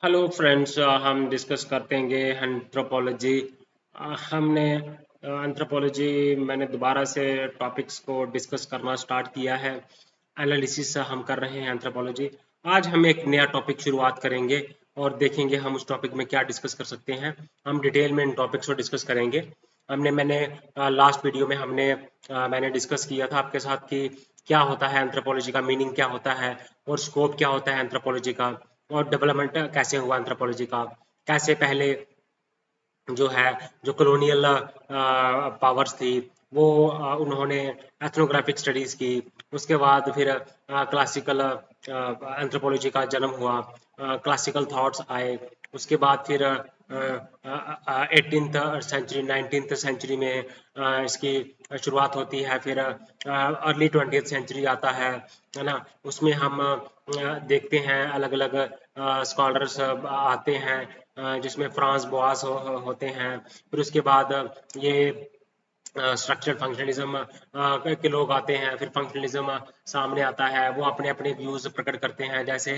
Hello friends, हम discuss करतेंगे anthropology. हमने anthropology मैंने दोबारा से टॉपिक्स को डिस्कस करना स्टार्ट किया है। एनालिसिस हम कर रहे हैं एंथ्रोपोलॉजी। आज हम एक नया टॉपिक शुरुआत करेंगे और देखेंगे हम उस टॉपिक में क्या डिस्कस कर सकते हैं। हम डिटेल में इन टॉपिक्स को डिस्कस करेंगे। मैंने लास्ट वीडियो में मैंने डिस्कस किया था आपके साथ कि क्या होता है एंथ्रोपोलॉजी का मीनिंग, क्या होता है और स्कोप क्या होता है एंथ्रोपोलॉजी का, और डेवलपमेंट कैसे हुआ एंथ्रोपोलॉजी का, कैसे पहले जो है जो कॉलोनियल पावर्स थी वो उन्होंने एथनोग्राफिक स्टडीज की। उसके बाद फिर क्लासिकल एंथ्रोपोलॉजी का जन्म हुआ, क्लासिकल थॉट्स आए। उसके बाद फिर 18th सेंचुरी 19th सेंचुरी में इसकी शुरुआत होती है। फिर अर्ली 20th सेंचुरी आता है ना। उसमें हम देखते हैं अलग अलग स्कॉलर्स आते हैं, जिसमें फ्रांस बोआस होते हैं। फिर उसके बाद ये स्ट्रक्चरल फंक्शनलिज्म के लोग आते हैं। फिर फंक्शनलिज्म सामने आता है, वो अपने अपने व्यूज प्रकट करते हैं, जैसे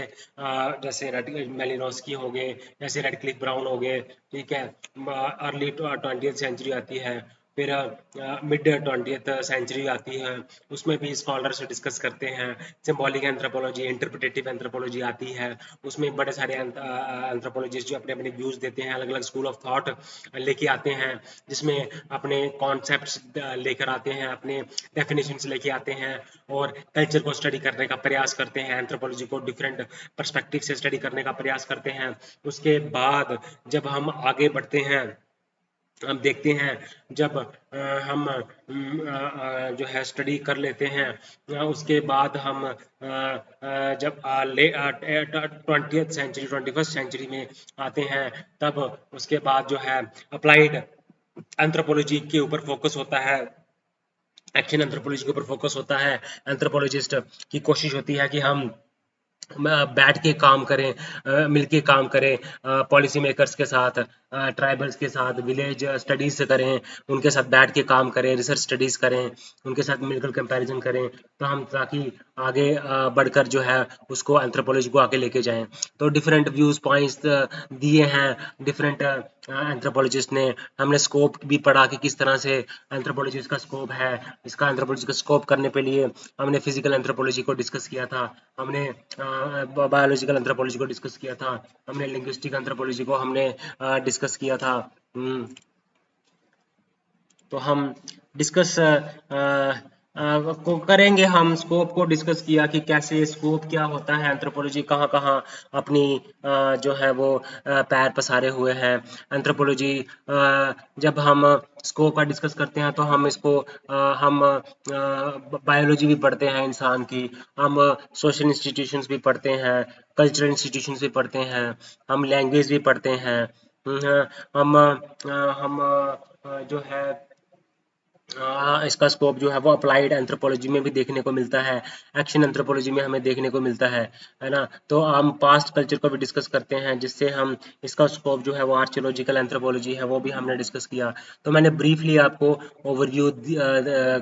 जैसे मेलिनोस्की हो गए, जैसे रेडक्लिफ ब्राउन हो गए। ठीक है, अर्ली 20th सेंचुरी आती है। फिर मिड 20th सेंचुरी आती है, उसमें भी स्कॉलर्स डिस्कस करते हैं। सिंबॉलिक एंथ्रोपोलॉजी, इंटरप्रिटेटिव एंथ्रोपोलॉजी आती है। उसमें बड़े सारे एंथ्रोपोलॉजिस्ट जो अपने अपने व्यूज देते हैं, अलग अलग स्कूल ऑफ थॉट लेके आते हैं, जिसमें अपने कॉन्सेप्ट्स लेकर आते हैं, अपने डेफिनेशंस लेके आते हैं और कल्चर को स्टडी करने का प्रयास करते हैं, एंथ्रोपोलॉजी को डिफरेंट पर्सपेक्टिव से स्टडी करने का प्रयास करते हैं। उसके बाद जब हम आगे बढ़ते हैं, हम देखते हैं, जब हम जो है स्टडी कर लेते हैं, उसके बाद हम जब 20th सेंचुरी 21st सेंचुरी में आते हैं, तब उसके बाद जो है अप्लाइड एंथ्रोपोलॉजी के ऊपर फोकस होता है, एक्शन एंथ्रोपोलॉजी के ऊपर फोकस होता है। एंथ्रोपोलॉजिस्ट की कोशिश होती है कि हम बैठ के काम करें, मिलके काम करें, पॉलिसी मेकर्स के साथ, ट्राइबल्स के साथ, विलेज स्टडीज करें, उनके साथ बैठ के काम करें, रिसर्च स्टडीज करें, उनके साथ मिलकर कंपैरिजन करें, तो हम ताकि आगे बढ़कर जो है उसको एंथ्रोपोलॉजी को आगे लेके जाएं। तो डिफरेंट व्यूज पॉइंट्स दिए हैं डिफरेंट एंथ्रोपोलॉजिस्ट ने। हमने स्कोप भी पढ़ा कि किस तरह से एंथ्रोपोलॉजी का स्कोप है। इसका एंथ्रोपोलॉजी का स्कोप करने के लिए हमने फिजिकल एंथ्रोपोलॉजी को डिस्कस किया था, हमने बायोलॉजिकल एंथ्रोपोलॉजी को डिस्कस किया था, हमने लिंग्विस्टिक एंथ्रोपोलॉजी को हमने डिस्कस किया था। तो हम डिस्कस को करेंगे, हम स्कोप को डिस्कस किया कि कैसे स्कोप क्या होता है, एंथ्रोपोलॉजी कहाँ कहाँ अपनी जो है वो पैर पसारे हुए हैं। एंथ्रोपोलॉजी जब हम स्कोप का डिस्कस करते हैं तो हम इसको हम बायोलॉजी भी पढ़ते हैं इंसान की, हम सोशल इंस्टीट्यूशंस भी पढ़ते हैं, कल्चरल इंस्टीट्यूशंस भी पढ़ते हैं, हम लैंग्वेज भी पढ़ते हैं। हम जो है इसका स्कोप जो है वो अप्लाइड एंथ्रोपोलॉजी में भी देखने को मिलता है, एक्शन एंथ्रोपोलॉजी में हमें देखने को मिलता है ना। तो हम पास्ट कल्चर को भी डिस्कस करते हैं, जिससे हम इसका स्कोप जो है वो आर्कियोलॉजिकल एंथ्रोपोलॉजी है वो भी हमने डिस्कस किया। तो मैंने ब्रीफली आपको ओवरव्यू,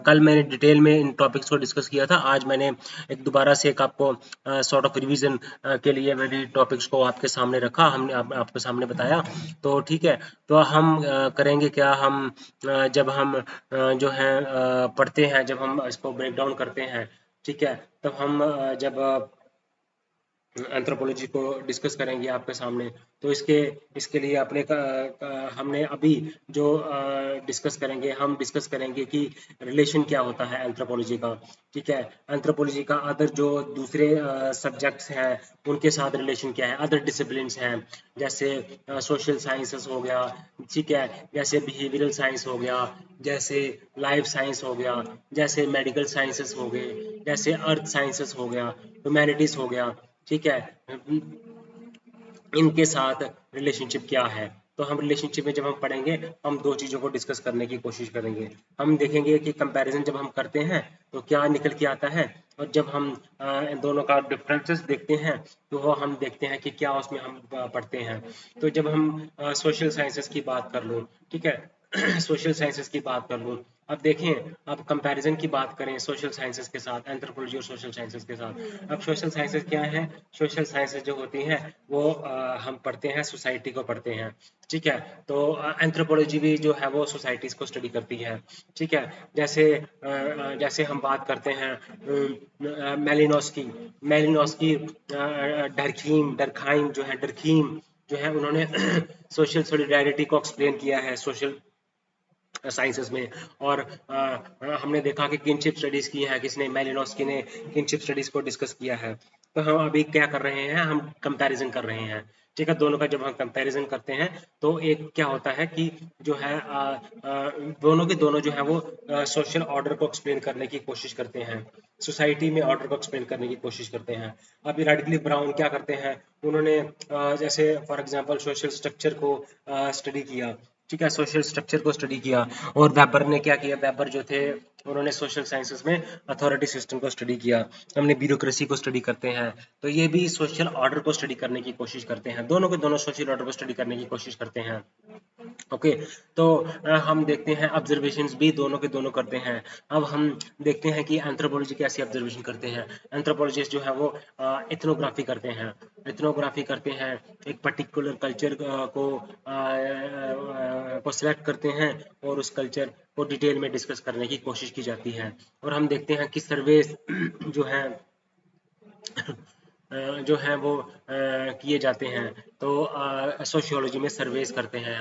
कल मैंने डिटेल में इन टॉपिक्स को डिस्कस किया था, आज मैंने एक दोबारा से एक आपको सॉर्ट ऑफ रिवीजन के लिए मैंने टॉपिक्स को आपके सामने रखा, हमने आपके सामने बताया। तो ठीक है, तो हम करेंगे क्या, हम जब हम जो है पढ़ते हैं, जब हम इसको ब्रेक डाउन करते हैं, ठीक है, तब हम जब एंथ्रोपोलॉजी को डिस्कस करेंगे आपके सामने, तो इसके इसके लिए हमने अभी जो डिस्कस करेंगे, हम डिस्कस करेंगे कि रिलेशन क्या होता है एंथ्रोपोलॉजी का। ठीक है, एंथ्रोपोलॉजी का अदर जो दूसरे सब्जेक्ट्स हैं उनके साथ रिलेशन क्या है, अदर डिसिप्लिन्स हैं, जैसे सोशल साइंसेस हो गया, ठीक है, जैसे बिहेवियरल साइंस हो गया, जैसे लाइफ साइंस हो गया, जैसे मेडिकल साइंसेस हो गए, जैसे अर्थ साइंसेस हो गया, ह्यूमैनिटीज हो गया। ठीक है, इनके साथ रिलेशनशिप क्या है। तो हम रिलेशनशिप में जब हम पढ़ेंगे, हम दो चीज़ों को डिस्कस करने की कोशिश करेंगे। हम देखेंगे कि कंपैरिजन जब हम करते हैं तो क्या निकल के आता है, और जब हम इन दोनों का डिफरेंसेस देखते हैं तो वो हम देखते हैं कि क्या उसमें हम पढ़ते हैं। तो जब हम सोशल साइंसेस की बात कर लो, ठीक है, सोशल साइंसेस की बात कर लूँ, अब देखें, अब कंपैरिजन की बात करें सोशल साइंसेस के साथ, एंथ्रोपोलॉजी और सोशल साइंसेस के साथ। अब सोशल साइंसेस क्या है? सोशल साइंसेस जो होती हैं वो हम पढ़ते हैं, सोसाइटी को पढ़ते हैं, ठीक है। तो एंथ्रोपोलॉजी भी जो है वो सोसाइटीज को स्टडी करती है, ठीक है। जैसे हम बात करते हैं मेलिनोस्की, मेलिनोस्की डरखाइम जो है, डरखीम जो है, उन्होंने सोशल सॉलिडारिटी को एक्सप्लेन किया है सोशल साइंसेस में। और हमने देखा कि किनशिप स्टडीज की है किसने, मेलिनोस्की ने किनशिप स्टडीज को डिस्कस किया है। तो हम अभी क्या कर रहे हैं, हम कंपैरिजन कर रहे हैं, ठीक है। दोनों का जब हम कंपैरिजन करते हैं तो एक क्या होता है कि जो है दोनों के दोनों जो है वो सोशल ऑर्डर को एक्सप्लेन करने की कोशिश करते हैं, सोसाइटी में ऑर्डर को एक्सप्लेन करने की कोशिश करते हैं। अभी रेडक्लिफ ब्राउन क्या करते हैं, उन्होंने जैसे फॉर एग्जांपल सोशल स्ट्रक्चर को स्टडी किया, ठीक है, सोशल स्ट्रक्चर को स्टडी किया। और वेबर ने क्या किया, वेबर जो थे उन्होंने सोशल साइंसेस में अथॉरिटी सिस्टम को स्टडी किया, हमने ब्यूरोक्रेसी को स्टडी करते हैं। तो ये भी सोशल ऑर्डर को स्टडी करने की कोशिश करते हैं, दोनों के दोनों सोशल ऑर्डर को स्टडी करने की कोशिश करते हैं। ओके, तो हम देखते हैं ऑब्जर्वेशंस भी दोनों के दोनों करते हैं। अब हम देखते हैं कि एंथ्रोपोलॉजी कैसी ऑब्जर्वेशन करते हैं। एंथ्रोपोलॉजिस्ट जो है वो इथनोग्राफी करते हैं, इथनोग्राफी करते हैं, एक पर्टिकुलर कल्चर को सिलेक्ट करते हैं और उस कल्चर को डिटेल में डिस्कस करने की कोशिश की जाती है। और हम देखते हैं कि सर्वे जो है जो हैं वो किए जाते हैं। तो सोशियोलॉजी में सर्वेस करते हैं,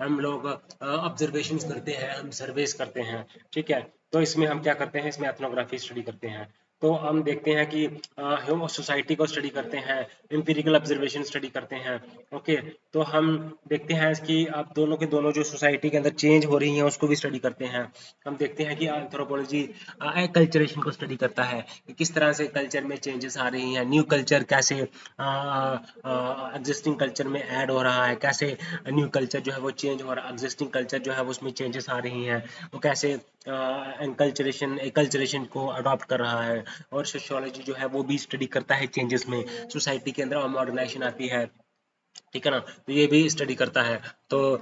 हम लोग ऑब्जर्वेशंस करते हैं, हम सर्वेस करते हैं, ठीक है। तो इसमें हम क्या करते हैं, इसमें एथनोग्राफी स्टडी करते हैं। तो हम देखते हैं कि हम सोसाइटी को स्टडी करते हैं, एम्पिरिकल ऑब्जर्वेशन स्टडी करते हैं। ओके, तो हम देखते हैं कि अब दोनों के दोनों जो सोसाइटी के अंदर चेंज हो रही हैं उसको भी स्टडी करते हैं। हम देखते हैं कि एंथ्रोपोलॉजी कल्चरेशन को स्टडी करता है कि किस तरह से कल्चर में चेंजेस आ रही हैं, न्यू कल्चर कैसे एग्जिस्टिंग कल्चर में ऐड हो रहा है, कैसे न्यू कल्चर जो है वो चेंज हो रहा है, एग्जिस्टिंग कल्चर जो है वो उसमें चेंजेस आ रही हैं, वो कैसे कल्चरेशन को अडॉप्ट कर रहा है। और सोशियोलॉजी जो है वो भी स्टडी करता है चेंजेस में, सोसाइटी के अंदर मॉडर्नाइजेशन आती है, ठीक है ना, तो ये भी स्टडी करता है। तो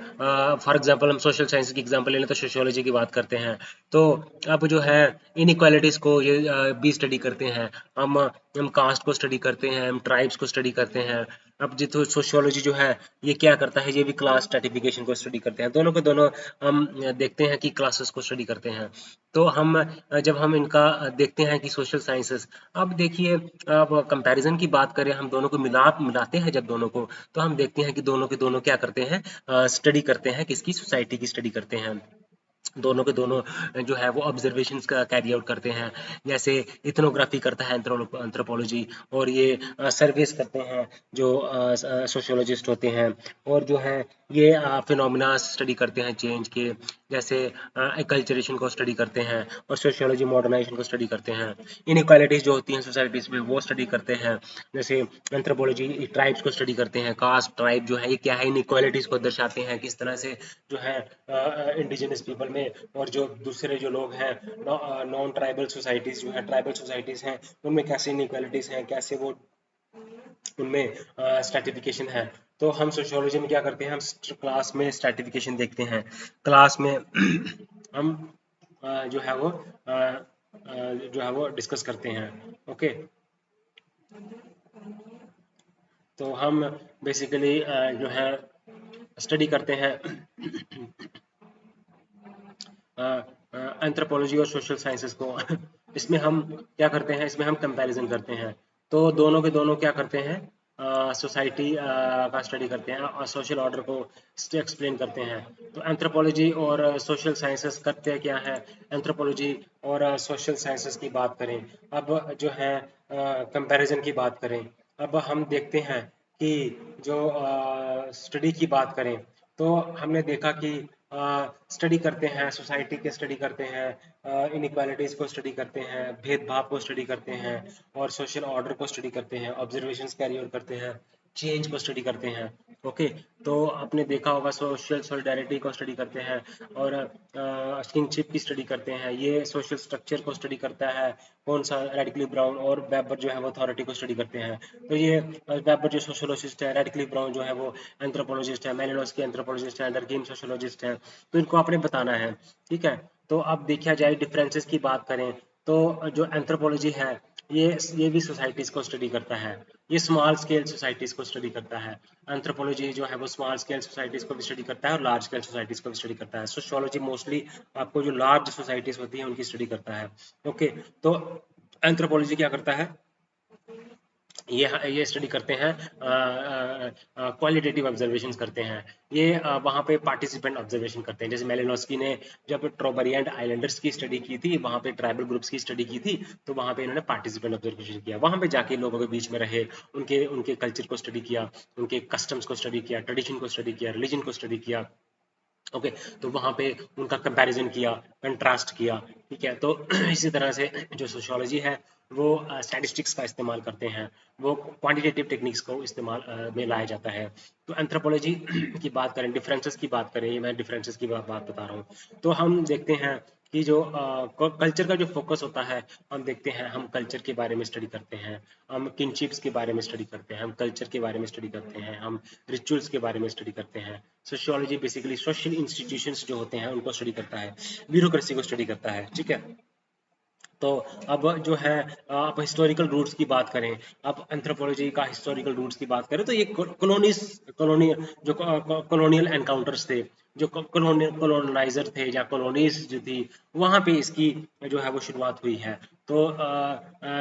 फॉर एग्जांपल हम सोशल साइंस की एग्जांपल ले लें तो सोशियोलॉजी की बात करते हैं, तो अब जो है इनइक्वालिटीज को ये भी स्टडी करते हैं। हम कास्ट को स्टडी करते हैं, हम ट्राइब्स को स्टडी करते हैं। अब जो सोशियोलॉजी जो है ये क्या करता है, ये भी क्लास स्ट्रेटिफिकेशन को स्टडी करते हैं, दोनों के दोनों हम देखते हैं कि क्लासेस को स्टडी करते हैं। तो हम जब हम इनका देखते हैं कि सोशल साइंसेस, अब देखिए, अब कंपैरिजन की बात करें, हम दोनों को मिलाते हैं जब दोनों को, तो हम देखते हैं कि दोनों के दोनों क्या करते हैं, स्टडी करते हैं, किसकी, सोसाइटी की स्टडी करते हैं। दोनों के दोनों जो है वो ऑब्जर्वेशंस का कैरी आउट करते हैं, जैसे इथनोग्राफी करता है एंथ्रोपोलॉजी, और ये सर्वेस करते हैं जो सोशियोलॉजिस्ट होते हैं। और जो है ये फिनोमिना स्टडी करते हैं चेंज के, जैसे कल्चरेशन को स्टडी करते हैं, और सोशियोलॉजी मॉडर्नाइजेशन को स्टडी करते हैं। इनइक्वालिटीज जो होती हैं सोसाइटीज में वो स्टडी करते हैं, जैसे एंथ्रोपोलॉजी ट्राइब्स को स्टडी करते हैं, कास्ट ट्राइब जो है ये क्या है, इनइक्वालिटीज को दर्शाते हैं, किस तरह से जो है इंडिजिनस पीपल में और जो दूसरे जो लोग हैं नॉन ट्राइबल सोसाइटीज जो है, ट्राइबल सोसाइटीज हैं, उनमें कैसे इनइक्वालिटीज हैं, कैसे वो उनमें स्ट्रेटिफिकेशन है। तो हम सोशियोलॉजी में क्या करते हैं, हम क्लास में स्ट्रेटिफिकेशन देखते हैं, क्लास में हम जो है वो डिस्कस करते हैं। ओके, तो हम बेसिकली जो है स्टडी करते हैं एंथ्रोपोलॉजी और सोशल साइंसेस को। इसमें हम क्या करते हैं, इसमें हम कंपैरिजन करते हैं। तो दोनों के दोनों क्या करते हैं, सोसाइटी का स्टडी करते हैं और सोशल ऑर्डर को एक्सप्लेन करते हैं। तो एंथ्रोपोलॉजी और सोशल साइंसेस करते क्या है, एंथ्रोपोलॉजी और सोशल साइंसेस की बात करें, अब जो है कंपैरिजन की बात करें, अब हम देखते हैं कि जो स्टडी की बात करें, तो हमने देखा कि स्टडी करते हैं, सोसाइटी के स्टडी करते हैं, इनइक्वालिटीज को स्टडी करते हैं, भेदभाव को स्टडी करते हैं, और सोशल ऑर्डर को स्टडी करते हैं, ऑब्जर्वेशंस कैरी आउट करते हैं, चेंज को स्टडी करते हैं। ओके, तो आपने देखा होगा सोशल सॉलिडारिटी को स्टडी करते हैं और किंगशिप की स्टडी करते हैं। ये सोशल स्ट्रक्चर को स्टडी करता है कौन सा, रेडक्लिफ ब्राउन, और वेबर जो है वो अथॉरिटी को स्टडी करते हैं। तो ये वेबर जो सोशोलॉजिस्ट है, रेडक्लिफ ब्राउन जो है वो एंथ्रोपोलॉजिस्ट है, मेलिनोस्की एंथ्रोपोलॉजिस्ट है, डर्कीम सोशोलॉजिस्ट है। तो इनको आपने बताना है, ठीक है। तो अब देखा जाए डिफरेंसेस की बात करें तो जो एंथ्रोपोलॉजी है ये भी सोसाइटीज को स्टडी करता है। ये स्मॉल स्केल सोसाइटीज को स्टडी करता है। एंथ्रोपोलॉजी जो है वो स्मॉल स्केल सोसाइटीज को भी स्टडी करता है और लार्ज स्केल सोसाइटीज को भी स्टडी करता है। सोशियोलॉजी मोस्टली आपको जो लार्ज सोसाइटीज होती है उनकी स्टडी करता है। ओके, तो एंथ्रोपोलॉजी क्या करता है, ये स्टडी करते हैं, क्वालिटेटिव ऑब्जर्वेशंस करते हैं। ये वहाँ पे पार्टिसिपेंट ऑब्जर्वेशन करते हैं। जैसे मेलिनोस्की ने जब ट्रोबरिएंट आइलैंडर्स की स्टडी की थी, वहाँ पे ट्राइबल ग्रुप्स की स्टडी की थी, तो वहाँ पे इन्होंने पार्टिसिपेंट ऑब्जर्वेशन किया। वहाँ पे जाके लोगों के बीच में रहे, उनके उनके कल्चर को स्टडी किया, उनके कस्टम्स को स्टडी किया, ट्रेडिशन को स्टडी किया, रिलीजन को स्टडी किया। ओके, तो वहाँ पे उनका कंपैरिजन किया, कंट्रास्ट किया, ठीक है। तो इसी तरह से जो सोशियोलॉजी है वो स्टैटिस्टिक्स का इस्तेमाल करते हैं, वो क्वांटिटेटिव टेक्निक्स को इस्तेमाल में लाया जाता है। तो एंथ्रोपोलॉजी की बात करें, डिफरेंसेस की बात करें, ये मैं डिफरेंसेस की बात बता रहा हूँ। तो हम देखते हैं कि जो कल्चर का जो फोकस होता है, हम देखते हैं, हम कल्चर के बारे में स्टडी करते हैं, हम किनशिप्स के बारे में स्टडी करते हैं, हम कल्चर के बारे में स्टडी करते हैं, हम रिचुअल्स के बारे में स्टडी करते हैं। सोशियोलॉजी बेसिकली सोशल इंस्टीट्यूशंस जो होते हैं उनको स्टडी करता है, ब्यूरोक्रेसी को स्टडी करता है, ठीक है। तो अब जो है आप हिस्टोरिकल रूट्स की बात करें, आप एंथ्रोपोलॉजी का हिस्टोरिकल रूट्स की बात करें तो ये कॉलोनियल एनकाउंटर्स थे, जो कॉलोनाइजर थे या कॉलोनीज जो थी, वहाँ पे इसकी जो है वो शुरुआत हुई है। तो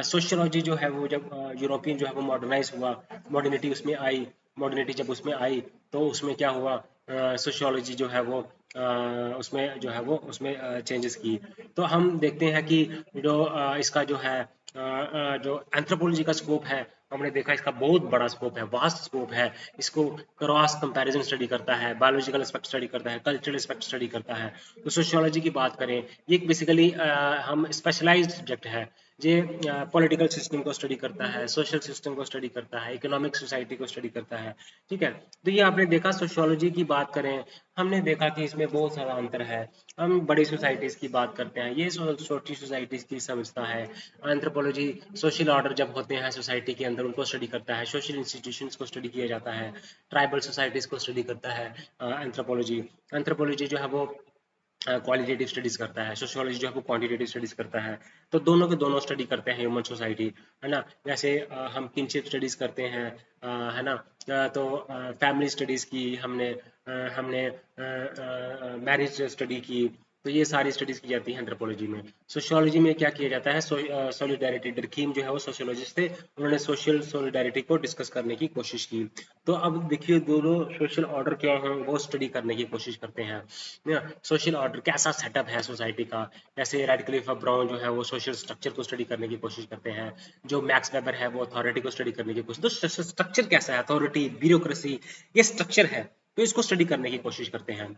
सोशियोलॉजी जो है वो जब यूरोपियन जो है वो मॉडर्नाइज हुआ, मॉडर्निटी उसमें आई, मॉडर्निटी जब उसमें आई तो उसमें क्या हुआ, सोशियोलॉजी जो है वो उसमें जो है वो उसमें चेंजेस की। तो हम देखते हैं कि जो इसका जो है जो एंथ्रोपोलॉजी का स्कोप है, हमने देखा इसका बहुत बड़ा स्कोप है, वास्ट स्कोप है। इसको क्रॉस कंपैरिजन स्टडी करता है, बायोलॉजिकल एस्पेक्ट स्टडी करता है, कल्चरल एस्पेक्ट स्टडी करता है। तो सोशियोलॉजी की बात करें, ये बेसिकली हम स्पेशलाइज्ड सब्जेक्ट है। ये पॉलिटिकल सिस्टम को स्टडी करता है, सोशल सिस्टम को स्टडी करता है, इकोनॉमिक सोसाइटी को स्टडी करता है, ठीक है। तो ये आपने देखा, सोशियोलॉजी की बात करें, हमने देखा कि इसमें बहुत सारा अंतर है। हम बड़ी सोसाइटीज की बात करते हैं, ये छोटी सोसाइटीज की समझता है। एंथ्रोपोलॉजी सोशल ऑर्डर जब होते हैं सोसाइटी के अंदर उनको स्टडी करता है, सोशल इंस्टीट्यूशंस को स्टडी किया जाता है, ट्राइबल सोसाइटीज को स्टडी करता है एंथ्रोपोलॉजी। एंथ्रोपोलॉजी जो है वो क्वालिटेटिव स्टडीज करता है, सोशियोलॉजी जो है वो क्वांटिटेटिव स्टडीज करता है। तो दोनों के दोनों स्टडी करते हैं ह्यूमन सोसाइटी, है ना। जैसे हम किनशिप स्टडीज करते हैं, है ना। तो फैमिली स्टडीज की हमने हमने मैरिज स्टडी की। तो ये सारी स्टडीज की जाती है एंथ्रोपोलॉजी में। सोशियोलॉजी में क्या किया जाता है, सॉलिडारिटी, डर्कीम जो है वो सोशियोलॉजिस्ट थे, उन्होंने सोशल सॉलिडारिटी को डिस्कस करने की कोशिश की। तो अब देखिए दोनों सोशल ऑर्डर क्या है वो स्टडी करने की कोशिश करते हैं। सोशल ऑर्डर कैसा सेटअप है सोसाइटी का, जैसे रेडक्लिफ और ब्राउन जो है वो सोशल स्ट्रक्चर को स्टडी करने की कोशिश करते हैं, जो मैक्स वेबर है वो अथॉरिटी को स्टडी करने की कोशिश। तो स्ट्रक्चर कैसा है, अथॉरिटी, ब्यूरोक्रेसी, ये स्ट्रक्चर है, तो इसको स्टडी करने की कोशिश करते हैं।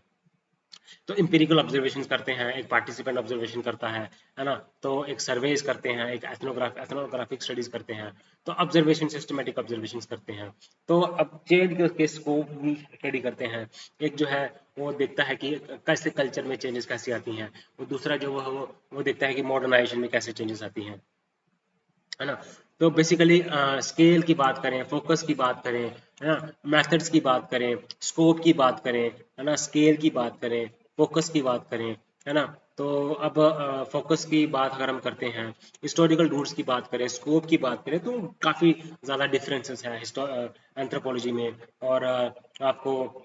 तो इंपेरिकल ऑब्जर्वेशन करते हैं, एक पार्टिसिपेंट ऑब्जर्वेशन करता है ना। तो एक सर्वेज करते हैं, एक एथनोग्राफिक स्टडीज करते हैं। तो ऑब्जर्वेशन, सिस्टमेटिक ऑब्जर्वेशन करते हैं। तो अब चेंज के स्कोप भी स्टडी करते हैं। एक जो है वो देखता है कि कैसे कल्चर में चेंजेस कैसे आती हैं, वो दूसरा जो वो देखता है कि मॉडर्नाइजेशन में कैसे चेंजेस आती हैं, है ना। तो बेसिकली स्केल की बात करें, फोकस की बात करें, है ना, मेथड्स की बात करें, स्कोप की बात करें, है ना, स्केल की बात करें, फोकस की बात करें, है ना। तो अब फोकस की बात अगर हम करते हैं, हिस्टोरिकल रूट्स की बात करें, स्कोप की बात करें, तो काफ़ी ज़्यादा डिफरेंसेस हैं एंथ्रोपोलॉजी में। और आपको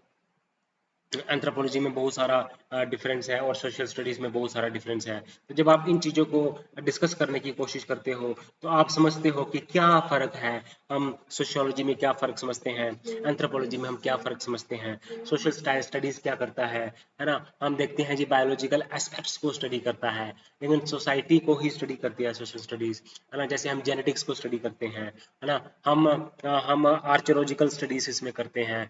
एंथ्रोपोलॉजी में बहुत सारा डिफरेंस है और सोशल स्टडीज में बहुत सारा डिफरेंस है। तो जब आप इन चीज़ों को डिस्कस करने की कोशिश करते हो तो आप समझते हो कि क्या फ़र्क है, हम सोशियोलॉजी में क्या फ़र्क समझते हैं, एंथ्रोपोलॉजी में हम क्या फ़र्क समझते हैं, सोशल स्टडीज़ क्या करता है ना। हम देखते हैं जी बायोलॉजिकल एस्पेक्ट्स को स्टडी करता है, लेकिन सोसाइटी को ही स्टडी करती है सोशल स्टडीज़, है ना। जैसे हम जेनेटिक्स को स्टडी करते हैं, है ना। हम आर्चोलॉजिकल स्टडीज इसमें करते हैं,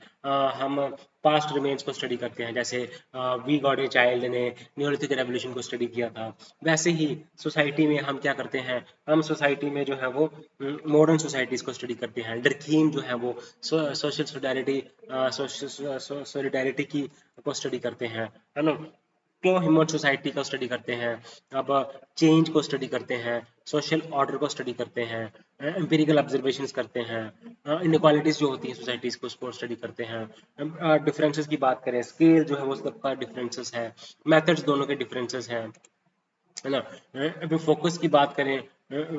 हम पास्ट रिमेन्स को स्टडी करते हैं, जैसे वी गॉट ए चाइल्ड ने न्यूलिथिक रेवोल्यूशन को स्टडी किया था। वैसे ही सोसाइटी में हम क्या करते हैं, हम सोसाइटी में जो है वो मॉडर्न सोसाइटीज को स्टडी करते हैं। डर्कीम जो है वो सोशल सॉलिडारिटी की को स्टडी करते हैं, है ना। क्यों ह्यूमन सोसाइटी को स्टडी करते हैं, अब चेंज को स्टडी करते हैं, सोशल ऑर्डर को स्टडी करते हैं, एम्पिरिकल ऑब्जर्वेशंस करते हैं, इनक्वालिटीज जो होती है सोसाइटीज को उसको स्टडी करते हैं। डिफरेंसेस की बात करें, स्केल जो है वो सबका डिफरेंसेस है, मेथड्स दोनों के डिफरेंसेस हैं, है ना। अभी फोकस की बात करें,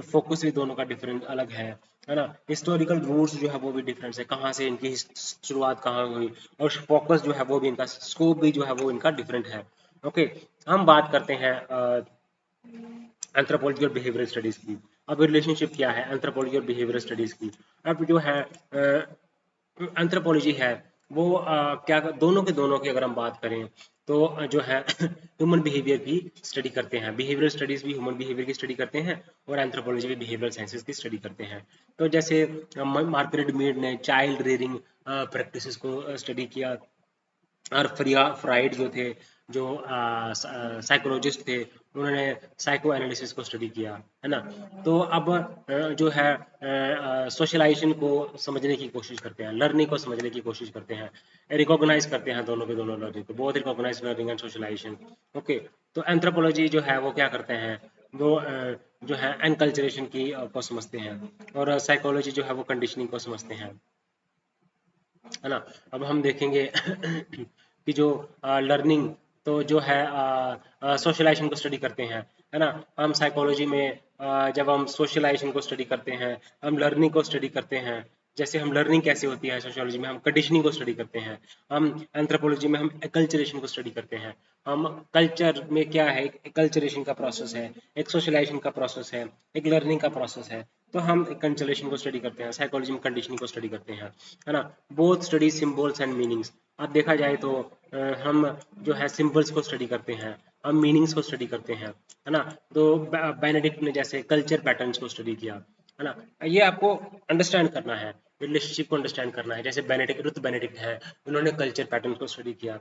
फोकस भी दोनों का डिफरेंट अलग है ना। हिस्टोरिकल रूट्स जो है वो भी डिफरेंस है, कहाँ से इनकी शुरुआत कहाँ हुई, और फोकस जो है वो भी इनका स्कोप भी जो है वो इनका डिफरेंट है। ओके, हम बात करते हैं एंथ्रोपोलॉजी और बिहेवियरल स्टडीज की। अब रिलेशनशिप क्या है एंथ्रोपोलॉजी और बिहेवियरल स्टडीज की। अब जो है एंथ्रोपोलॉजी है वो क्या दोनों के दोनों की अगर हम बात करें तो जो है ह्यूमन बिहेवियर की स्टडी करते हैं, बिहेवियरल स्टडीज भी ह्यूमन बिहेवियर की स्टडी करते हैं, और एंथ्रोपोलॉजी भी बिहेवियरल साइंसेज की स्टडी करते हैं। तो जैसे मार्गरेट मीड ने चाइल्ड रेयरिंग प्रैक्टिसेस को स्टडी किया, और फ्राइड जो थे, जो साइकोलॉजिस्ट थे, उन्होंने साइको एनालिसिस को स्टडी किया, है ना। तो अब जो है सोशलाइजेशन को समझने की कोशिश करते हैं, लर्निंग को समझने की कोशिश करते हैं, रिकॉग्नाइज करते हैं दोनों के दोनों लर्निंग को, both recognize learning and socialization. Okay, तो एंथ्रोपोलॉजी जो है वो क्या करते हैं, वो जो है एनकल्चरेशन की को समझते हैं, और साइकोलॉजी जो है वो कंडीशनिंग को समझते हैं, है ना। अब हम देखेंगे कि जो लर्निंग तो जो है सोशलाइजेशन को स्टडी करते हैं, है ना। हम साइकोलॉजी में जब हम सोशलाइजेशन को स्टडी करते हैं, हम लर्निंग को स्टडी करते हैं। जैसे हम लर्निंग कैसे होती है सोशियोलॉजी में, हम कंडीशनिंग को स्टडी करते हैं। हम एंथ्रोपोलॉजी में हम कल्चरेशन को स्टडी करते हैं, हम कल्चर में क्या है, एक कल्चरेशन का प्रोसेस है, एक सोशलाइजेशन का प्रोसेस है, एक लर्निंग का प्रोसेस है। तो हम कल्चरेशन को स्टडी करते हैं, साइकोलॉजी में कंडीशनिंग को स्टडी करते हैं, है ना। Both study symbols and meanings. अब देखा जाए तो हम जो है सिंबल्स को स्टडी करते हैं, हम मीनिंग्स को स्टडी करते हैं, है ना। तो बेनेडिक्ट ने जैसे कल्चर पैटर्न्स को स्टडी किया, है ना। ये आपको अंडरस्टैंड करना है, रिलेशनशिप को अंडरस्टैंड करना है। जैसे बेनेडिक्ट, रुथ बेनेडिक्ट है, उन्होंने कल्चर पैटर्न को स्टडी किया,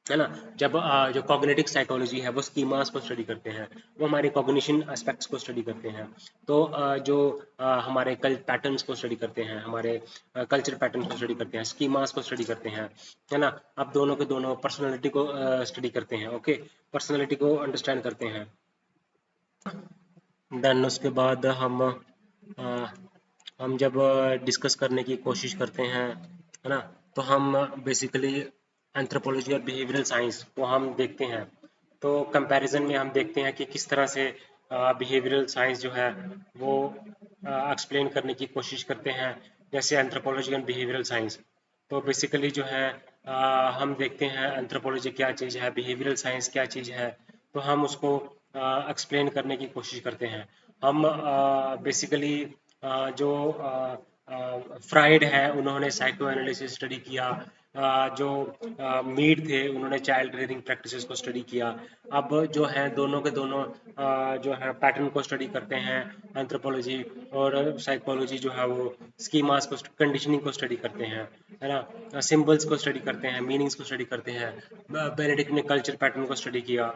है ना। जब जो कॉग्निटिव साइकोलॉजी है वो स्कीमास को स्टडी करते हैं, वो हमारे कॉग्निशन एस्पेक्ट्स को स्टडी करते हैं। तो जो हमारे पैटर्न्स को स्टडी करते हैं, हमारे कल्चर पैटर्न्स को स्टडी करते हैं, स्कीमास को स्टडी करते हैं, है ना। अब दोनों के दोनों पर्सनैलिटी को स्टडी करते हैं, ओके, पर्सनैलिटी को अंडरस्टैंड करते हैं। देन उसके बाद हम जब डिस्कस करने की कोशिश करते हैं, है ना, तो हम बेसिकली एंथ्रोपोलॉजी और बिहेवियरल साइंस को हम देखते हैं। तो कंपैरिजन में हम देखते हैं कि किस तरह से बिहेवियरल साइंस जो है वो एक्सप्लेन करने की कोशिश करते हैं, जैसे एंथ्रोपोलॉजी एंड बिहेवियरल साइंस। तो बेसिकली जो है हम देखते हैं एंथ्रोपोलॉजी क्या चीज़ है, बिहेवियरल साइंस क्या चीज़ है, तो हम उसको एक्सप्लेन करने की कोशिश करते हैं। हम बेसिकली जो फ्राइड है उन्होंने साइको एनालिसिस स्टडी किया, जो मीड थे उन्होंने चाइल्ड रेयरिंग प्रैक्टिसेस को स्टडी किया। अब जो है दोनों के दोनों जो है पैटर्न को स्टडी करते हैं, एंथ्रोपोलॉजी और साइकोलॉजी जो है वो स्कीमास को कंडीशनिंग को स्टडी करते हैं, है ना। सिंबल्स को स्टडी करते हैं, मीनिंग्स को स्टडी करते हैं। बेनेडिक्ट ने कल्चर पैटर्न को स्टडी किया,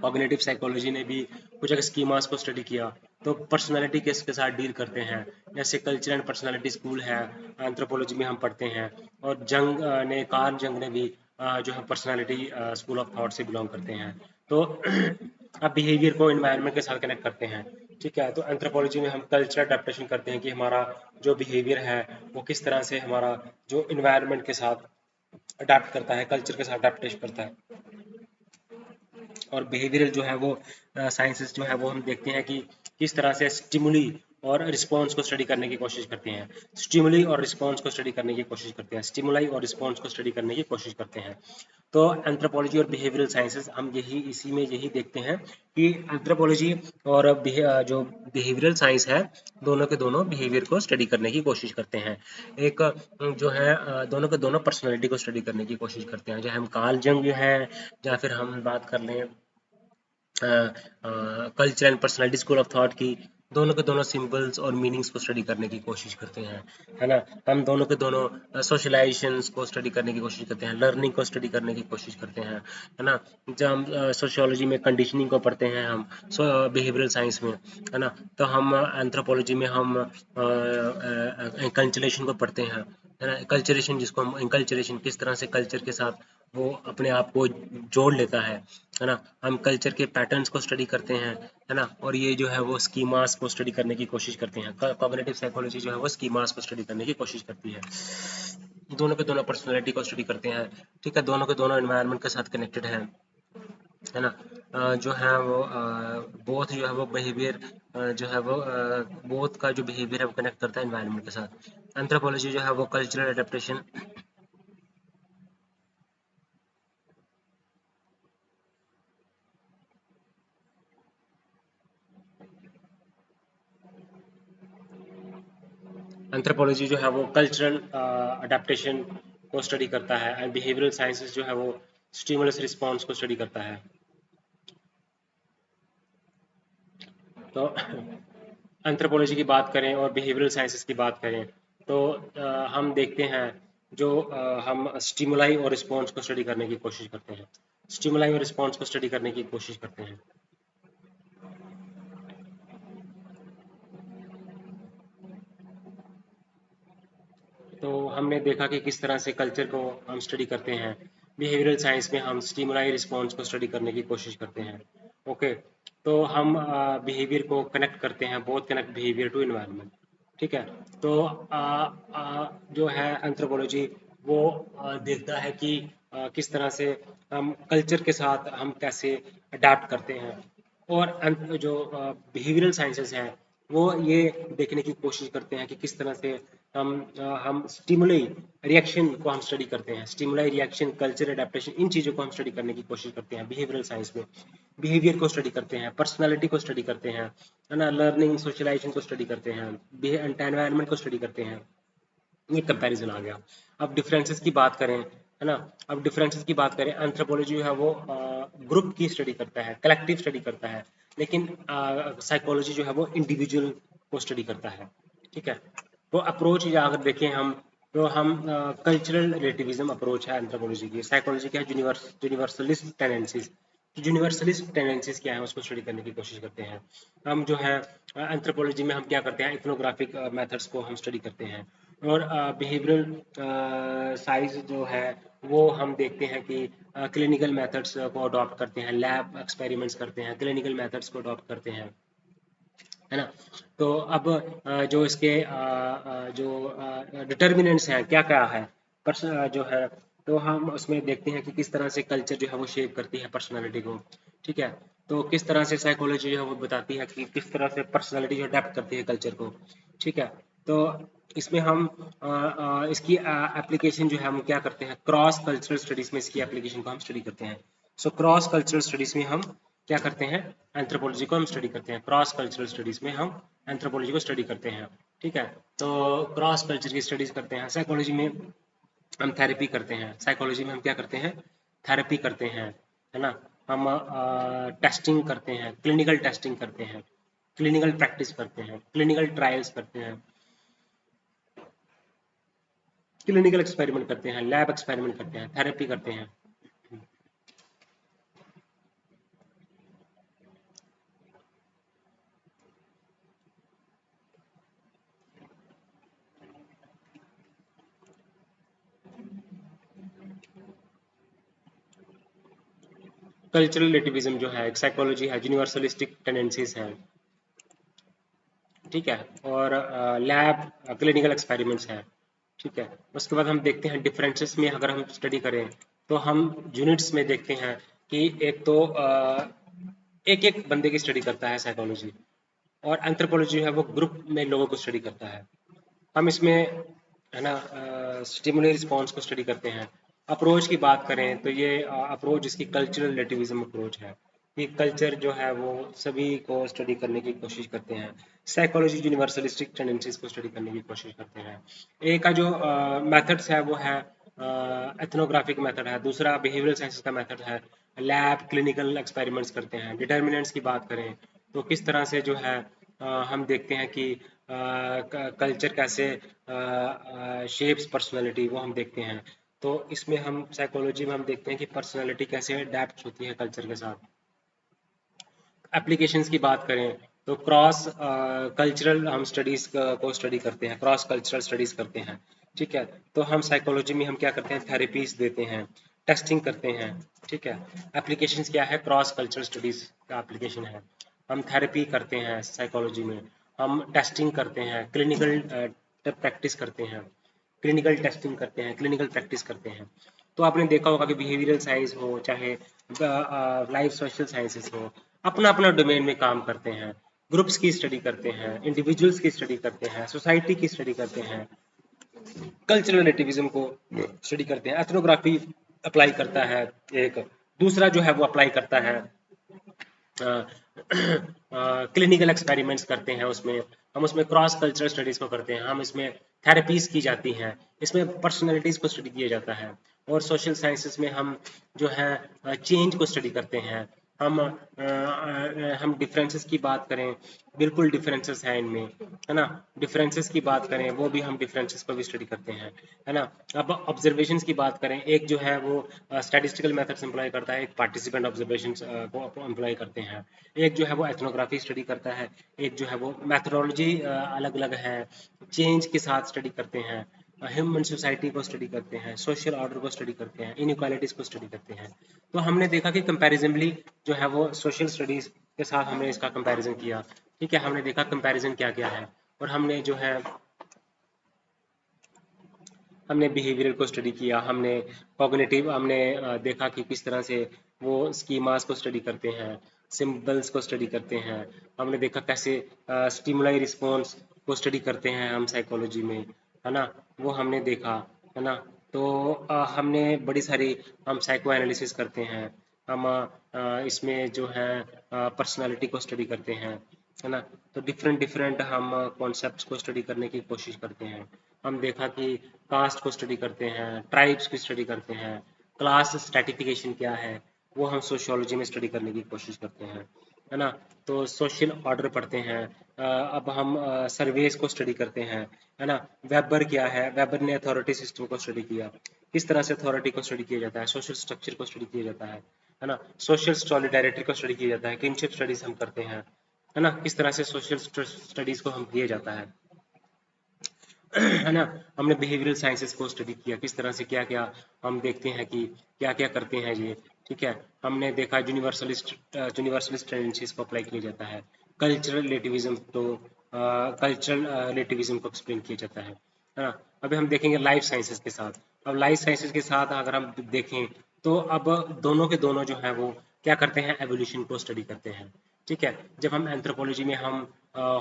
कॉग्निटिव साइकोलॉजी ने भी कुछ एक स्कीमास को स्टडी किया। तो पर्सनालिटी के साथ डील करते हैं, जैसे कल्चर एंड पर्सनालिटी स्कूल है, एंथ्रोपोलॉजी में हम पढ़ते हैं। और कार्ल जंग ने भी जो है पर्सनालिटी स्कूल ऑफ थॉट से बिलोंग करते हैं। तो अब बिहेवियर को इन्वायरमेंट के साथ कनेक्ट करते हैं, ठीक है। तो एंथ्रोपोलॉजी में हम कल्चरल अडेप्टेशन करते हैं कि हमारा जो बिहेवियर है वो किस तरह से हमारा जो इन्वायरमेंट के साथ अडेप्ट करता है, कल्चर के साथ अडेप्टेशन करता है। और बिहेवियरल जो है वो साइंसेस जो है वो हम देखते हैं कि किस तरह से स्टिमुली और रिस्पॉन्स को स्टडी करने की कोशिश करते हैं, स्टिमुली और रिस्पॉन्स को स्टडी करने की कोशिश करते हैं, स्टिमुलाई और रिस्पॉन्स को स्टडी करने की कोशिश करते हैं। तो एंथ्रोपोलॉजी और बिहेवियरल साइंसेस हम इसी में यही देखते हैं कि एंथ्रोपोलॉजी और जो बिहेवियरल साइंस है दोनों के दोनों बिहेवियर को स्टडी करने की कोशिश करते हैं। एक जो है दोनों के दोनों पर्सनैलिटी को स्टडी करने की कोशिश करते हैं, चाहे हम कार्ल जंग है या फिर हम बात कर लें culture and personality school of thought की दोनों के दोनों सिंबल्स और मीनिंग्स को स्टडी करने की कोशिश करते हैं, है ना। हम दोनों के दोनों सोशलाइजेशंस को स्टडी करने की कोशिश करते हैं, लर्निंग को स्टडी करने की कोशिश करते हैं, है ना। जब हम सोशियोलॉजी में कंडीशनिंग को पढ़ते हैं, हम बिहेवियरल साइंस में, है ना, तो हम एंथ्रोपोलॉजी में हम कल्चरेशन को पढ़ते हैं, है ना। कल्चरेशन जिसको हम इंकल्चरेशन, किस तरह से कल्चर के साथ वो अपने आप को जोड़ लेता है ना। हम कल्चर के पैटर्न्स को स्टडी करते हैं, है ना। और ये जो है वो स्कीमास को स्टडी करने की कोशिश करते हैं। कॉग्निटिव साइकोलॉजी जो है वो स्कीमास को स्टडी करने की कोशिश करती है। दोनों के दोनों पर्सनैलिटी को स्टडी करते हैं, ठीक है। दोनों के दोनों एनवायरनमेंट के साथ कनेक्टेड है ना। जो है वो बोथ जो है वो बिहेवियर जो है वो बोथ का जो बिहेवियर है वो कनेक्ट करता है एनवायरनमेंट के साथ। एंथ्रोपोलॉजी जो है वो कल्चरल एडेप्टेशन, एंथ्रोपोलॉजी जो है वो कल्चरल अडेप्टेशन को स्टडी करता है, एंड बिहेवियरल साइंसेस जो है वो स्टिमुलस रिस्पॉन्स को स्टडी करता है। तो एंथ्रोपोलॉजी की बात करें और बिहेवियरल साइंसेस की बात करें तो हम देखते हैं जो हम स्टिमुलाई और रिस्पॉन्स को स्टडी करने की कोशिश करते हैं, स्टिमुलाई और रिस्पॉन्स को स्टडी करने की कोशिश करते हैं। तो हमने देखा कि किस तरह से कल्चर को हम स्टडी करते हैं, बिहेवियरल साइंस में हम स्टिमुलाई रिस्पॉन्स को स्टडी करने की कोशिश करते हैं। ओके, तो हम बिहेवियर को कनेक्ट करते हैं, both connect behaviour to environment, ठीक है। तो जो है एंथ्रोपोलॉजी वो देखता है कि किस तरह से हम कल्चर के साथ हम कैसे अडाप्ट करते हैं। और जो बिहेवियरल साइंसेस हैं वो ये देखने की कोशिश करते हैं कि किस तरह से हम स्टिमुलाई रिएक्शन को हम स्टडी करते हैं, स्टिमुलाई रिएक्शन कल्चर एडेप्टेशन, इन चीज़ों को हम स्टडी करने की कोशिश करते हैं बिहेवियरल साइंस में। बिहेवियर को स्टडी करते हैं, पर्सनालिटी को स्टडी करते हैं, है ना, लर्निंग सोशलाइजेशन को स्टडी करते हैं, एनवायरनमेंट को स्टडी करते हैं। ये कंपैरिजन आ गया। अब डिफरेंसेस की बात करें, है ना, अब डिफरेंसेस की बात करें, एंथ्रोपोलॉजी जो है वो ग्रुप की स्टडी करता है, कलेक्टिव स्टडी करता है, लेकिन साइकोलॉजी जो है वो इंडिविजुअल को स्टडी करता है, ठीक है। तो अप्रोच अगर देखें हम, तो हम कल्चरल रिलेटिविज्म अप्रोच है एंथ्रोपोलॉजी की, साइकोलॉजी क्या है, यूनिवर्सलिस्ट टेंडेंसीज। यूनिवर्सलिस्ट टेंडेंसीज क्या है उसको स्टडी करने की कोशिश करते हैं। हम जो है एंथ्रोपोलॉजी में हम क्या करते हैं, इथनोग्राफिक मेथड्स को हम स्टडी करते हैं। और बिहेवियरल साइंस जो है वो हम देखते हैं कि क्लिनिकल मेथड्स को अडॉप्ट करते हैं, लैब एक्सपेरिमेंट्स करते हैं, क्लिनिकल मेथड्स को अडॉप्ट करते हैं, है ना। तो अब जो इसके जो डिटर्मिनेंट्स हैं क्या क्या है, जो है, तो हम उसमें देखते हैं कि किस तरह से कल्चर जो है वो शेप करती है पर्सनालिटी को, ठीक है। तो किस तरह से साइकोलॉजी जो है वो बताती है कि किस तरह से पर्सनालिटी जो अडेप्ट करती है कल्चर को, ठीक है। तो इसमें हम इसकी एप्लीकेशन जो है हम क्या करते हैं, क्रॉस कल्चरल स्टडीज में इसकी एप्लीकेशन को हम स्टडी करते हैं। सो क्रॉस कल्चरल स्टडीज में हम क्या करते हैं, एंथ्रोपोलॉजी को हम स्टडी करते हैं, क्रॉस कल्चरल स्टडीज में हम एंथ्रोपोलॉजी को स्टडी करते हैं, ठीक है। तो क्रॉस कल्चर की स्टडीज करते हैं। साइकोलॉजी में हम थेरेपी करते हैं, साइकोलॉजी में हम क्या करते हैं, थेरेपी करते हैं, है ना। हम टेस्टिंग करते हैं, क्लिनिकल टेस्टिंग करते हैं, क्लिनिकल प्रैक्टिस करते हैं, क्लिनिकल ट्रायल्स करते हैं, क्लिनिकल एक्सपेरिमेंट करते हैं, लैब एक्सपेरिमेंट करते हैं, थेरेपी करते हैं। कल्चरल रिलेटिविज्म जो है एक साइकोलॉजी है, यूनिवर्सलिस्टिक टेंडेंसीज हैं, ठीक है। और लैब क्लिनिकल एक्सपेरिमेंट्स हैं, ठीक है। उसके बाद हम देखते हैं डिफरेंसेस में अगर हम स्टडी करें तो हम यूनिट्स में देखते हैं कि एक तो एक एक बंदे की स्टडी करता है साइकोलॉजी, और एंथ्रोपोलॉजी है वो ग्रुप में लोगों को स्टडी करता है। हम इसमें, है ना, स्टिमुलस रिस्पॉन्स को स्टडी करते हैं। अप्रोच की बात करें तो ये अप्रोच इसकी कल्चरल रिलेटिविज्म अप्रोच है कि कल्चर जो है वो सभी को स्टडी करने की कोशिश करते हैं। साइकोलॉजी यूनिवर्सलिस्टिक टेंडेंसीज को स्टडी करने की कोशिश करते हैं। एक का जो मेथड्स है वो है एथनोग्राफिक मेथड है, दूसरा बिहेवियरल साइंसेस का मेथड है, लैब क्लिनिकल एक्सपेरिमेंट्स करते हैं। डिटर्मिनेंट्स की बात करें तो किस तरह से जो है हम देखते हैं कि कल्चर कैसे शेप्स पर्सनालिटी, वो हम देखते हैं। तो इसमें हम साइकोलॉजी में हम देखते हैं कि पर्सनालिटी कैसे अडेप्ट होती है कल्चर के साथ। एप्लीकेशंस की बात करें तो क्रॉस कल्चरल हम स्टडीज को स्टडी करते हैं, क्रॉस कल्चरल स्टडीज करते हैं। ठीक है, तो हम साइकोलॉजी में हम क्या करते हैं, थेरेपीज देते हैं, टेस्टिंग करते हैं। ठीक है, एप्लीकेशंस क्या है, क्रॉस कल्चरल स्टडीज का एप्लीकेशन है। हम थेरेपी करते हैं साइकोलॉजी में, हम टेस्टिंग करते हैं, क्लिनिकल प्रैक्टिस करते हैं, क्लिनिकल टेस्टिंग करते हैं, क्लिनिकल प्रैक्टिस करते हैं। तो आपने देखा होगा कि बिहेवियरल साइंस हो चाहे लाइफ सोशल साइंसेस हो, अपना अपना डोमेन में काम करते हैं। ग्रुप्स की स्टडी करते हैं, इंडिविजुअल्स की स्टडी करते हैं, सोसाइटी की स्टडी करते हैं, कल्चरल रिलेटिविज्म को स्टडी करते हैं। एथनोग्राफी अप्लाई करता है एक, दूसरा जो है वो अप्लाई करता है क्लिनिकल एक्सपेरिमेंट्स करते हैं। उसमें हम उसमें क्रॉस कल्चरल स्टडीज को करते हैं, हम इसमें थेरेपीज की जाती हैं, इसमें पर्सनैलिटीज को स्टडी किया जाता है। और सोशल साइंसेस में हम जो है चेंज को स्टडी करते हैं। हम डिफरेंसेस की बात करें, बिल्कुल डिफरेंसेस हैं इनमें, है ना। डिफरेंसेस की बात करें वो भी हम डिफरेंसेस को भी स्टडी करते हैं, है ना। अब ऑब्जर्वेशंस की बात करें, एक जो है वो स्टैटिस्टिकल मेथड्स एम्प्लॉय करता है, एक पार्टिसिपेंट ऑब्जर्वेशंस को एम्प्लॉय करते हैं, एक जो है वो एथनोग्राफी स्टडी करता है, एक जो है वो मैथडोलॉजी अलग अलग है, चेंज के साथ स्टडी करते हैं, ह्यूमन सोसाइटी को स्टडी करते हैं, सोशल ऑर्डर को स्टडी करते हैं, इनइक्वालिटीज को स्टडी करते हैं। तो हमने देखा कि कंपैरिजनली जो है वो सोशल स्टडीज के साथ हमने इसका कंपैरिजन किया। ठीक है, हमने देखा कंपैरिजन क्या क्या है, और हमने जो है हमने बिहेवियर को स्टडी किया, हमने कॉग्निटिव हमने देखा कि किस तरह से वो स्कीमास को स्टडी करते हैं, सिंबल्स को स्टडी करते हैं। हमने देखा कैसे स्टिमुलाई रिस्पॉन्स को स्टडी करते हैं हम साइकोलॉजी में, है ना, वो हमने देखा, है ना। तो हमने बड़ी सारी हम साइको एनालिसिस करते हैं, हम इसमें जो है पर्सनालिटी को स्टडी करते हैं, है ना। तो डिफरेंट डिफरेंट हम कॉन्सेप्ट्स को स्टडी करने की कोशिश करते हैं। हम देखा कि कास्ट को स्टडी करते हैं, ट्राइब्स की स्टडी करते हैं, क्लास स्ट्रेटिफिकेशन क्या है वो हम सोशियोलॉजी में स्टडी करने की कोशिश करते हैं, है ना। तो सोशल ऑर्डर पढ़ते हैं। अब हम सर्वेस को स्टडी करते हैं, है ना। वेबर क्या है, वेबर ने अथॉरिटी सिस्टम को स्टडी किया, किस तरह से अथॉरिटी को स्टडी किया जाता है, सोशल स्ट्रक्चर को स्टडी किया जाता है ना। सोशल सॉलिडारिटी को स्टडी किया जाता है, किनशिप स्टडीज हम करते हैं, है ना, किस तरह से सोशल स्टडीज को हम किया जाता है, है ना। हमने बिहेवियरल साइंसेस को स्टडी किया, किस तरह से क्या क्या हम देखते हैं कि क्या क्या करते हैं ये। ठीक है, हमने देखा यूनिवर्सलिस्ट टेंडेंसीज को अप्लाई किया जाता है, कल्चरल रिलेटिविज्म तो कल्चरल रिलेटिविज्म को एक्सप्लेन किया जाता है ना। अभी हम देखेंगे लाइफ साइंसेस के साथ। अब लाइफ साइंसेस के साथ अगर हम देखें तो अब दोनों के दोनों जो है वो क्या करते हैं, एवोल्यूशन को स्टडी करते हैं। ठीक है, जब हम एंथ्रोपोलॉजी में हम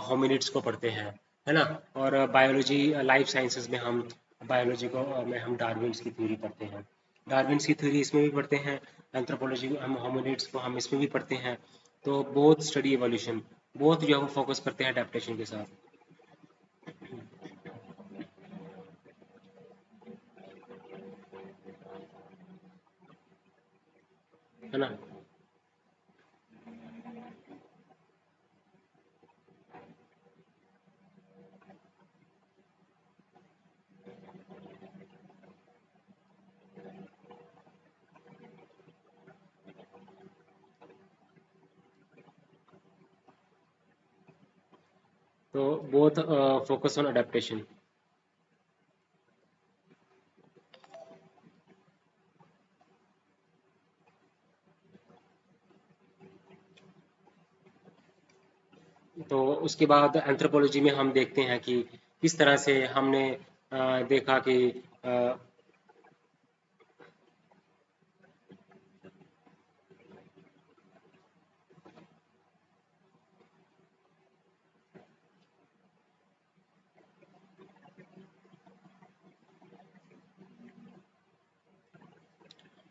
होमिनिड्स को पढ़ते हैं, है ना, और बायोलॉजी लाइफ साइंसेस में हम बायोलॉजी को में हम डार्विन्स की थ्योरी पढ़ते हैं, डार्विन्स की थ्योरी इसमें भी पढ़ते हैं, एंथ्रोपोलॉजी हम होमिनिड्स को हम इसमें भी पढ़ते हैं। तो बोथ स्टडी एवोल्यूशन, बोथ जो है वो फोकस करते हैं अडेप्टेशन के साथ, है ना। तो बोथ फोकस ऑन अडेप्टेशन। तो उसके बाद एंथ्रोपोलॉजी में हम देखते हैं कि किस तरह से हमने देखा कि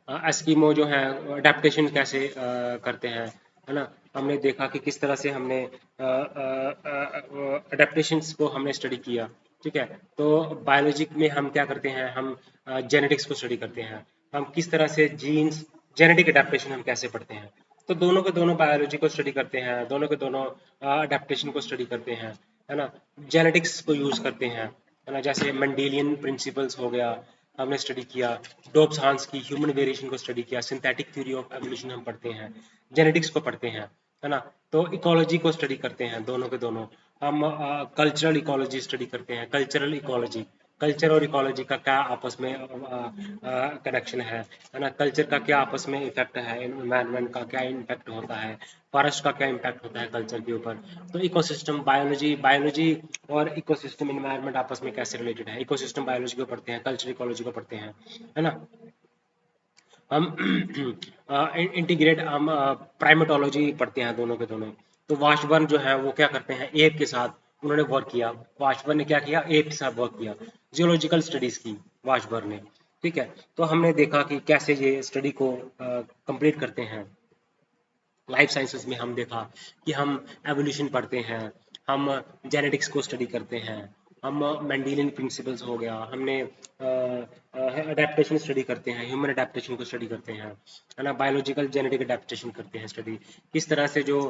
एस्किमो जो है अडेप्टेशन कैसे करते हैं, है ना। हमने देखा कि किस तरह से हमने अडेप्टेशंस को हमने स्टडी किया। ठीक है, तो बायोलॉजी में हम क्या करते हैं, हम जेनेटिक्स को स्टडी करते हैं, हम किस तरह से जीन्स जेनेटिक अडेप्टेशन हम कैसे पढ़ते हैं। तो दोनों के दोनों बायोलॉजी को स्टडी करते हैं, दोनों के दोनों अडेप्टेशन को स्टडी करते हैं, है ना। जेनेटिक्स को यूज़ करते हैं, है ना। जैसे मेंडेलियन प्रिंसिपल्स हो गया, हमने स्टडी किया। डॉब्स हांस की ह्यूमन वेरिएशन को स्टडी किया। सिंथेटिक थ्योरी ऑफ एवोल्यूशन हम पढ़ते हैं, जेनेटिक्स को पढ़ते हैं, है ना। तो इकोलॉजी को स्टडी करते हैं दोनों के दोनों। हम कल्चरल इकोलॉजी स्टडी करते हैं, कल्चरल इकोलॉजी। कल्चर और इकोलॉजी का क्या आपस में कनेक्शन है ना। कल्चर का क्या आपस में इफेक्ट है, एनवायरनमेंट का क्या इम्पैक्ट होता है, फॉरेस्ट का क्या इम्पैक्ट होता है कल्चर के ऊपर। तो इकोसिस्टम बायोलॉजी, बायोलॉजी और इकोसिस्टम एनवायरनमेंट आपस में कैसे रिलेटेड है। इकोसिस्टम बायोलॉजी को पढ़ते हैं, कल्चर इकोलॉजी को पढ़ते हैं, है ना। हम इंटीग्रेट हम प्राइमेटोलॉजी पढ़ते हैं दोनों के दोनों। तो वाशबर्न जो है वो क्या करते हैं, एप के साथ उन्होंने वर्क किया। वाशबर्न ने क्या किया, एप के साथ वर्क किया, जियोलॉजिकल स्टडीज की वाशबर्न ने। ठीक है, तो हमने देखा कि कैसे ये स्टडी को कंप्लीट करते हैं। लाइफ साइंसेस में हम देखा कि हम एवोल्यूशन पढ़ते हैं, हम जेनेटिक्स को स्टडी करते हैं, हम मेंडेलियन प्रिंसिपल्स हो गया, हमने अडेप्टेशन स्टडी करते हैं, ह्यूमन अडेप्टेशन को स्टडी करते हैं, है ना। बायोलॉजिकल जेनेटिक अडेप्टेशन करते हैं स्टडी। किस तरह से जो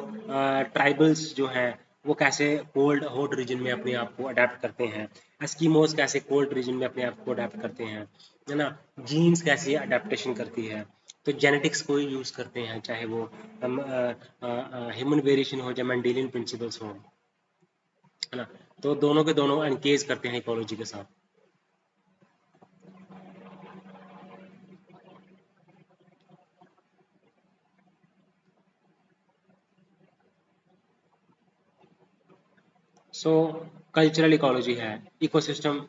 ट्राइबल्स जो हैं वो कैसे कोल्ड हॉट रीजन में अपने आप को अडेप्ट करते हैं, एस्किमोस कैसे कोल्ड रीजन में अपने आप को अडेप्ट करते हैं, है ना। जीन्स कैसे अडेप्टेशन करती है। तो जेनेटिक्स को ही यूज़ करते हैं, चाहे वो हम ह्यूमन वेरिएशन हो या मेंडेलियन प्रिंसिपल्स हो, है ना। तो दोनों के दोनों एनकेज करते हैं इकोलॉजी के साथ। सो कल्चरल इकोलॉजी है, इकोसिस्टम।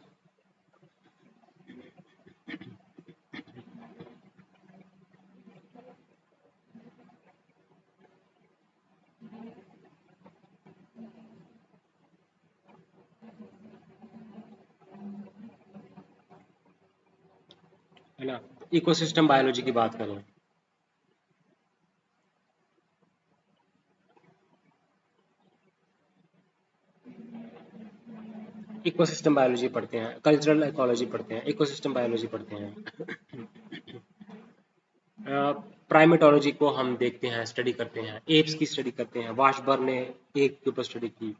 है ना, इकोसिस्टम बायोलॉजी की बात करें। इकोसिस्टम बायोलॉजी पढ़ते हैं, कल्चरल इकोलॉजी पढ़ते हैं, इकोसिस्टम बायोलॉजी पढ़ते हैं। प्राइमेटोलॉजी को हम देखते हैं, स्टडी करते हैं, एप्स की स्टडी करते हैं। वाशबर्न ने एप के ऊपर स्टडी की।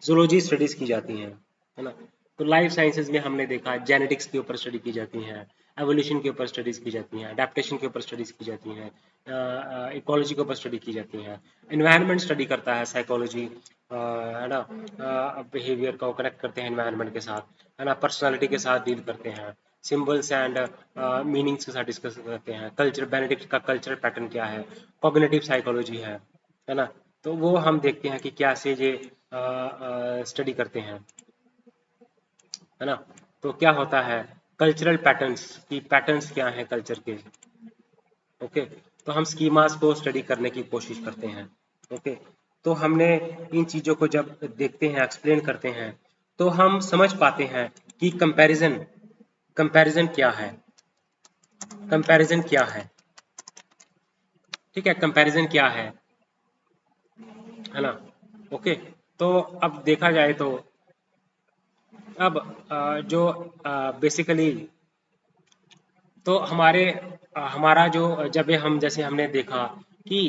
जूलॉजी स्टडीज की जाती हैं, है ना। तो लाइफ साइंसेज में हमने देखा जेनेटिक्स के ऊपर स्टडी की जाती हैं, एवोल्यूशन के ऊपर स्टडीज की जाती हैं, अडेप्टेशन के ऊपर स्टडीज की जाती हैं, इकोलॉजी के ऊपर स्टडी की जाती हैं। एनवायरनमेंट स्टडी करता है साइकोलॉजी, है ना। बिहेवियर को कनेक्ट करते हैं एनवायरनमेंट के साथ, है ना। पर्सनालिटी के साथ डील करते हैं, सिंबल्स एंड मीनिंग्स के साथ डिस्कस करते हैं। कल्चर, बेनेडिक्ट का कल्चर पैटर्न क्या है, कॉग्निटिव साइकोलॉजी है ना। तो वो हम देखते हैं कि क्या से ये स्टडी करते हैं, है ना। तो क्या होता है, कल्चरल पैटर्न्स की पैटर्न्स क्या हैं कल्चर के। ओके, तो हम स्कीमास को स्टडी करने की कोशिश करते हैं। ओके, तो हमने इन चीज़ों को जब देखते हैं, एक्सप्लेन करते हैं, तो हम समझ पाते हैं कि कंपैरिजन कंपैरिजन क्या है, कंपैरिजन क्या है। ठीक है, कंपैरिजन क्या है ना। ओके, तो अब देखा जाए तो अब जो बेसिकली तो हमारा जो जब ये हम जैसे हमने देखा कि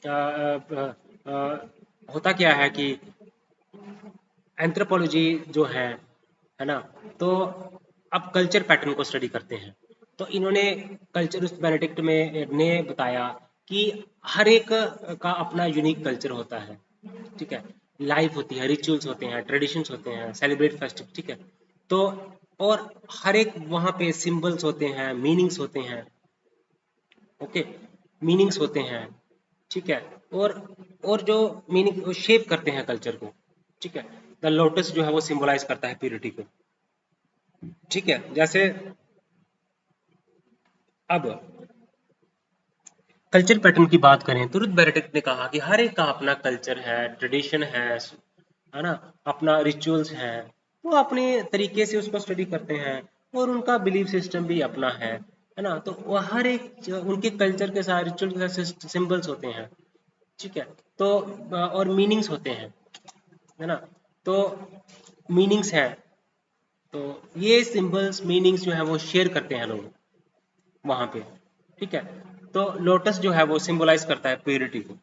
अ, अ, होता क्या है कि एंथ्रोपोलॉजी जो है ना। तो अब कल्चर पैटर्न को स्टडी करते हैं। तो इन्होंने कल्चर बेनेडिक्ट में ने बताया कि हर एक का अपना यूनिक कल्चर होता है। ठीक है, लाइफ होती है, रिचुअल्स होते हैं, ट्रेडिशंस होते हैं, सेलिब्रेट फेस्टिव। ठीक है, तो और हर एक वहाँ पे सिंबल्स होते हैं, मीनिंग्स होते हैं। ओके, मीनिंग्स होते हैं। ठीक है, और और जो मीनिंग शेप करते हैं कल्चर को। ठीक है, द लोटस जो है वो सिंबलाइज करता है प्योरिटी को। ठीक है, जैसे अब कल्चर पैटर्न की बात करें तो रुथ बेरेटिक ने कहा कि हर एक का अपना कल्चर है, ट्रेडिशन है ना, अपना रिचुअल्स है। वो अपने तरीके से उसको स्टडी करते हैं, और उनका बिलीफ सिस्टम भी अपना है ना। तो वो हर एक उनके कल्चर के साथ, रिचुअल के साथ सिंबल्स होते हैं। ठीक है, तो और मीनिंग्स होते हैं, है ना। तो मीनिंग्स हैं, तो ये सिंबल्स मीनिंग्स जो है वो शेयर करते हैं लोग वहाँ पे। ठीक है, तो लोटस जो है वो सिंबलाइज करता है प्योरिटी को।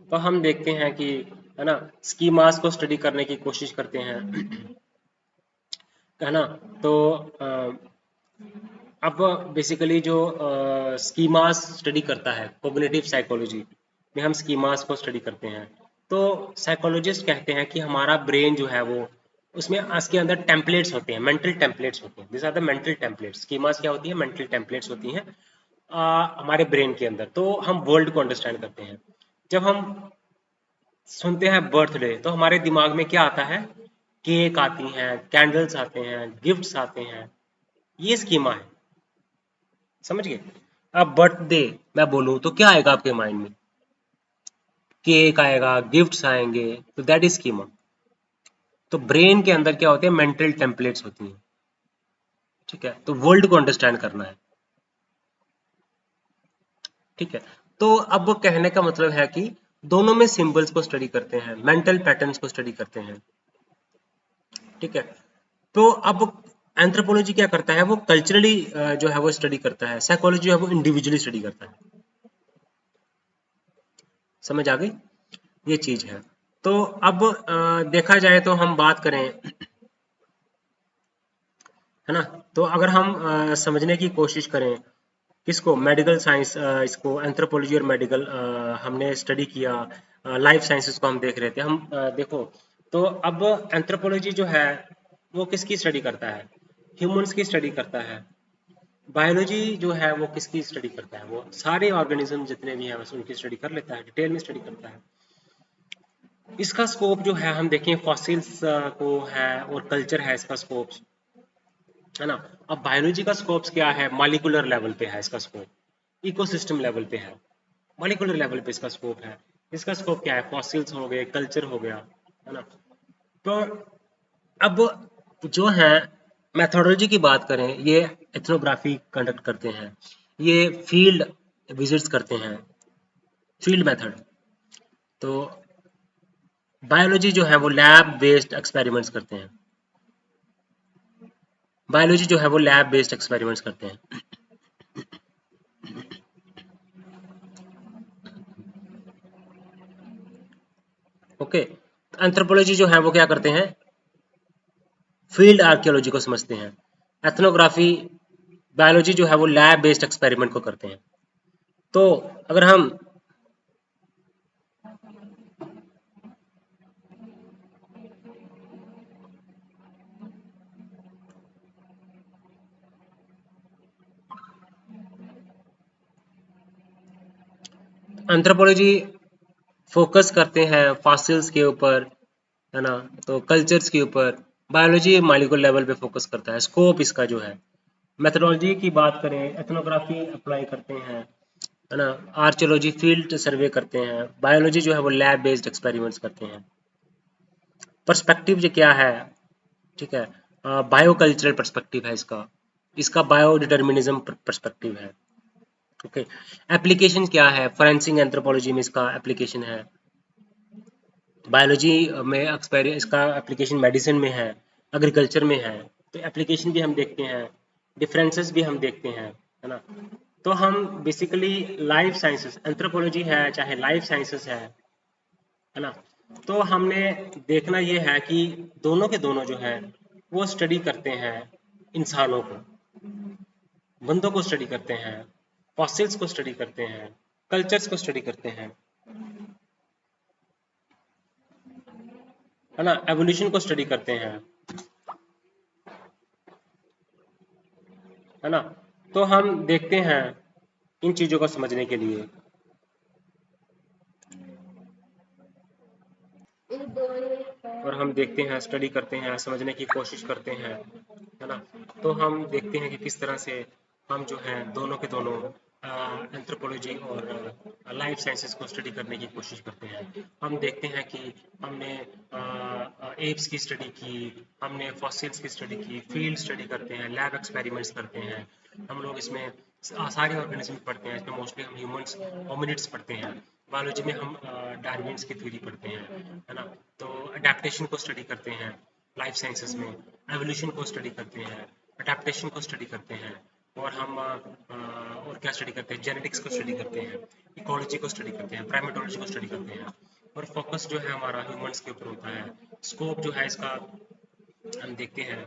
तो हम देखते हैं कि है ना स्कीमास को स्टडी करने की कोशिश करते हैं है ना। तो अब बेसिकली जो स्कीमास स्टडी करता है कोग्निटिव साइकोलॉजी में, हम स्कीमास को स्टडी करते हैं। तो साइकोलॉजिस्ट कहते हैं कि हमारा ब्रेन जो है वो उसमें उसके अंदर टेम्पलेट्स होते हैं, मेंटल टेम्पलेट्स होते हैं। This are the mental templates. Schemas क्या होती है? मेंटल टेम्पलेट्स होती हैं हमारे ब्रेन के अंदर। तो हम वर्ल्ड को अंडरस्टैंड करते हैं। जब हम सुनते हैं बर्थडे तो हमारे दिमाग में क्या आता है? केक आती हैं, कैंडल्स आते हैं, गिफ्ट्स आते हैं। ये स्कीमा है, समझ गए? अब बर्थडे मैं बोलूं तो क्या आएगा आपके माइंड में? केक आएगा, गिफ्ट्स आएंगे, तो दैट इज स्कीमा। तो ब्रेन के अंदर क्या होते हैं? मेंटल टेम्पलेट्स होती हैं। ठीक है, तो वर्ल्ड को अंडरस्टैंड करना है। ठीक है, तो अब कहने का मतलब है कि दोनों में सिंबल्स को स्टडी करते हैं, मेंटल पैटर्न्स को स्टडी करते हैं। ठीक है, तो अब एंथ्रोपोलॉजी क्या करता है? वो कल्चरली जो है वो स्टडी करता है, साइकोलॉजी जो है वो इंडिविजुअली स्टडी करता है। समझ आ गई? ये चीज है। तो अब देखा जाए तो हम बात करें, है ना, तो अगर हम समझने की कोशिश करें किसको, मेडिकल साइंस, इसको एंथ्रोपोलॉजी और मेडिकल हमने स्टडी किया, लाइफ साइंसेस को हम देख रहे थे। हम देखो, तो अब एंथ्रोपोलॉजी जो है वो किसकी स्टडी करता है? ह्यूमंस की स्टडी करता है। बायोलॉजी जो है वो किसकी स्टडी करता है? वो सारे ऑर्गेनिज्म जितने भी हैं बस उनकी स्टडी कर लेता है, डिटेल में स्टडी करता है। इसका स्कोप जो है हम देखें फॉसिल्स को है और कल्चर है इसका स्कोप, है ना। अब बायोलॉजी का स्कोप क्या है? मॉलिक्यूलर लेवल पे है इसका स्कोप, इकोसिस्टम लेवल पे है, मॉलिक्यूलर लेवल पे इसका स्कोप है। इसका स्कोप क्या है? फॉसिल्स हो गए, कल्चर हो गया, है ना। तो अब जो है मेथोडोलॉजी की बात करें, ये एथनोग्राफी कंडक्ट करते हैं, ये फील्ड विजिट्स करते हैं, फील्ड मेथड। तो बायोलॉजी जो है वो लैब बेस्ड एक्सपेरिमेंट्स करते हैं, बायोलॉजी जो है वो लैब बेस्ड एक्सपेरिमेंट्स करते हैं। ओके, एंथ्रोपोलॉजी जो है वो क्या करते हैं? फील्ड आर्कियोलॉजी को समझते हैं। एथनोग्राफी, बायोलॉजी जो है वो लैब बेस्ड एक्सपेरिमेंट को करते हैं। तो अगर हम एंथ्रोपोलॉजी फोकस करते हैं फॉसिल्स के ऊपर, है ना, तो कल्चर्स के ऊपर। बायोलॉजी मॉलिक्यूलर लेवल पे फोकस करता है, स्कोप इसका जो है। मेथोडोलॉजी की बात करें, एथनोग्राफी अप्लाई करते हैं, है ना, आर्कियोलॉजी फील्ड सर्वे करते हैं, बायोलॉजी जो है वो लैब बेस्ड एक्सपेरिमेंट्स करते हैं। पर्सपेक्टिव जो क्या है? ठीक है, बायो कल्चरल पर्सपेक्टिव है इसका, इसका बायो डिटर्मिनिज्म पर्सपेक्टिव है। ओके, एप्लीकेशन क्या है? फोरेंसिक एंथ्रोपोलॉजी में इसका एप्लीकेशन है, बायोलॉजी में इसका एप्लीकेशन मेडिसिन में है, एग्रीकल्चर में है। तो एप्लीकेशन भी हम देखते हैं, डिफरेंसेस भी हम देखते हैं, है ना। तो हम बेसिकली लाइफ साइंसेस, एंथ्रोपोलॉजी है चाहे लाइफ साइंसेस है ना, तो हमने देखना ये है कि दोनों के दोनों जो है वो स्टडी करते हैं इंसानों को, बंदों को स्टडी करते हैं, फॉसिल्स को स्टडी करते हैं, कल्चर्स को स्टडी करते हैं, है ना, एवोल्यूशन को स्टडी करते हैं, है ना। तो हम देखते हैं इन चीजों को समझने के लिए, और हम देखते हैं, स्टडी करते हैं, समझने की कोशिश करते हैं, है ना। तो हम देखते हैं कि किस तरह से हम जो है दोनों के दोनों एंथ्रोपोलॉजी और लाइफ साइंसेस को स्टडी करने की कोशिश करते हैं। हम देखते हैं कि हमने एप्स की स्टडी की, हमने फॉसिल्स की स्टडी की, फील्ड स्टडी करते हैं, लैब एक्सपेरिमेंट्स करते हैं। हम लोग इसमें सारे ऑर्गेनिज्म पढ़ते हैं, इसमें मोस्टली हम ह्यूमंस, होमिनिड्स पढ़ते हैं। बायोलॉजी में हम डार्विन्स की थ्योरी पढ़ते हैं, है ना। तो अडेप्टेशन को स्टडी करते हैं लाइफ साइंसेस में। एवोल्यूशन को स्टडी करते हैं, अडेप्टेशन को स्टडी करते हैं, और हम और क्या स्टडी करते हैं, जेनेटिक्स को स्टडी करते हैं, इकोलॉजी को स्टडी करते हैं, प्राइमेटोलॉजी को स्टडी करते हैं, और फोकस जो है हमारा ह्यूमंस के ऊपर होता है। स्कोप जो है इसका हम देखते हैं,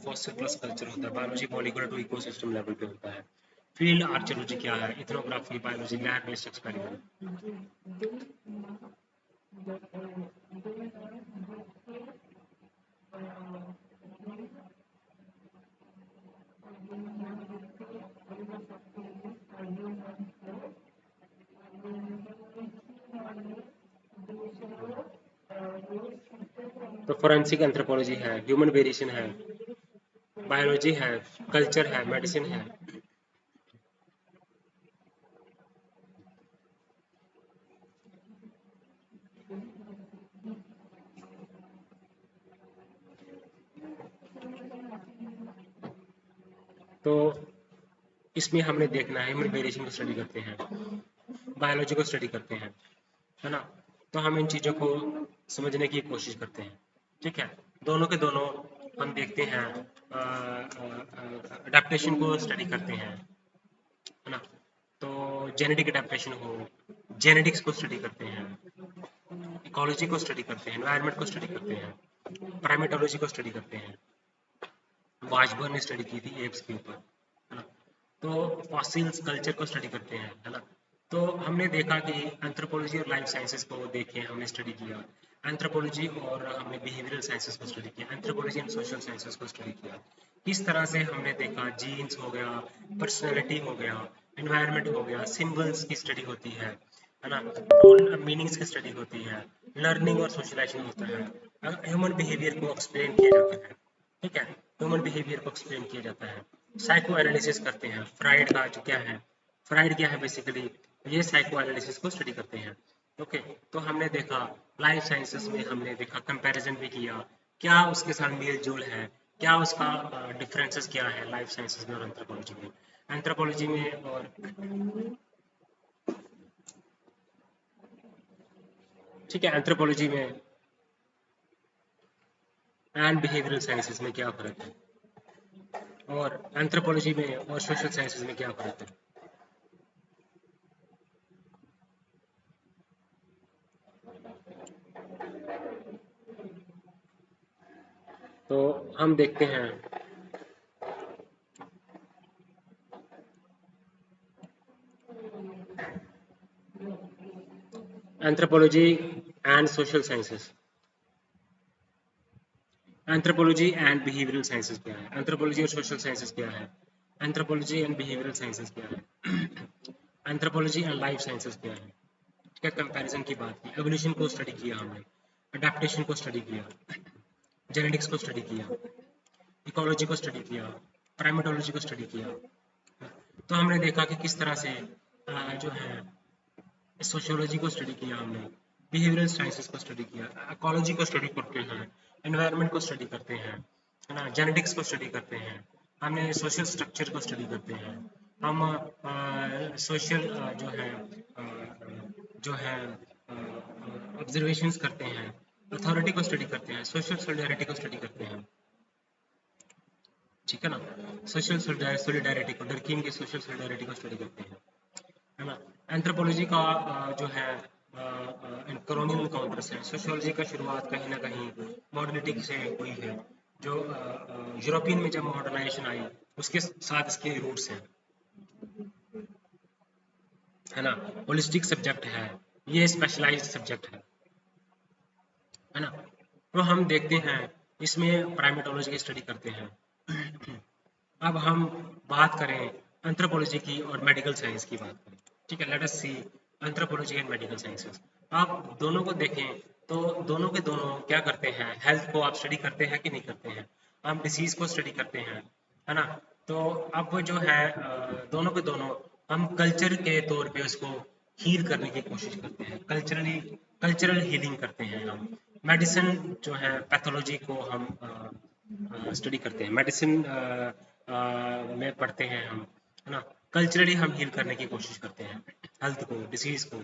फॉसिल प्लस कल्चर होता है, biology molecular to ecosystem level पे होता है। फील्ड आर्चेलॉजी क्या है, ethnography, biology, lab based experiment. तो फोरेंसिक एंथ्रोपोलॉजी है, ह्यूमन वेरिएशन है, बायोलॉजी है, कल्चर है, मेडिसिन है। तो इसमें हमने देखना है, ह्यूमन वेरिएशन को स्टडी करते हैं, बायोलॉजी को स्टडी करते हैं, है ना। तो हम इन चीज़ों को समझने की कोशिश करते हैं, ठीक है। दोनों के दोनों हम देखते हैं, अडेप्टेशन को स्टडी करते हैं, है ना। तो जेनेटिक अडेप्टेशन हो, जेनेटिक्स को स्टडी करते हैं, इकोलॉजी को स्टडी करते हैं, एनवायरनमेंट को स्टडी करते हैं, प्राइमेटोलॉजी को स्टडी करते हैं। वाशबर्न ने स्टडी की थी एप्स के ऊपर, है ना। तो फॉसिल्स कल्चर को स्टडी करते हैं, है ना। तो हमने देखा कि एंथ्रोपोलॉजी और लाइफ साइंसेस को देखे, हमने स्टडी किया एंथ्रोपोलॉजी, और हमने बिहेवियरल साइंसेस को स्टडी किया, एंथ्रोपोलॉजी एंड सोशल साइंसेस को स्टडी किया। किस तरह से हमने देखा, जीन्स हो गया, पर्सनैलिटी हो गया, एनवायरनमेंट हो गया, सिंबल्स की स्टडी होती है ना, और मीनिंग्स की स्टडी होती है, लर्निंग और सोशलाइजेशन होता है, ह्यूमन बिहेवियर को एक्सप्लेन किया जाता है, ठीक है। ह्यूमन बिहेवियर को एक्सप्लेन किया जाता है, साइको एनालिसिस करते हैं, फ्राइड का जो क्या है, फ्राइड क्या है बेसिकली, ये साइको एनालिसिस को स्टडी करते हैं। ओके, तो हमने देखा लाइफ साइंसेस में, हमने देखा कंपैरिजन भी किया, क्या उसके साथ मेल जोल है, क्या उसका डिफरेंसेस क्या है लाइफ साइंसेस में और एंथ्रोपोलॉजी में। एंथ्रोपोलॉजी में और ठीक है, एंथ्रोपोलॉजी में एंड बिहेवियरल साइंसेस में क्या फर्क है, और एंथ्रोपोलॉजी में और सोशल साइंसेस में क्या फर्क है। तो हम देखते हैं, anthropology and social sciences, anthropology and behavioural sciences क्या है, एंथ्रोपोलॉजी और सोशल साइंसेस क्या है, एंथ्रोपोलॉजी एंड बिहेवियरल साइंसेस क्या है, एंथ्रोपोलॉजी एंड लाइफ साइंसेस क्या है। क्या कंपैरिजन की बात की, एवोल्यूशन को स्टडी किया हमने, अडेप्टेशन को स्टडी किया, जेनेटिक्स को स्टडी किया, इकोलॉजी को स्टडी किया, प्राइमेटोलॉजी को स्टडी किया। तो हमने देखा कि किस तरह से जो है सोशियोलॉजी को स्टडी किया हमने, बिहेवियरल साइंसेस को स्टडी किया, इकोलॉजी को स्टडी करते हैं, एनवायरनमेंट को स्टडी करते हैं, है ना, जेनेटिक्स को स्टडी करते हैं, हमने सोशल स्ट्रक्चर को स्टडी करते हैं, हम सोशल जो है ऑब्जर्वेशंस करते हैं, अथॉरिटी को स्टडी करते हैं, सोशल सोलिडारिटी को स्टडी करते हैं, ठीक है ना। सोशल सोलिडारिटी को, डरकीम की सोशल सोलिडारिटी को स्टडी करते हैं, है ना। एंथ्रोपोलॉजी का जो है कॉलोनियल एनकाउंटर्स है, सोशियोलॉजी का शुरुआत कहीं ना कहीं मॉडर्निटी से हुई है, जो यूरोपियन में जब मॉडर्नाइजेशन आई उसके साथ इसके रूट्स हैं, है ना। होलिस्टिक सब्जेक्ट है, ये स्पेशलाइज्ड सब्जेक्ट है ना। तो हम देखते हैं इसमें प्राइमेटोलॉजी की स्टडी करते हैं। अब हम बात करें एंथ्रोपोलॉजी की और मेडिकल साइंस की बात करें, ठीक है। Let us see anthropology and medical sciences. आप दोनों को देखें तो दोनों के दोनों क्या करते हैं, हेल्थ को आप स्टडी करते हैं कि नहीं करते हैं, हम डिसीज को स्टडी करते हैं, है ना। तो अब जो है दोनों के दोनों हम कल्चर के तौर पे उसको हील करने की कोशिश करते हैं, कल्चरल हीलिंग करते हैं हम। मेडिसिन जो है पैथोलॉजी को हम स्टडी करते हैं, मेडिसिन में पढ़ते हैं हम, है ना। कल्चरली हम हील करने की कोशिश करते हैं हेल्थ को, डिसीज को,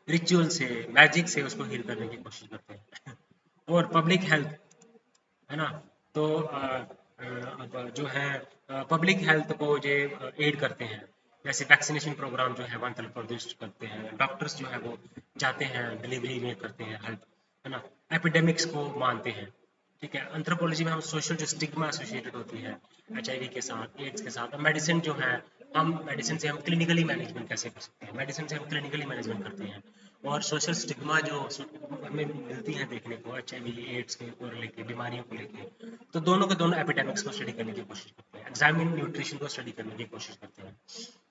रिचुअल से, मैजिक से उसको हील करने की कोशिश करते हैं। और पब्लिक हेल्थ है ना। तो अब जो है पब्लिक हेल्थ को जो एड करते हैं, जैसे वैक्सीनेशन प्रोग्राम जो है आंध्र प्रदेश करते हैं, डॉक्टर्स जो है वो जाते हैं डिलीवरी में करते हैं हेल्प, है ना। एपिडेमिक्स को मानते हैं, ठीक है। एंथ्रोपोलॉजी में हम सोशल जो स्टिग्मा एसोसिएटेड होती है एचआईवी के साथ, एड्स के साथ, मेडिसिन जो है हम मेडिसिन से हम क्लिनिकली मैनेजमेंट कैसे कर सकते हैं, मेडिसिन से हम क्लिनिकली मैनेजमेंट करते हैं। और सोशल स्टिग्मा जो हमें मिलती है देखने को एचआईवी एड्स के को लेके, बीमारियों को लेके, तो दोनों के दोनों एपिडेमिक्स को स्टडी करने की कोशिश करते हैं, एग्जामिन न्यूट्रिशन को स्टडी करने की कोशिश करते हैं।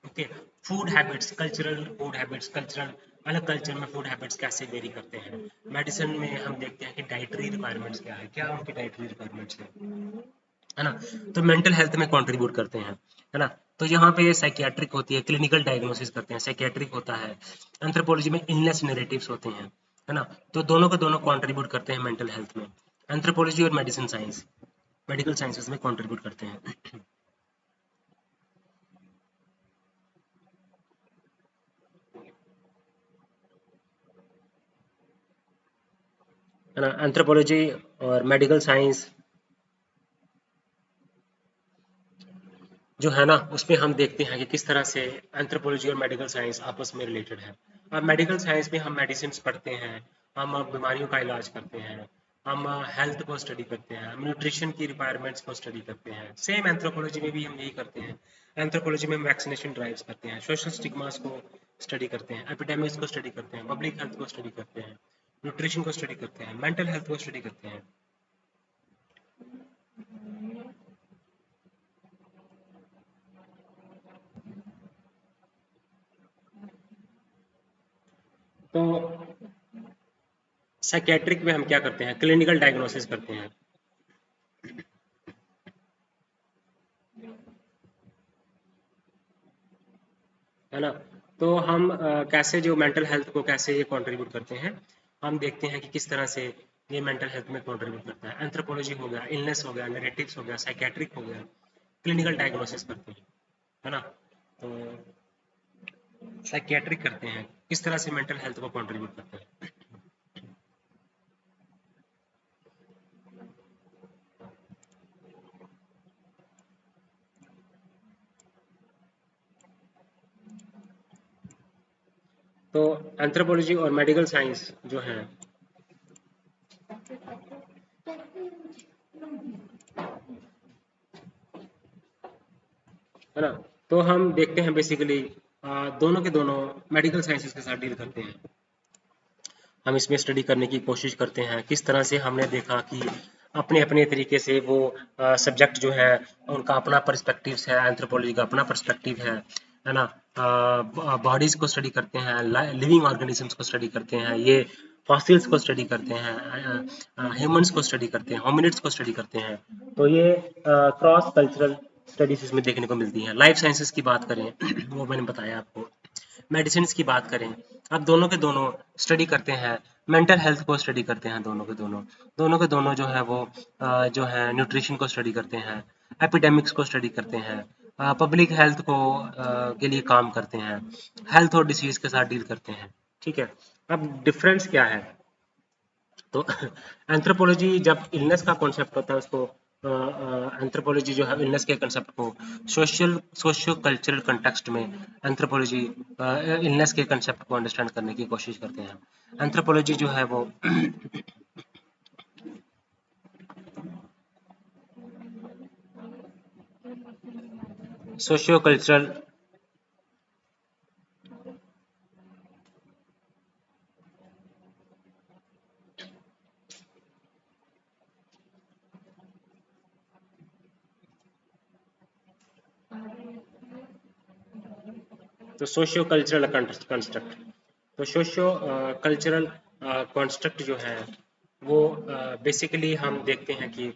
Okay. Food habits, cultural food habits, cultural अलग कल्चर में फूड हैबिट्स कैसे वेरी करते हैं। मेडिसिन में हम देखते हैं कि डाइटरी रिक्वायरमेंट्स क्या है, क्या उनकी डाइटरी रिक्वायरमेंट्स है ना। तो मेंटल हेल्थ में कंट्रीब्यूट करते हैं, है ना। तो यहाँ पे साइकियाट्रिक होती है, क्लिनिकल डायग्नोसिस करते हैं, साइकियाट्रिक होता है। एंथ्रोपोलॉजी में इलनेस नैरेटिव्स होते हैं, है ना। तो दोनों के दोनों कंट्रीब्यूट करते हैं मेंटल हेल्थ में। एंथ्रोपोलॉजी और मेडिसिन साइंस, मेडिकल साइंसेज में कंट्रीब्यूट करते हैं, है ना। एंथ्रोपोलॉजी और मेडिकल साइंस जो है ना, उसमें हम देखते हैं कि किस तरह से एंथ्रोपोलॉजी और मेडिकल साइंस आपस में रिलेटेड है। अब मेडिकल साइंस में हम मेडिसिन पढ़ते हैं, हम बीमारियों का इलाज करते हैं, हम हेल्थ को स्टडी करते हैं, हम न्यूट्रिशन की रिक्वायरमेंट्स को स्टडी करते हैं। सेम एंथ्रोपोलॉजी में भी हम यही करते हैं। एंथ्रोपोलॉजी में हम वैक्सीनेशन ड्राइव्स करते हैं, सोशल स्टिग्मास को स्टडी करते हैं, एपिडेमिक्स को स्टडी करते हैं, पब्लिक हेल्थ को स्टडी करते हैं, न्यूट्रिशन को स्टडी करते हैं, मेंटल हेल्थ को स्टडी करते हैं। तो साइकेट्रिक में हम क्या करते हैं, क्लिनिकल डायग्नोसिस करते हैं, है ना। तो हम कैसे जो मेंटल हेल्थ को कैसे ये कंट्रीब्यूट करते हैं, हम देखते हैं कि किस तरह से ये मेंटल हेल्थ में कंट्रीब्यूट करता है। एंथ्रोपोलॉजी हो गया, इलनेस हो गया, नैरेटिव्स हो गया, साइकेट्रिक हो गया, क्लिनिकल डायग्नोसिस करते हैं, है ना। तो साइकेट्रिक करते हैं, किस तरह से मेंटल हेल्थ को कंट्रीब्यूट करते हैं। तो एंथ्रोपोलॉजी और मेडिकल साइंस जो है है ना, तो हम देखते हैं बेसिकली दोनों के दोनों मेडिकल साइंसेज के साथ डील करते हैं। हम इसमें स्टडी करने की कोशिश करते हैं, किस तरह से हमने देखा कि अपने अपने तरीके से वो सब्जेक्ट जो है उनका अपना पर्सपेक्टिव है, एंथ्रोपोलॉजी का अपना पर्सपेक्टिव है ना। बॉडीज को स्टडी करते हैं, लिविंग ऑर्गेनिजम्स को स्टडी करते हैं, ये फॉसिल्स को स्टडी करते हैं, ह्यूमंस को स्टडी करते हैं, होमिनिड्स को स्टडी करते हैं। तो ये क्रॉस कल्चरल स्टडीज इसमें देखने को मिलती हैं। लाइफ साइंसेस की बात करें वो मैंने बताया आपको, मेडिसिन की बात करें, अब दोनों के दोनों स्टडी करते हैं, मेंटल हेल्थ को स्टडी करते हैं, दोनों के दोनों जो है वो जो है न्यूट्रिशन को स्टडी करते हैं, एपिडेमिक्स को स्टडी करते हैं, पब्लिक हेल्थ को के लिए काम करते हैं, हेल्थ और डिसीज के साथ डील करते हैं, ठीक है। अब डिफरेंस क्या है, तो एंथ्रोपोलॉजी जब इलनेस का कॉन्सेप्ट होता है उसको, एंथ्रोपोलॉजी जो है इलनेस के कंसेप्ट को सोशियो कल्चरल कंटेक्स्ट में एंथ्रोपोलॉजी इलनेस के कंसेप्ट को अंडरस्टैंड करने की कोशिश करते हैं। एंथ्रोपोलॉजी जो है वो सोशियो कल्चरल, तो सोशियो कल्चरल कंस्ट्रक्ट, तो सोशियो कल्चरल कंस्ट्रक्ट जो है वो बेसिकली हम देखते हैं कि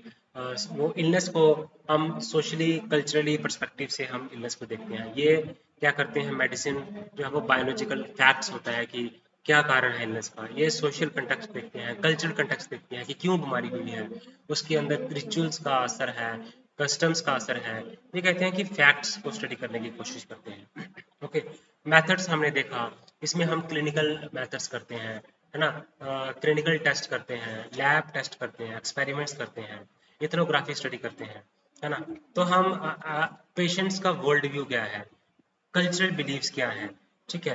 वो इलनेस को हम सोशली कल्चरली पर्सपेक्टिव से हम इलनेस को देखते हैं। ये क्या करते हैं, मेडिसिन जो है वो बायोलॉजिकल फैक्ट्स होता है कि क्या कारण है इलनेस का, ये सोशल कंटेक्स्ट देखते हैं, कल्चरल कंटेक्स्ट देखते हैं कि क्यों बीमारी हुई है, उसके अंदर रिचुअल्स का असर है, कस्टम्स का असर है। ये कहते हैं कि फैक्ट्स को स्टडी करने की कोशिश करते हैं। ओके। मेथड्स हमने देखा, इसमें हम क्लिनिकल मेथड्स करते हैं, है ना। क्लिनिकल टेस्ट करते हैं, लैब टेस्ट करते हैं, एक्सपेरिमेंट्स करते हैं, इथनोग्राफी स्टडी करते हैं, है ना। तो हम पेशेंट्स का वर्ल्ड व्यू क्या है, कल्चरल बिलीव्स क्या है, ठीक है,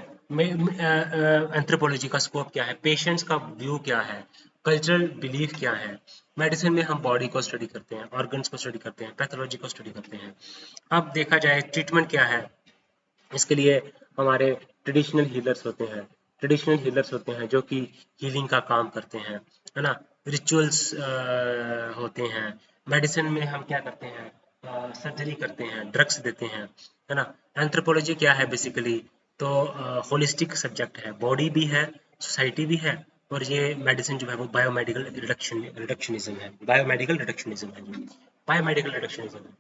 एंथ्रोपोलॉजी का स्कोप क्या है, पेशेंट्स का व्यू क्या है, कल्चरल बिलीफ क्या है। मेडिसिन में हम बॉडी को स्टडी करते हैं, ऑर्गन्स को स्टडी करते हैं, पैथोलॉजी को स्टडी करते हैं। अब देखा जाए ट्रीटमेंट क्या है, इसके लिए हमारे ट्रेडिशनल हीलर्स होते हैं, ट्रेडिशनल हीलर्स होते हैं जो कि हीलिंग का काम करते हैं, है ना। रिचुअल्स होते हैं। मेडिसिन में हम क्या करते हैं, सर्जरी करते हैं, ड्रग्स देते हैं, है ना। एंथ्रोपोलॉजी क्या है बेसिकली, तो होलिस्टिक सब्जेक्ट है, बॉडी भी है, सोसाइटी भी है, और ये मेडिसिन जो है वो बायोमेडिकल रिडक्शनिज्म है, बायोमेडिकल रिडक्शनिज्म है, बायोमेडिकल रिडक्शनिज्म है।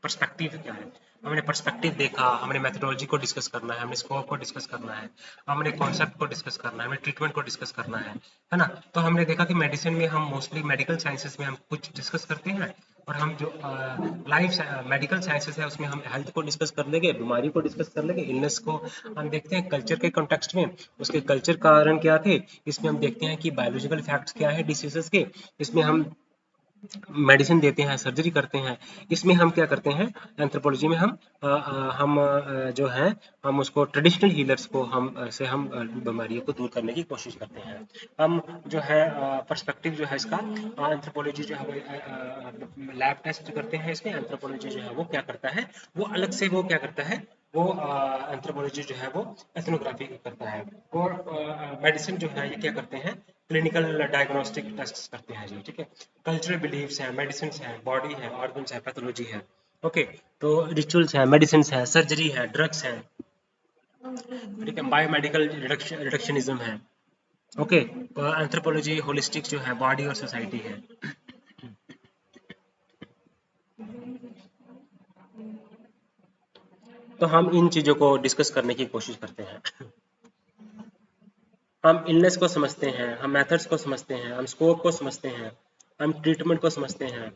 पर्सपेक्टिव क्या है, हमने पर्सपेक्टिव देखा, हमने मेथोडोलॉजी को डिस्कस करना है, हमने स्कोप को डिस्कस करना है, हमने कॉन्सेप्ट को डिस्कस करना है, हमें ट्रीटमेंट को डिस्कस करना है ना। तो हमने देखा कि मेडिसिन में हम मोस्टली मेडिकल साइंसेस में हम कुछ डिस्कस करते हैं, और हम जो लाइफ मेडिकल साइंसेस है उसमें हम हेल्थ को डिस्कस कर लेंगे, बीमारी को डिस्कस कर लेंगे, इलनेस को हम देखते हैं कल्चर के कॉन्टेक्स्ट में, उसके कल्चर कारण क्या थे, इसमें हम देखते हैं कि बायोलॉजिकल फैक्ट्स क्या है डिसीजेस के, इसमें हम मेडिसिन देते हैं, सर्जरी करते हैं। इसमें हम क्या करते हैं, एंथ्रोपोलॉजी में जो है हम उसको ट्रेडिशनल हीलर्स को हम बीमारियों को दूर करने की कोशिश करते हैं। हम जो है पर्सपेक्टिव जो है इसका, एंथ्रोपोलॉजी जो है वो लैब टेस्ट करते हैं, इसमें एंथ्रोपोलॉजी जो है वो क्या करता है, वो अलग से वो क्या करता है, वो एंथ्रोपोलॉजी जो है वो एथनोग्राफी करता है, और मेडिसिन जो है ये क्या करते हैं, क्लिनिकल डायग्नोस्टिक टेस्ट करते हैं जी, ठीक है। कल्चरल बिलीफ्स हैं, मेडिसिन हैं, बॉडी है, ऑर्गन्स है, पैथोलॉजी है, ओके। तो रिचुअल्स है, मेडिसिन है, सर्जरी है, ड्रग्स है, ठीक है, बायोमेडिकल रिडक्शनिज्म है, ओके। एंथ्रोपोलॉजी होलिस्टिक जो है बॉडी और सोसाइटी है। तो हम इन चीजों को डिस्कस करने की कोशिश करते हैं। हम इलनेस को समझते हैं, हम मेथड्स को समझते हैं, हम स्कोप को समझते हैं, हम ट्रीटमेंट को समझते हैं,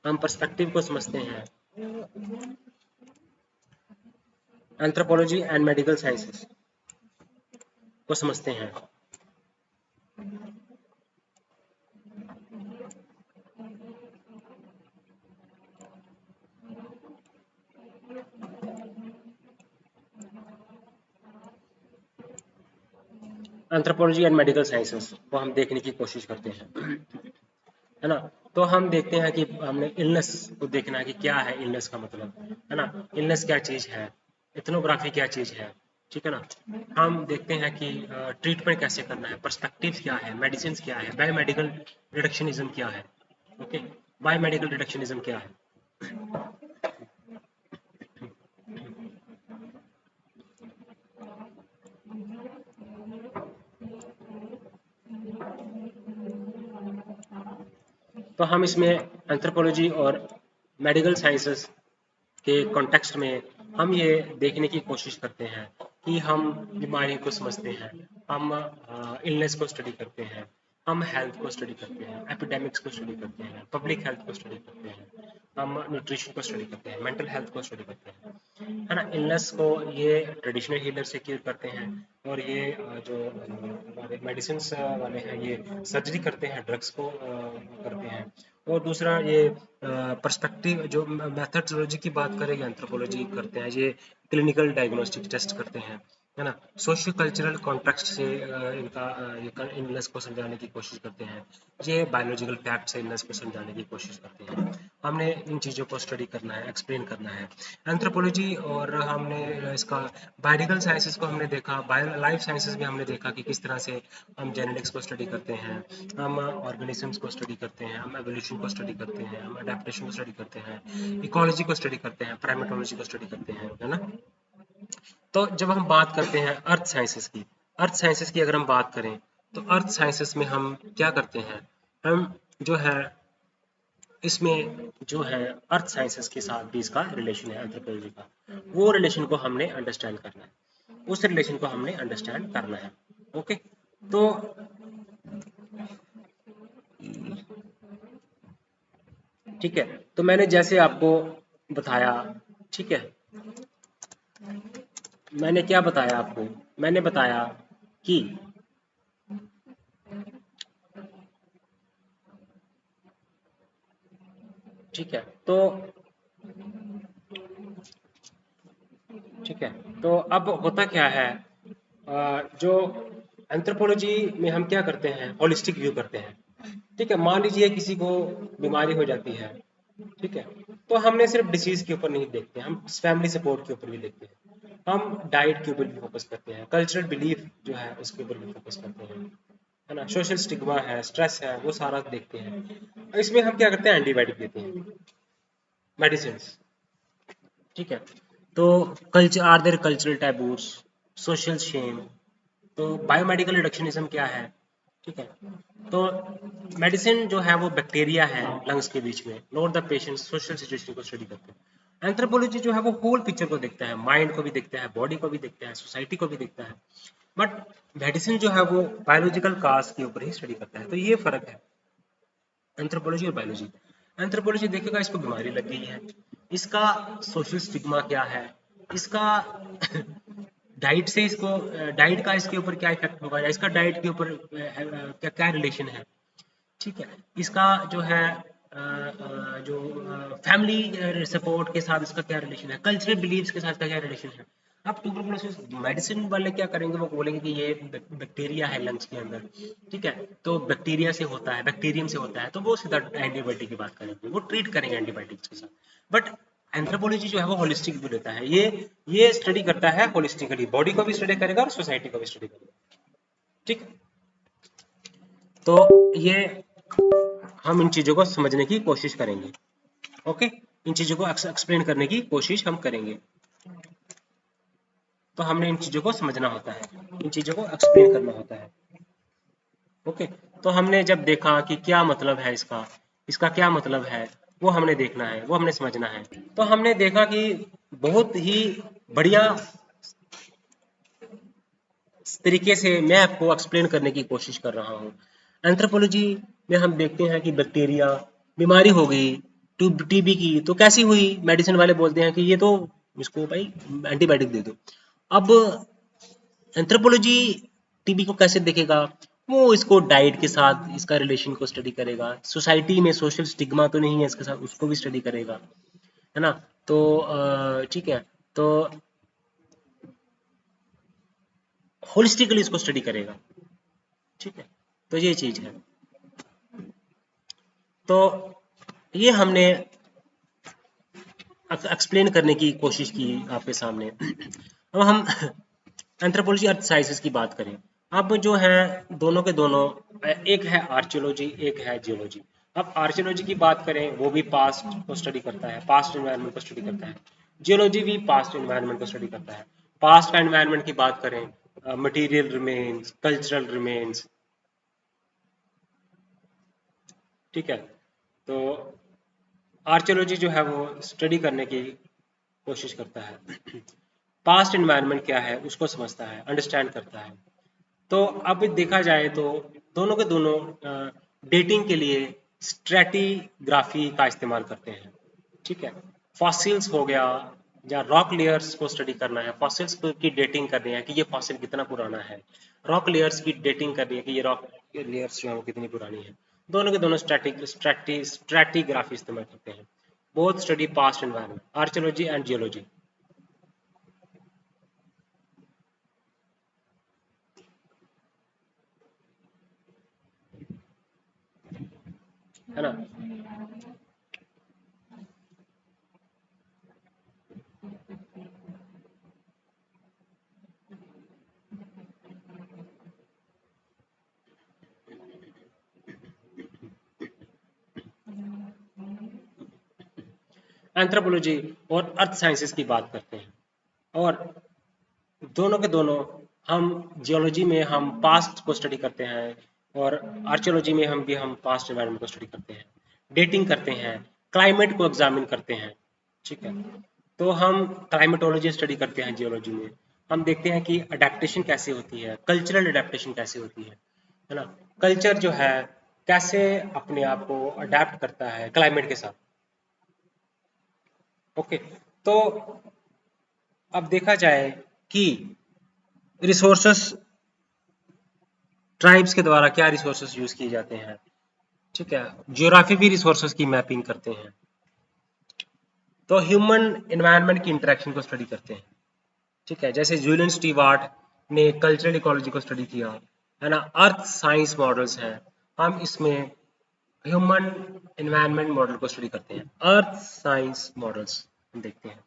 हम पर्सपेक्टिव को समझते हैं, एंथ्रोपोलॉजी एंड मेडिकल साइंसेस को समझते हैं। एंथ्रोपोलॉजी एंड मेडिकल साइंसेस को हम देखने की कोशिश करते हैं, है ना। तो हम देखते हैं कि हमने इलनेस को देखना है कि क्या है इलनेस का मतलब, है ना, इलनेस क्या चीज़ है, इथनोग्राफी क्या चीज़ है, ठीक है ना। हम देखते हैं कि ट्रीटमेंट कैसे करना है, पर्सपेक्टिव क्या है, मेडिसिन क्या है, बायोमेडिकल रिडक्शनिज्म क्या है, ओके, बायोमेडिकल रिडक्शनिज्म क्या है। तो हम इसमें एंथ्रोपोलॉजी और मेडिकल साइंसेस के कॉन्टेक्स्ट में हम ये देखने की कोशिश करते हैं कि हम बीमारी को समझते हैं, हम इलनेस को स्टडी करते हैं, हम हेल्थ को स्टडी करते हैं, एपिडेमिक्स को स्टडी करते हैं, पब्लिक हेल्थ को स्टडी करते हैं, हम न्यूट्रिशन को स्टडी करते हैं, मेंटल हेल्थ को स्टडी करते हैं, है ना। इलनेस को ये ट्रेडिशनल हीलर से क्योर करते हैं, और ये जो हमारे मेडिसिन वाले हैं ये सर्जरी करते हैं, ड्रग्स को करते हैं। और दूसरा ये पर्सपेक्टिव जो मेथडोलॉजी की बात करें, एंथ्रोपोलॉजी करते हैं, ये क्लिनिकल डायग्नोस्टिक टेस्ट करते हैं, है ना। सोशियो कल्चरल कॉन्टेक्स्ट से इनका इलनेस को समझाने की कोशिश करते हैं, ये बायोलॉजिकल फैक्ट से इलनेस को समझाने की कोशिश करते हैं। हमने इन चीज़ों को स्टडी करना है, एक्सप्लेन करना है। एंथ्रोपोलॉजी और हमने इसका बायोलॉजिकल साइंसेस को हमने देखा, बायो लाइफ साइंसेस में हमने देखा कि किस तरह से हम जेनेटिक्स को स्टडी करते हैं, हम ऑर्गेनिजम्स को स्टडी करते हैं, हम एवोल्यूशन को स्टडी करते हैं, हम अडेप्टेशन को स्टडी करते हैं, इकोलॉजी को स्टडी करते हैं, प्राइमेटोलॉजी को स्टडी करते हैं, है ना। तो जब हम बात करते हैं अर्थ साइंसेस की, अर्थ साइंसेस की अगर हम बात करें, तो अर्थ साइंसेस में हम क्या करते हैं, हम जो है इसमें जो है अर्थ साइंसेस के साथ भी इसका रिलेशन है एंथ्रोपोलॉजी का, वो रिलेशन को हमने अंडरस्टैंड करना है, उस रिलेशन को हमने अंडरस्टैंड करना है, ओके। तो ठीक है, तो मैंने जैसे आपको बताया, ठीक है, मैंने क्या बताया आपको, मैंने बताया कि ठीक है। तो ठीक है, तो अब होता क्या है, जो एंथ्रोपोलॉजी में हम क्या करते हैं, होलिस्टिक व्यू करते हैं। ठीक है, मान लीजिए किसी को बीमारी हो जाती है, ठीक है, तो हमने सिर्फ डिसीज के ऊपर नहीं देखते, हम फैमिली सपोर्ट के ऊपर भी देखते हैं, हम डाइट के ऊपर भी फोकस करते हैं, कल्चरल बिलीफ जो है उसके ऊपर भी फोकस करते हैं, है ना, सोशल स्टिग्मा है, स्ट्रेस है, वो सारा देखते हैं। इसमें हम क्या करते हैं, एंटीबायोटिक देते हैं, मेडिसिन। ठीक है, तो culture, are there cultural taboos, social shame. तो बायोमेडिकल रिडक्शनिज्म क्या है? ठीक है, तो मेडिसिन जो है वो बैक्टीरिया है लंग्स के बीच में, not the patient social situation को स्टडी करते हैं। एंथ्रोपोलॉजी जो है वो होल पिक्चर को देखता है, माइंड को भी देखता है, बॉडी को भी देखता है, सोसाइटी को भी देखता है, बट मेडिसिन जो है वो बायोलॉजिकल काज के ऊपर ही स्टडी करता है। तो ये फर्क है एंथ्रोपोलॉजी और बायोलॉजी। एंथ्रोपोलॉजी देखेगा इसको बीमारी लग गई है, इसका सोशल स्टिग्मा क्या है, इसका डाइट से इसको, डाइट का इसके ऊपर क्या इफेक्ट होगा, या इसका डाइट के ऊपर क्या क्या रिलेशन है। ठीक है, इसका जो है जो फैमिली सपोर्ट के साथ इसका क्या रिलेशन है, कल्चरल बिलीव्स के साथ का क्या रिलेशन है। अब ट्यूबरकुलोसिस मेडिसिन वाले क्या करेंगे, वो बोलेंगे कि ये बैक्टीरिया है लंग्स के अंदर, ठीक है, तो बैक्टीरिया से होता है, बैक्टीरियम से होता है, तो वो सीधा एंटीबायोटिक की बात करेंगे, वो ट्रीट करेंगे एंटीबायोटिक्स के साथ। बट एंथ्रोपोलॉजी जो है वो होलिस्टिक व्यू लेता है, ये स्टडी करता है होलिस्टिकली, बॉडी को भी स्टडी करेगा और सोसाइटी को भी स्टडी करेगा। ठीक है, तो ये हम इन चीजों को समझने की कोशिश करेंगे। ओके, इन चीजों को एक्सप्लेन करने की कोशिश हम करेंगे। तो हमने इन चीजों को समझना होता है, इन चीजों को एक्सप्लेन करना होता है। ओके, तो हमने जब देखा कि क्या मतलब है इसका, इसका क्या मतलब है, वो हमने देखना है, वो हमने समझना है। तो हमने देखा कि बहुत ही बढ़िया तरीके से मैं आपको एक्सप्लेन करने की कोशिश कर रहा हूँ। एंथ्रोपोलॉजी में हम देखते हैं कि बैक्टीरिया, बीमारी हो गई टीबी की, तो कैसी हुई, मेडिसिन वाले बोलते हैं कि ये तो इसको भाई एंटीबायोटिक दे दो। अब एंथ्रोपोलॉजी टीबी को कैसे देखेगा, वो इसको डाइट के साथ इसका रिलेशन को स्टडी करेगा, सोसाइटी में सोशल स्टिग्मा तो नहीं है इसके साथ, उसको भी स्टडी करेगा, है ना। तो ठीक है, तो होलिस्टिकली इसको स्टडी करेगा। ठीक है, तो ये चीज है। तो ये हमने एक्सप्लेन करने की कोशिश की आपके सामने। अब हम एंथ्रोपोलॉजी अर्थ साइंसेस की बात करें, अब जो है दोनों के दोनों, एक है आर्कियोलॉजी, एक है जियोलॉजी। अब आर्कियोलॉजी की बात करें, वो भी पास्ट को स्टडी करता है, पास्ट एनवायरनमेंट को स्टडी करता है। जियोलॉजी भी पास्ट एनवायरनमेंट को स्टडी करता है। पास्ट एनवायरनमेंट की बात करें, मटेरियल रिमेन्स, कल्चरल रिमेन्स। ठीक है, तो आर्कियोलॉजी जो है वो स्टडी करने की कोशिश करता है, पास्ट एनवायरनमेंट क्या है उसको समझता है, अंडरस्टैंड करता है। तो अब देखा जाए तो दोनों के दोनों डेटिंग के लिए स्ट्रेटिग्राफी का इस्तेमाल करते हैं। ठीक है, फॉसिल्स हो गया या रॉक लेयर्स को स्टडी करना है, फॉसिल्स की डेटिंग करनी है कि ये फॉसिल कितना पुराना है, रॉक लेयर्स की डेटिंग करनी है कि ये रॉक लेयर्स जो है वो कितनी पुरानी है। दोनों के दोनों स्ट्रेटिग्राफी इस्तेमाल करते हैं। Both study past environment, archaeology and geology, है ना। एंथ्रोपोलॉजी और अर्थ साइंसेस की बात करते हैं, और दोनों के दोनों, हम जियोलॉजी में हम पास्ट को स्टडी करते हैं, और आर्कियोलॉजी में हम पास्ट एनवायरनमेंट को स्टडी करते हैं, डेटिंग करते हैं, क्लाइमेट को एग्जामिन करते हैं। ठीक है, तो हम क्लाइमेटोलॉजी स्टडी करते हैं जियोलॉजी में, हम देखते हैं कि अडेप्टेशन कैसे होती है, कल्चरल अडेप्टेशन कैसे होती है ना, कल्चर जो है कैसे अपने आप को अडेप्ट करता है क्लाइमेट के साथ। ओके, तो अब देखा जाए कि रिसोर्सेस, ट्राइब्स के द्वारा क्या रिसोर्सेस यूज किए जाते हैं। ठीक है, ज्योग्राफी भी रिसोर्सेस की मैपिंग करते हैं। तो ह्यूमन एनवायरनमेंट की इंटरेक्शन को स्टडी करते हैं, ठीक है। जैसे जूलियन स्टीवार्ट ने कल्चरल इकोलॉजी को स्टडी किया, है ना। अर्थ साइंस मॉडल्स हैं, हम इसमें ह्यूमन एनवायरनमेंट मॉडल को स्टडी करते हैं, अर्थ साइंस मॉडल्स हम देखते हैं।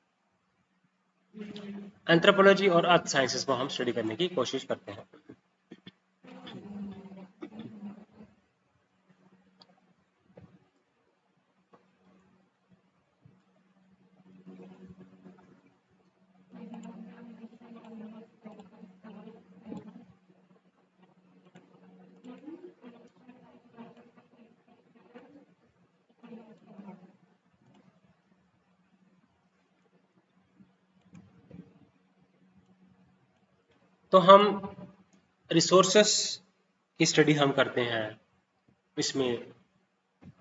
एंथ्रोपोलॉजी और अर्थ साइंसेस को हम स्टडी करने की कोशिश करते हैं। तो हम रिसोर्सेस की स्टडी हम करते हैं, इसमें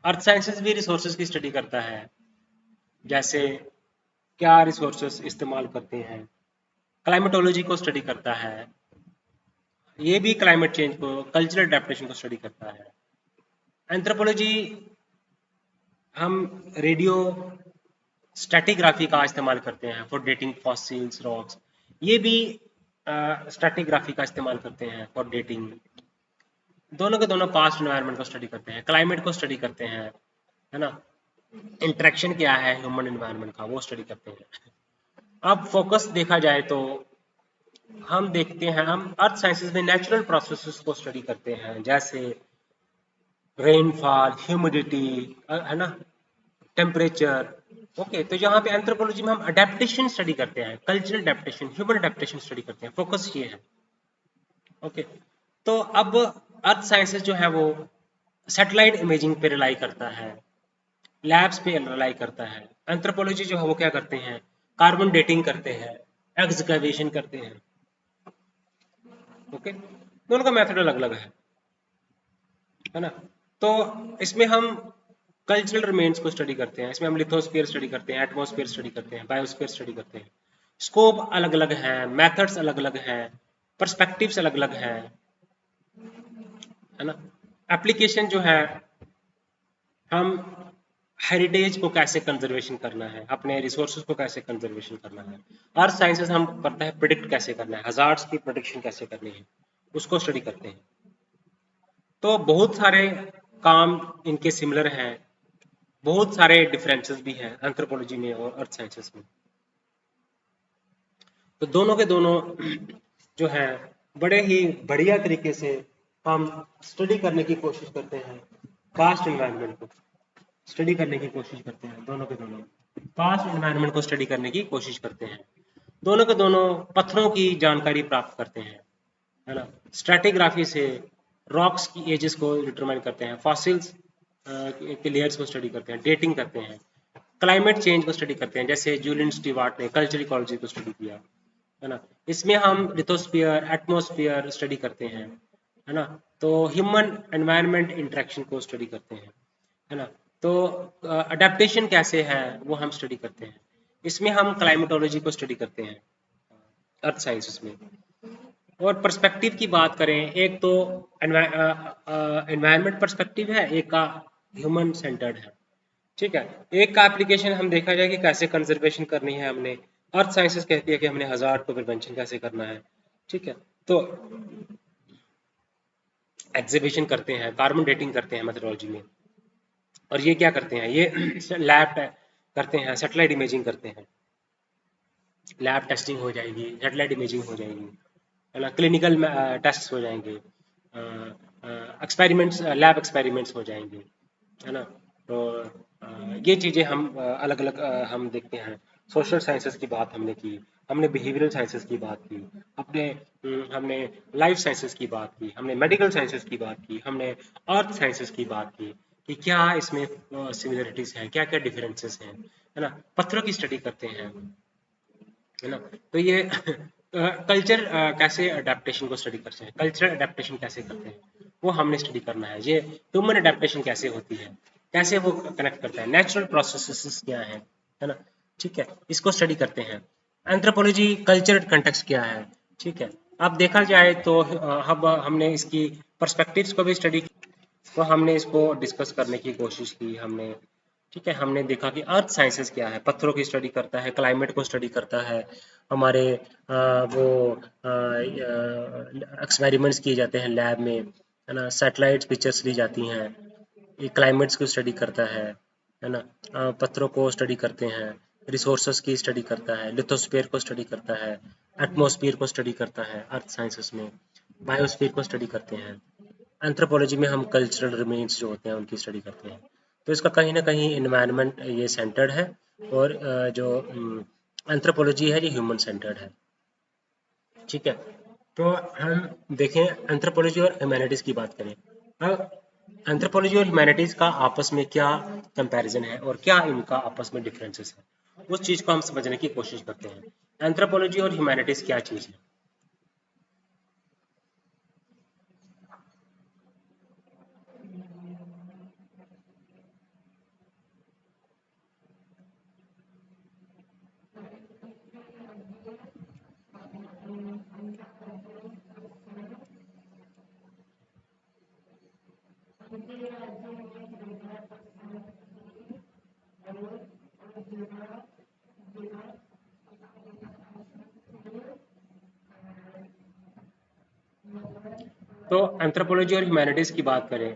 अर्थ साइंसेस भी रिसोर्सेज की स्टडी करता है, जैसे क्या रिसोर्सेज इस्तेमाल करते हैं। क्लाइमेटोलॉजी को स्टडी करता है, ये भी क्लाइमेट चेंज को, कल्चरल अडेप्टेशन को स्टडी करता है। एंथ्रोपोलॉजी हम रेडियो स्टैटिग्राफी का इस्तेमाल करते हैं फॉर डेटिंग फॉसिल्स रॉक्स, ये भी स्टैटिग्राफी का इस्तेमाल करते हैं फॉर डेटिंग। दोनों के दोनों पास्ट एनवायरनमेंट को स्टडी करते हैं, क्लाइमेट को स्टडी करते हैं, है ना। इंटरेक्शन क्या है ह्यूमन एनवायरनमेंट का, वो स्टडी करते हैं। अब फोकस देखा जाए तो हम देखते हैं, हम अर्थ साइंसेस में नेचुरल प्रोसेसेस को स्टडी करते हैं, जैसे रेनफॉल, ह्यूमिडिटी, है ना, टेम्परेचर। ओके, तो यहाँ पे एंथ्रोपोलॉजी में हम अडेप्टेशन स्टडी करते हैं, cultural adaptation, human adaptation study करते हैं, फोकस ये है। ओके, तो अब अर्थ साइंसेस जो है वो सैटेलाइट इमेजिंग पे रिलाई करता है, लैब्स पे रिलाई करता है। एंथ्रोपोलॉजी जो है वो क्या करते हैं, कार्बन डेटिंग करते हैं, एक्सकैवेशन करते हैं। ओके, दोनों का मेथड अलग अलग है ना। तो इसमें हम कल्चरल रिमेन्स को स्टडी करते हैं, इसमें हम लिथोस्फीयर स्टडी करते हैं, एटमॉस्फेयर स्टडी करते हैं, बायोस्फीयर स्टडी करते हैं। स्कोप अलग अलग है, मेथड्स अलग अलग हैं, पर्सपेक्टिव्स अलग अलग हैं, है ना। एप्लीकेशन जो है, हम हेरिटेज को कैसे कंजर्वेशन करना है, अपने रिसोर्सेज को कैसे कंजर्वेशन करना है। अर्थ साइंसेस हम करता है प्रिडिक्ट कैसे करना है, हजार्ड्स की प्रोडिक्शन कैसे करनी है, उसको स्टडी करते हैं। तो बहुत सारे काम इनके सिमिलर हैं, बहुत सारे डिफरेंसेस भी हैं एंथ्रोपोलॉजी में और अर्थ साइंसेस में। तो दोनों के दोनों जो है बड़े ही बढ़िया तरीके से हम स्टडी करने की कोशिश करते हैं, पास्ट एनवायरनमेंट को स्टडी करने की कोशिश करते हैं। दोनों के दोनों पास्ट एनवायरनमेंट को स्टडी करने की कोशिश करते हैं, दोनों के दोनों पत्थरों की जानकारी प्राप्त करते हैं, है ना। स्ट्रैटिग्राफी से रॉक्स की एजेस को डिटरमाइन करते हैं, फॉसिल्स के लेयर्स को स्टडी करते हैं, डेटिंग करते हैं, क्लाइमेट चेंज को स्टडी करते हैं, जैसे जूलियन स्टीवार्ट ने कल्चरल इकोलॉजी को स्टडी किया, है ना। इसमें हम लिथोस्फीयर, एटमॉस्फेयर स्टडी करते हैं, है ना। तो ह्यूमन एनवायरनमेंट इंटरेक्शन को स्टडी करते हैं, है ना। तो अडेप्टेशन कैसे है वो हम स्टडी करते हैं। इसमें हम क्लाइमेटोलॉजी को स्टडी करते हैं अर्थ साइंसेस में। और पर्सपेक्टिव की बात करें, एक तो एनवायरनमेंट पर्सपेक्टिव है, एक का ह्यूमन सेंटर्ड है, ठीक है। एक का एप्लीकेशन हम देखा जाए कि कैसे कंजर्वेशन करनी है हमने, अर्थ साइंसेस कहती है कि हमने हजार्ड को प्रिवेंशन कैसे करना है, ठीक है। तो एग्जीबिशन करते हैं, कार्बन डेटिंग करते हैं मेथोडोलॉजी में, और ये क्या करते हैं, ये लैब करते हैं, सैटेलाइट इमेजिंग करते हैं, लैब टेस्टिंग हो जाएगी, सैटेलाइट इमेजिंग हो जाएगी, है ना, क्लिनिकल टेस्ट हो जाएंगे, एक्सपेरिमेंट्स, लैब एक्सपेरिमेंट्स हो जाएंगे, है ना। तो ये चीज़ें हम अलग अलग हम देखते हैं। सोशल साइंसेस की बात हमने की, हमने बिहेवियरल साइंसेस की बात की, हमने लाइफ साइंसेस की बात की, हमने मेडिकल साइंसेस की बात की, हमने अर्थ साइंसेस की बात की कि क्या इसमें सिमिलरिटीज हैं, क्या क्या डिफरेंसेस हैं, है ना। पत्थरों की स्टडी करते हैं, है ना। तो ये कल्चर कैसे अडेप्टेशन को स्टडी करते हैं, कल्चरल अडेप्टेशन कैसे करते हैं वो हमने स्टडी करना है। ये ह्यूमन अडेप्टेशन कैसे होती है, कैसे वो कनेक्ट करता है, नेचुरल प्रोसेसेस क्या है ना, ठीक है, इसको स्टडी करते हैं। एंथ्रोपोलॉजी कल्चरल कंटेक्स्ट क्या है, ठीक है। अब देखा जाए तो अब हमने इसकी पर्सपेक्टिव्स को भी स्टडी, तो हमने इसको डिस्कस करने की कोशिश की हमने, ठीक है, हमने देखा कि अर्थ साइंसेस क्या है, पत्थरों की स्टडी करता है, क्लाइमेट को स्टडी करता है, हमारे वो एक्सपेरिमेंट्स किए जाते हैं लैब में, है ना, सैटेलाइट पिक्चर्स ली जाती हैं, ये क्लाइमेट्स को स्टडी करता है ना, पत्थरों को स्टडी करते हैं, रिसोर्सेस की स्टडी करता है, लिथोस्फीयर को स्टडी करता है, एटमॉस्फेयर को स्टडी करता है अर्थ साइंसेस में, बायोस्फीयर को स्टडी करते हैं, एंथ्रोपोलॉजी में हम कल्चरल रिमेन्स जो होते हैं उनकी स्टडी करते हैं। तो इसका कहीं ना कहीं इन्वायरमेंट ये सेंटर्ड है, और जो एंथ्रोपोलॉजी है ये ह्यूमन सेंटर्ड है। ठीक है, तो हम देखें एंथ्रोपोलॉजी और ह्यूमैनिटीज की बात करें। अब एंथ्रोपोलॉजी और ह्यूमैनिटीज का आपस में क्या कंपैरिजन है और क्या इनका आपस में डिफरेंसेस है, उस चीज को हम समझने की कोशिश करते हैं। एंथ्रोपोलॉजी और ह्यूमैनिटीज क्या चीज है? तो एंथ्रोपोलॉजी और ह्यूमैनिटीज की बात करें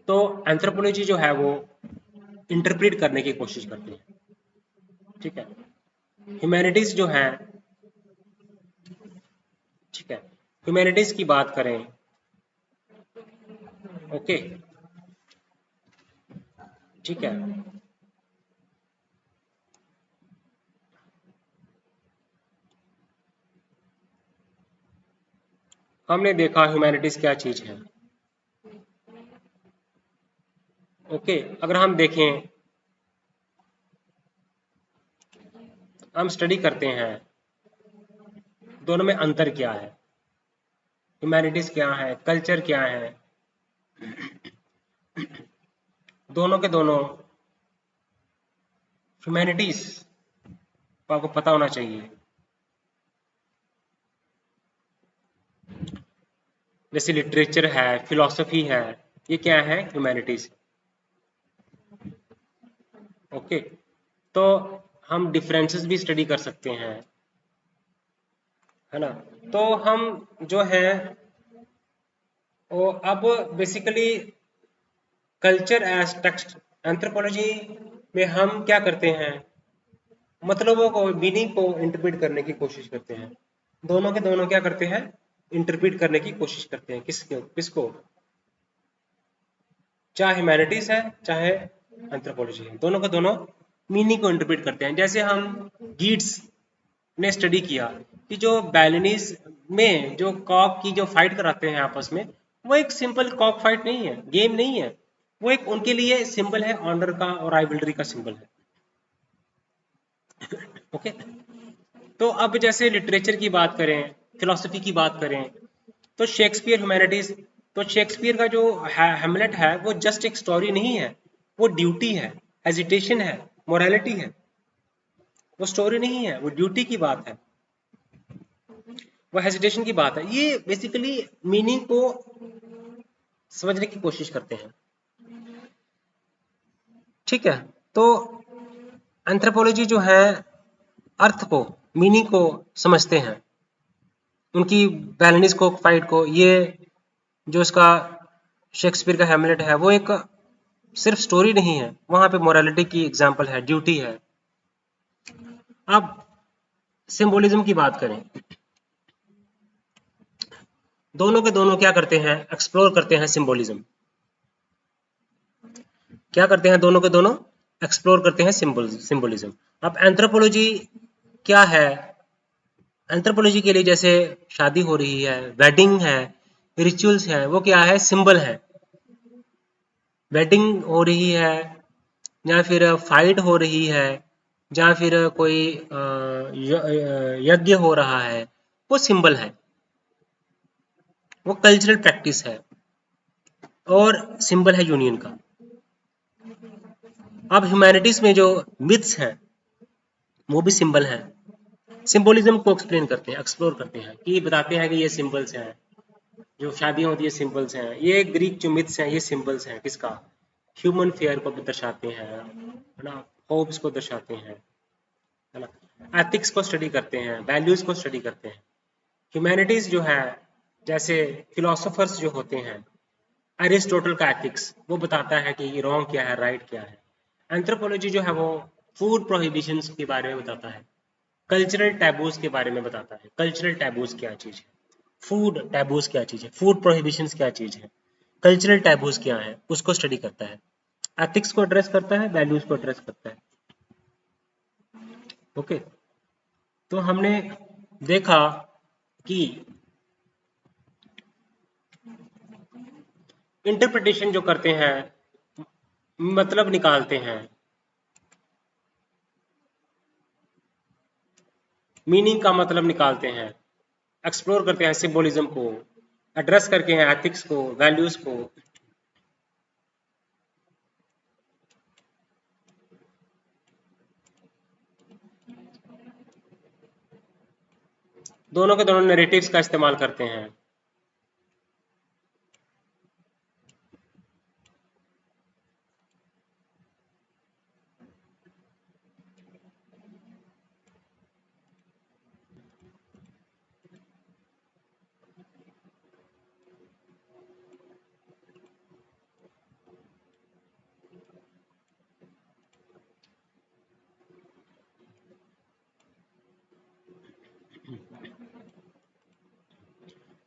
तो एंथ्रोपोलॉजी जो है वो इंटरप्रेट करने की कोशिश करती है। ठीक है, ह्यूमैनिटीज जो है, ठीक है, ह्यूमैनिटीज की बात करें, ओके, ठीक है, हमने देखा ह्यूमैनिटीज क्या चीज है। ओके, अगर हम देखें, हम स्टडी करते हैं दोनों में अंतर क्या है, ह्यूमैनिटीज क्या है, कल्चर क्या है, दोनों के दोनों ह्यूमैनिटीज को आपको पता होना चाहिए। जैसे लिटरेचर है, फिलॉसफी है, ये क्या है, ह्यूमैनिटीज। ओके, तो हम डिफरेंसेस भी स्टडी कर सकते हैं, है ना। तो हम जो है वो अब basically culture as text, anthropology में हम क्या करते हैं, मतलबों को, मीनिंग को इंटरप्रेट करने की कोशिश करते हैं। दोनों के दोनों क्या करते हैं, इंटरप्रेट करने की कोशिश करते हैं, किसको, चाहे ह्यूमैनिटीज है चाहे एंथ्रोपोलॉजी है, दोनों के दोनों मीनिंग को इंटरप्रेट करते हैं। जैसे हम गीट्स ने स्टडी किया कि जो बैलेनीज में जो कॉक की जो फाइट कराते हैं आपस में, वो एक सिंपल कॉक फाइट नहीं है, गेम नहीं है, वो एक उनके लिए सिंबल है, ऑनर का और राइवलरी का सिंबल है। ओके, तो अब जैसे लिटरेचर की बात करें, फिलोसफी की बात करें, तो शेक्सपियर ह्यूमैनिटीज, तो शेक्सपियर का जो हेमलेट है वो जस्ट एक स्टोरी नहीं है, वो ड्यूटी है, हेजिटेशन है, मोरालिटी है, वो स्टोरी नहीं है, वो ड्यूटी की बात है, वो हेजिटेशन की बात है। ये बेसिकली मीनिंग को समझने की कोशिश करते हैं। ठीक है, तो एंथ्रोपोलॉजी जो है अर्थ को, मीनिंग को समझते हैं, उनकी बैलेंस को, फाइट को, ये जो इसका शेक्सपियर का हेमलेट है वो एक सिर्फ स्टोरी नहीं है, वहां पे मोरालिटी की एग्जांपल है, ड्यूटी है। अब सिंबोलिज्म की बात करें, दोनों के दोनों क्या करते हैं, एक्सप्लोर करते हैं सिंबोलिज्म। क्या करते हैं दोनों के दोनों, एक्सप्लोर करते हैं सिंबोलिज्म। अब एंथ्रोपोलॉजी क्या है, एंथ्रोपोलॉजी के लिए जैसे शादी हो रही है, वेडिंग है, रिचुअल्स है, वो क्या है, सिंबल है। वेडिंग हो रही है या फिर फाइट हो रही है या फिर कोई यज्ञ हो रहा है, वो सिंबल है, वो कल्चरल प्रैक्टिस है और सिंबल है यूनियन का। अब ह्यूमैनिटीज में जो मिथ्स हैं वो भी सिंबल हैं, सिंबोलिज्म को एक्सप्लेन करते हैं, एक्सप्लोर करते हैं, कि बताते हैं कि ये सिंबल्स हैं, जो शादियां होती है सिंबल्स हैं, ये ग्रीक जो मिथ्स हैं ये सिंबल्स हैं किसका, ह्यूमन फेयर को दर्शाते हैं, है ना, होप्स को दर्शाते हैं, है ना, एथिक्स को स्टडी करते हैं, वैल्यूज को स्टडी करते हैं। ह्यूमैनिटीज जो है, जैसे फिलोसोफर्स जो होते हैं, एरिस्टोटल का एथिक्स वो बताता है कि रॉन्ग क्या है राइट क्या है। एंथ्रोपोलॉजी जो है वो फूड प्रोहिबिशंस के बारे में बताता है, कल्चरल टैबूज के बारे में बताता है, कल्चरल टैबूज क्या चीज है, फूड टैबूज क्या चीज है, फूड प्रोहिबिशंस क्या चीज है, कल्चरल टैबूज क्या है, उसको स्टडी करता है, एथिक्स को एड्रेस करता है, वैल्यूज को एड्रेस करता है। ओके, तो हमने देखा कि इंटरप्रिटेशन जो करते हैं, मतलब निकालते हैं, मीनिंग का मतलब निकालते हैं, एक्सप्लोर करते हैं सिंबोलिज्म को, एड्रेस करके हैं एथिक्स को, वैल्यूज को। दोनों के दोनों नैरेटिव्स का इस्तेमाल करते हैं।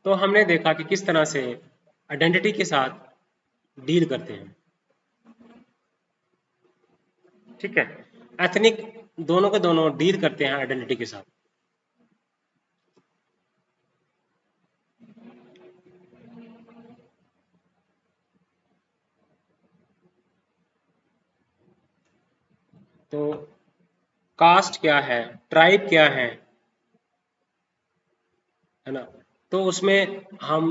तो हमने देखा कि किस तरह से आइडेंटिटी के साथ डील करते हैं, ठीक है, एथनिक, दोनों के दोनों डील करते हैं आइडेंटिटी के साथ। तो कास्ट क्या है, ट्राइब क्या है ना, तो उसमें हम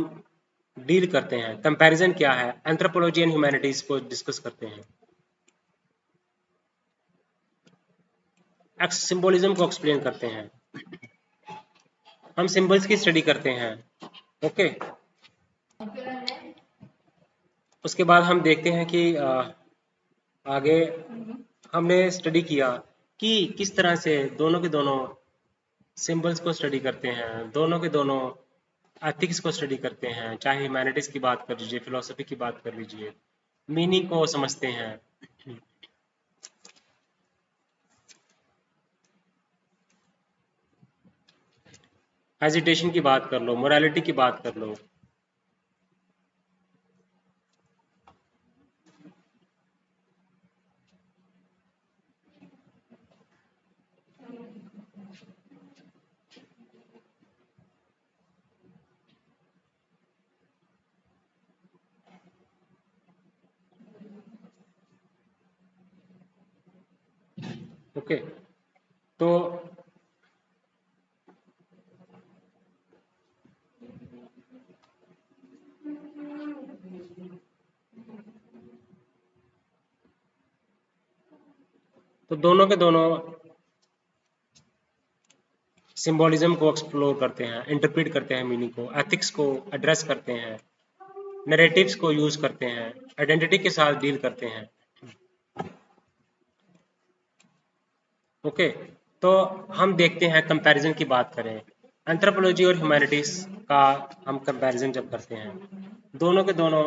डील करते हैं, कंपैरिजन क्या है, एंथ्रोपोलॉजी एंड ह्यूमैनिटीज को डिस्कस करते हैं, सिंबोलिज्म को एक्सप्लेन करते हैं, हम सिंबल्स की स्टडी करते हैं। ओके, उसके बाद हम देखते हैं कि आगे हमने स्टडी किया कि किस तरह से दोनों के दोनों सिंबल्स को स्टडी करते हैं, दोनों के दोनों एथिक्स को स्टडी करते हैं, चाहे ह्यूमैनिटीज की बात कर लीजिए, फिलोसफी की बात कर लीजिए, मीनिंग को समझते हैं। हेजिटेशन की बात कर लो, मोरालिटी की बात कर लो। ओके, तो दोनों के दोनों सिंबोलिज्म को एक्सप्लोर करते हैं, इंटरप्रेट करते हैं मीनिंग को, एथिक्स को एड्रेस करते हैं, नैरेटिव्स को यूज करते हैं, आइडेंटिटी के साथ डील करते हैं। ओके, तो हम देखते हैं कंपैरिजन की बात करें, एंथ्रोपोलॉजी और ह्यूमैनिटीज का हम कंपैरिजन जब करते हैं, दोनों के दोनों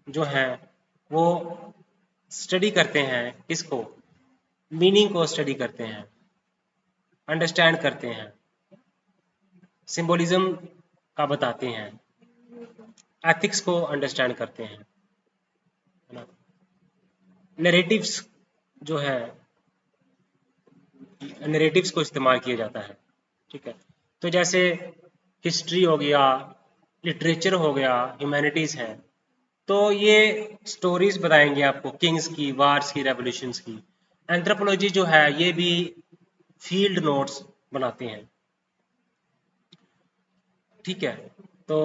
जो हैं वो स्टडी करते हैं किसको, मीनिंग को स्टडी करते हैं, अंडरस्टैंड करते हैं, सिंबोलिज्म का बताते हैं, एथिक्स को अंडरस्टैंड करते हैं, है ना, नैरेटिव्स जो है, नैरेटिव्स को इस्तेमाल किया जाता है, ठीक है। तो जैसे हिस्ट्री हो गया, लिटरेचर हो गया, ह्यूमैनिटीज है, तो ये स्टोरीज बताएंगे आपको किंग्स की, वार्स की, रेवोल्यूशंस की। एंथ्रोपोलॉजी जो है ये भी फील्ड नोट्स बनाते हैं, ठीक है। तो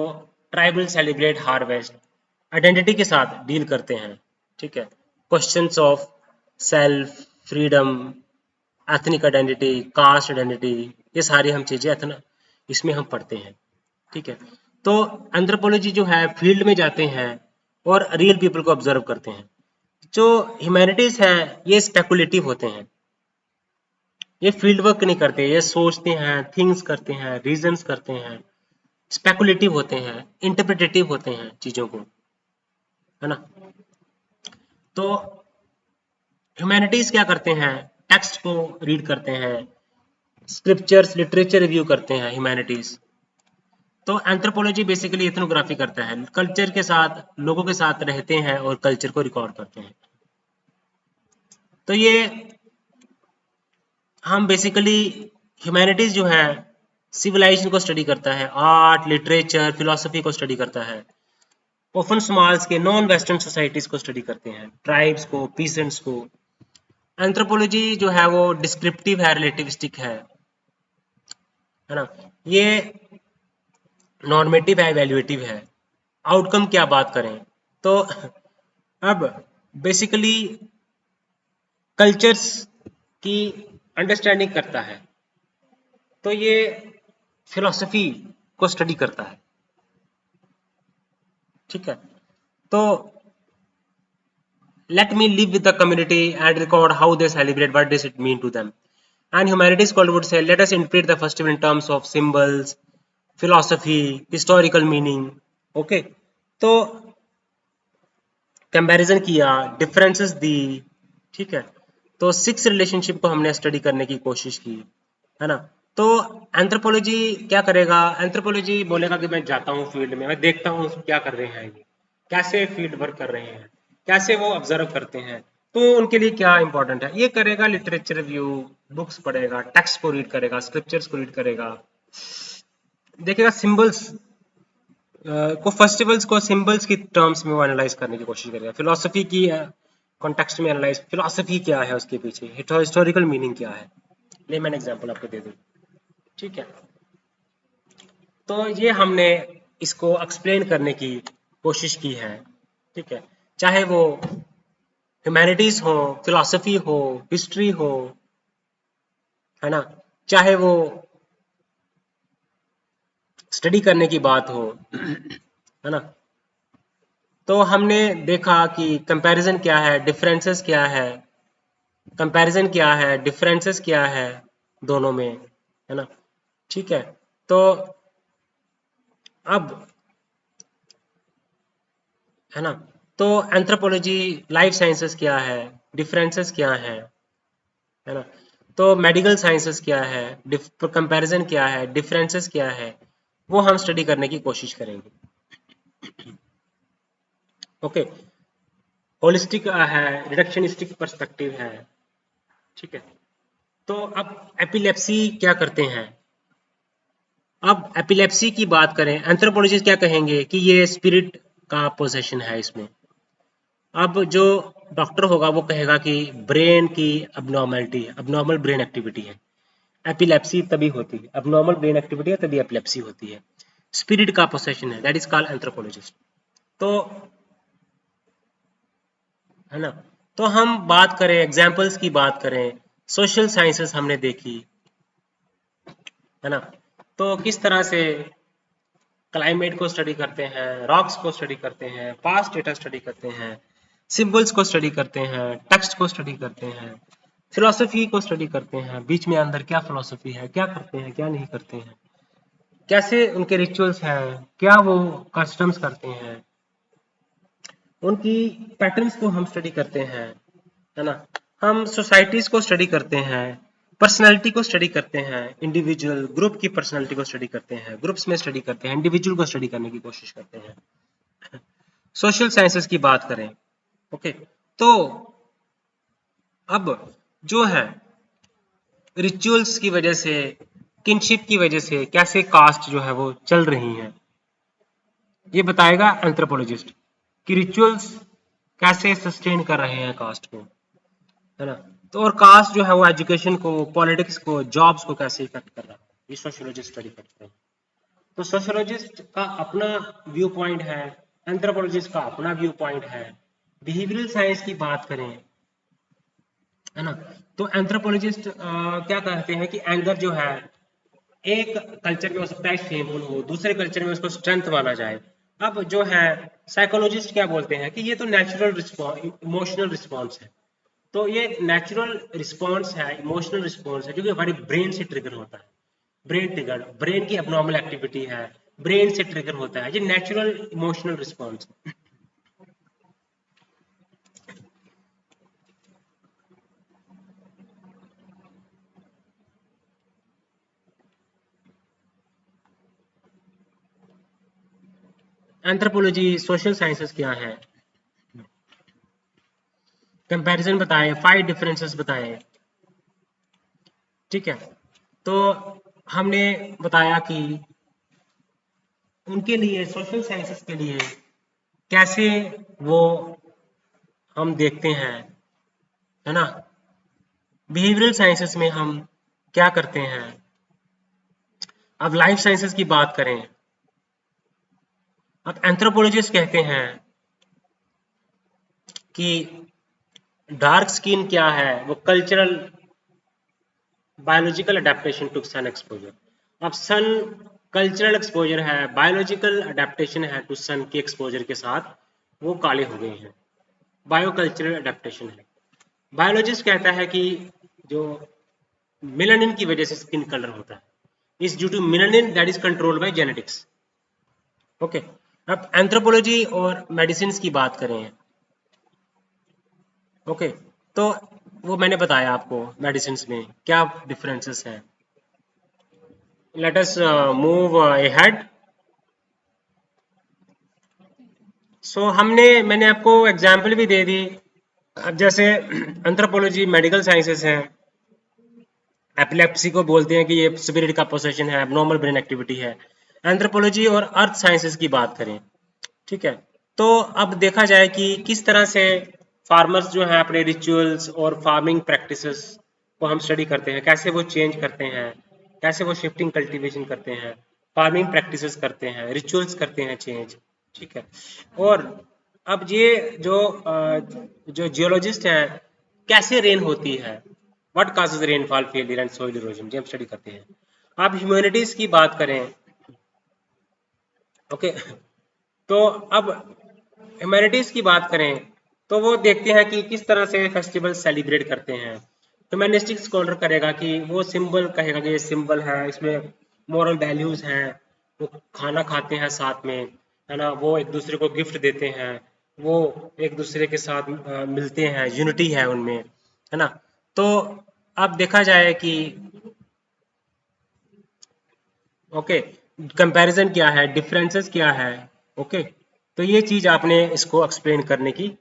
ट्राइबल सेलिब्रेट हार्वेस्ट, आइडेंटिटी के साथ डील करते हैं, ठीक है, questions of self, freedom, ethnic identity, cast identity, ये सारी हम चीजें इसमें हम पढ़ते हैं, ठीक है। तो एंथ्रोपोलॉजी जो है फील्ड में जाते हैं और रियल पीपल को ऑब्जर्व करते हैं। जो ह्यूमैनिटीज है ये स्पेकुलेटिव होते हैं, ये फील्ड वर्क नहीं करते, ये सोचते हैं, थिंग्स करते हैं, रीजंस करते हैं, स्पेकुलेटिव होते हैं, इंटरप्रिटेटिव होते हैं चीजों को, है ना। तो ह्यूमैनिटीज क्या करते हैं, टेक्स्ट को रीड करते हैं, स्क्रिप्चर्स लिटरेचर रिव्यू करते हैं ह्यूमैनिटीज। तो एंथ्रोपोलॉजी बेसिकली इथनोग्राफी करता है, कल्चर के साथ लोगों के साथ रहते हैं और कल्चर को रिकॉर्ड करते हैं। तो ये हम बेसिकली ह्यूमैनिटीज जो है सिविलाइजेशन को स्टडी करता है, आर्ट लिटरेचर फिलोसफी को स्टडी करता है, ओपन स्मॉल्स के नॉन वेस्टर्न सोसाइटीज को स्टडी करते हैं, ट्राइब्स को, पीसेंट्स को। एंथ्रोपोलॉजी जो है वो डिस्क्रिप्टिव है, रिलेटिविस्टिक है ना। ये नॉर्मेटिव है, इवैल्यूएटिव है। आउटकम क्या बात करें तो अब बेसिकली कल्चर्स की अंडरस्टैंडिंग करता है, तो ये फिलॉसफी को स्टडी करता है, ठीक है। तो let me live with the community and record how they celebrate, what does it mean to them. And humanities scholar would say, let us interpret the festival in terms of symbols, philosophy, historical meaning. Okay, तो comparison किया, differences दी, ठीक है। तो six relationship को हमने study करने की कोशिश की, है ना। तो एंथ्रोपोलॉजी क्या करेगा, एंथ्रोपोलॉजी बोलेगा कि मैं जाता हूँ फील्ड में, मैं देखता हूँ क्या कर रहे हैं ये, कैसे फील्ड वर्क कर रहे हैं, कैसे वो ऑब्जर्व करते हैं, तो उनके लिए क्या इंपॉर्टेंट है ये करेगा। लिटरेचर रिव्यू, बुक्स पढ़ेगा, टेक्स्ट को रीड करेगा, स्क्रिप्चर्स को रीड करेगा, देखेगा सिंबल्स को, फेस्टिवल्स को सिंबल्स की टर्म्स में वो एनालाइज करने की कोशिश करेगा। फिलोसफी की कॉन्टेक्स्ट में एनालाइज, फिलोसफी क्या है उसके पीछे, हिस्टोरिकल मीनिंग क्या है, ले मैंने एग्जांपल आपको दे दूं, ठीक है। तो ये हमने इसको एक्सप्लेन करने की कोशिश की है, ठीक है। चाहे वो ह्यूमैनिटीज हो, फिलोसफी हो, हिस्ट्री हो, है ना, चाहे वो स्टडी करने की बात हो, है ना। तो हमने देखा कि कंपैरिजन क्या है, डिफरेंसेस क्या है, कंपैरिजन क्या है, डिफरेंसेस क्या है दोनों में, है ना, ठीक है। तो अब, है ना, तो एंथ्रोपोलॉजी, लाइफ साइंसेस क्या है, डिफरेंसेस क्या है ना। तो मेडिकल साइंसेस क्या है, कंपैरिजन क्या है, डिफरेंसेस क्या है, वो हम स्टडी करने की कोशिश करेंगे। ओके, होलिस्टिक है, रिडक्शनिस्टिक पर्सपेक्टिव है, ठीक है। तो अब एपिलेप्सी क्या करते हैं, अब एपिलेप्सी की बात करें, एंथ्रोपोलॉजिस्ट क्या कहेंगे कि ये स्पिरिट का पोजेशन है इसमें। अब जो डॉक्टर होगा वो कहेगा कि ब्रेन की अबनॉर्मलिटी है, अबनॉर्मल ब्रेन एक्टिविटी है, एपिलेप्सी तभी होती है, अबनॉर्मल ब्रेन एक्टिविटी है तभी एपिलेप्सी होती है, स्पिरिट का पोसेशन है, दैट इज कॉल्ड एंथ्रोपोलॉजिस्ट। तो है ना, तो हम बात करें, एग्जाम्पल्स की बात करें, सोशल साइंसेस हमने देखी, है ना। तो किस तरह से क्लाइमेट को स्टडी करते हैं, रॉक्स को स्टडी करते हैं, पास्ट डेटा स्टडी करते हैं, सिंबल्स को स्टडी करते हैं, टेक्स्ट को स्टडी करते हैं, फिलोसफी को स्टडी करते हैं, बीच में अंदर क्या फिलोसफी है, क्या करते हैं क्या नहीं करते हैं, कैसे उनके रिचुअल्स हैं, क्या वो कस्टम्स करते हैं, उनकी पैटर्न्स को हम स्टडी करते हैं, है ना। हम सोसाइटीज को स्टडी करते हैं, पर्सनैलिटी को स्टडी करते हैं, इंडिविजुअल ग्रुप की पर्सनैलिटी को स्टडी करते हैं, ग्रुप्स में स्टडी करते हैं, इंडिविजुअल को स्टडी करने की कोशिश करते हैं। सोशल साइंसेस की बात करें, ओके, तो अब जो है रिचुअल्स की वजह से, किनशिप की वजह से कैसे कास्ट जो है वो चल रही हैं, ये बताएगा एंथ्रोपोलॉजिस्ट कि रिचुअल्स कैसे सस्टेन कर रहे हैं कास्ट को, है ना। तो और कास्ट जो है वो एजुकेशन को, पॉलिटिक्स को, जॉब्स को कैसे इफेक्ट कर रहा है, ये सोशियोलॉजिस्ट स्टडी करते हैं। तो सोशियोलॉजिस्ट का अपना व्यू पॉइंट है, एंथ्रोपोलॉजिस्ट का अपना व्यू पॉइंट है। बिहेवियरल साइंस की बात करें, है ना, तो एंथ्रोपोलॉजिस्ट क्या कहते हैं कि एंगर जो है एक कल्चर में हो सकता है शेमफुल हो, दूसरे कल्चर में उसको स्ट्रेंथ माना जाए। अब जो है साइकोलॉजिस्ट क्या बोलते हैं कि ये तो नेचुरल रिस्पॉन्स, इमोशनल रिस्पॉन्स है। तो ये नेचुरल रिस्पॉन्स है, इमोशनल रिस्पॉन्स है, जो कि हमारी ब्रेन से ट्रिगर होता है। ब्रेन ट्रिगर, ब्रेन की एबनॉर्मल एक्टिविटी है, ब्रेन से ट्रिगर होता है, ये natural emotional response. Anthropology, social sciences क्या है, कंपैरिजन बताएं, 5 डिफरेंसेस बताएं। ठीक है, तो हमने बताया कि उनके लिए, सोशल साइंसेस के लिए कैसे वो हम देखते हैं, है ना। बिहेवियरल साइंसेस में हम क्या करते हैं। अब लाइफ साइंसेस की बात करें, अब एंथ्रोपोलॉजिस्ट कहते हैं कि डार्क स्किन क्या है, वो cultural biological adaptation to sun exposure. अब सन कल्चरल एक्सपोजर है, बायोलॉजिकल अडेप्टेशन है टू सन के एक्सपोजर के साथ वो काले हो गए हैं, बायो कल्चरल अडेप्टेशन है। बायोलॉजिस्ट कहता है कि जो मेलानिन की वजह से स्किन कलर होता है is due to melanin that is controlled by genetics. Okay, अब एंथ्रोपोलॉजी और मेडिसिन की बात करें। ओके, तो वो मैंने बताया आपको मेडिसिन में क्या डिफरेंसेस हैं। Let us move ahead. So मैंने आपको एग्जाम्पल भी दे दी। अब जैसे एंथ्रोपोलॉजी मेडिकल साइंसेस हैं, एपिलेप्सी को बोलते हैं कि ये स्पिरिट का पोसेशन है, एबनॉर्मल ब्रेन एक्टिविटी है। एंथ्रोपोलॉजी और अर्थ साइंसेस की बात करें, ठीक है, तो अब देखा जाए कि किस तरह से फार्मर्स जो हैं अपने रिचुअल्स और फार्मिंग प्रैक्टिसेस को हम स्टडी करते हैं, कैसे वो चेंज करते हैं, कैसे वो शिफ्टिंग कल्टीवेशन करते हैं, फार्मिंग प्रैक्टिसेस करते हैं, रिचुअल्स करते हैं चेंज। ठीक है, और अब ये जो जियोलॉजिस्ट हैं, कैसे रेन होती है, what causes rainfall failure and soil erosion, ये हम स्टडी करते हैं। आप ह्यूमैनिटीज की बात करें, ओके, तो अब ह्यूमैनिटीज की बात करें तो वो देखते हैं कि किस तरह से फेस्टिवल सेलिब्रेट करते हैं। ह्यूमैनिस्टिक स्कॉलर करेगा कि वो सिंबल कहेगा कि ये सिंबल है, इसमें मॉरल वैल्यूज हैं, वो खाना खाते हैं साथ में, है ना, वो एक दूसरे को गिफ्ट देते हैं, वो एक दूसरे के साथ मिलते हैं, यूनिटी है उनमें, है ना। तो अब देखा जाए कि ओके, कंपैरिजन क्या है, डिफरेंसेस क्या है। ओके, तो ये चीज आपने इसको एक्सप्लेन करने की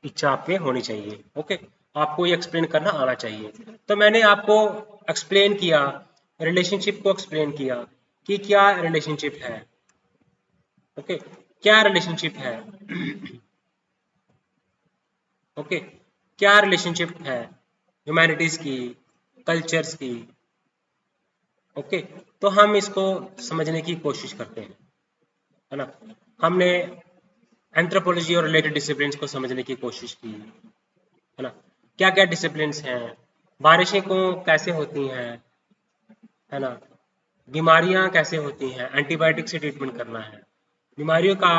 इच्छा आप में होनी चाहिए। ओके, आपको ये एक्सप्लेन करना आना चाहिए। तो मैंने आपको एक्सप्लेन किया, रिलेशनशिप को एक्सप्लेन किया कि क्या रिलेशनशिप है। ओके, क्या रिलेशनशिप है। ओके, क्या रिलेशनशिप है ह्यूमैनिटीज की, कल्चर्स की। ओके, तो हम इसको समझने की कोशिश करते हैं, है ना। हमने एंथ्रोपोलॉजी और रिलेटेड डिसिप्लिन्स को समझने की कोशिश की, है ना। क्या क्या डिसिप्लिन्स हैं, बारिशें को कैसे होती हैं, है ना, बीमारियां कैसे होती हैं, एंटीबायोटिक से ट्रीटमेंट करना है, बीमारियों का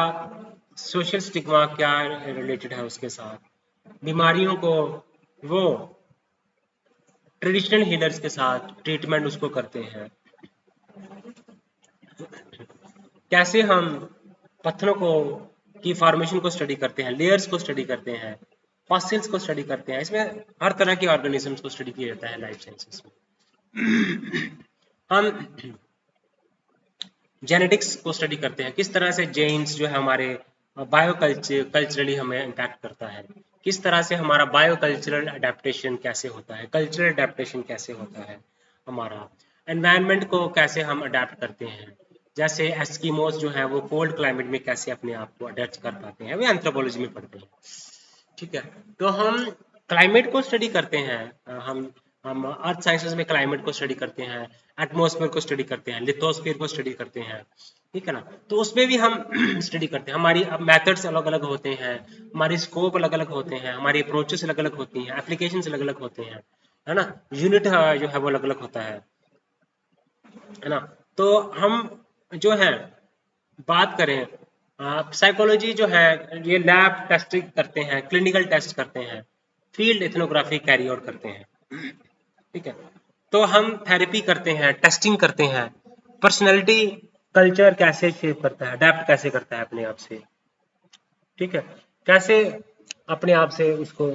सोशल स्टिग्मा क्या रिलेटेड है उसके साथ, बीमारियों को वो ट्रेडिशनल हीलर्स के साथ ट्रीटमेंट उसको करते हैं, कैसे हम पत्थरों को की फॉर्मेशन को स्टडी करते हैं, लेयर्स को स्टडी करते हैं, फॉसिल्स को स्टडी करते हैं। इसमें हर तरह के ऑर्गेनिजम्स को स्टडी किया जाता है लाइफ साइंसेस में। हम जेनेटिक्स को स्टडी करते हैं, किस तरह से जेन्स जो है हमारे बायो कल्चरली हमें इम्पैक्ट करता है, किस तरह से हमारा बायो कल्चरल अडेप्टेशन कैसे होता है, कल्चरल अडेप्टेशन कैसे होता है, हमारा एनवायरनमेंट को कैसे हम अडेप्ट करते हैं। जैसे एस्किमोस जो है वो कोल्ड क्लाइमेट में कैसे अपने आप को अडेप्ट कर पाते हैं, वो एंथ्रोपोलॉजी में पढ़ते हैं। ठीक है, तो हम क्लाइमेट को स्टडी करते हैं, हम अर्थ साइंसेस में क्लाइमेट को स्टडी करते हैं, एटमॉस्फेयर को स्टडी करते हैं, लिथोस्फीयर को स्टडी करते हैं। ठीक है ना, तो उसमें भी हम स्टडी करते हैं। हमारी मेथड्स अलग अलग होते हैं, हमारी स्कोप अलग अलग होते हैं, हमारी अप्रोचेस अलग अलग होती हैं, एप्लीकेशंस अलग अलग होते हैं, है ना, यूनिट जो है वो अलग अलग होता है। है ना। तो हम जो है बात करें, साइकोलॉजी जो है ये लैब टेस्टिंग करते हैं, क्लिनिकल टेस्ट करते हैं, फील्ड एथनोग्राफी कैरी आउट करते हैं, ठीक है। तो हम थेरेपी करते हैं, टेस्टिंग करते हैं, पर्सनैलिटी कल्चर कैसे शेप करता है, अडेप्ट कैसे करता है अपने आप से, ठीक है, कैसे अपने आप से उसको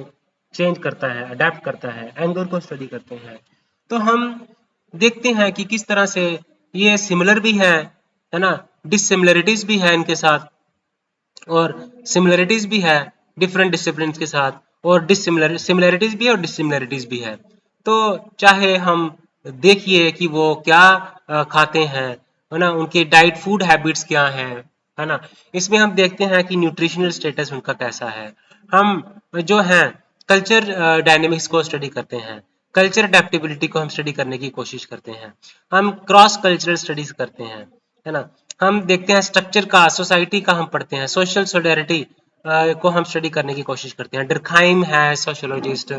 चेंज करता है, अडेप्ट करता है, एंगर को स्टडी करते हैं। तो हम देखते हैं कि किस तरह से ये सिमिलर भी है ना, डिसिमिलरिटीज भी है इनके साथ, और सिमिलरिटीज भी है डिफरेंट डिसिप्लिन के साथ, और डिसिमिलर सिमिलरिटीज भी है और डिसिमिलरिटीज भी है। तो चाहे हम देखिए कि वो क्या खाते हैं, है ना, उनके डाइट फूड हैबिट्स क्या है ना, इसमें हम देखते हैं कि न्यूट्रिशनल स्टेटस उनका कैसा है। हम जो है कल्चर डायनेमिक्स को स्टडी करते हैं, कल्चर अडेप्टेबिलिटी को हम स्टडी करने की कोशिश करते हैं, हम क्रॉस कल्चरल स्टडीज करते हैं, है ना। हम देखते हैं स्ट्रक्चर का, सोसाइटी का हम पढ़ते हैं, सोशल सोलिडेरिटी को हम स्टडी करने की कोशिश करते हैं। डरखाइम है सोशियोलॉजिस्ट,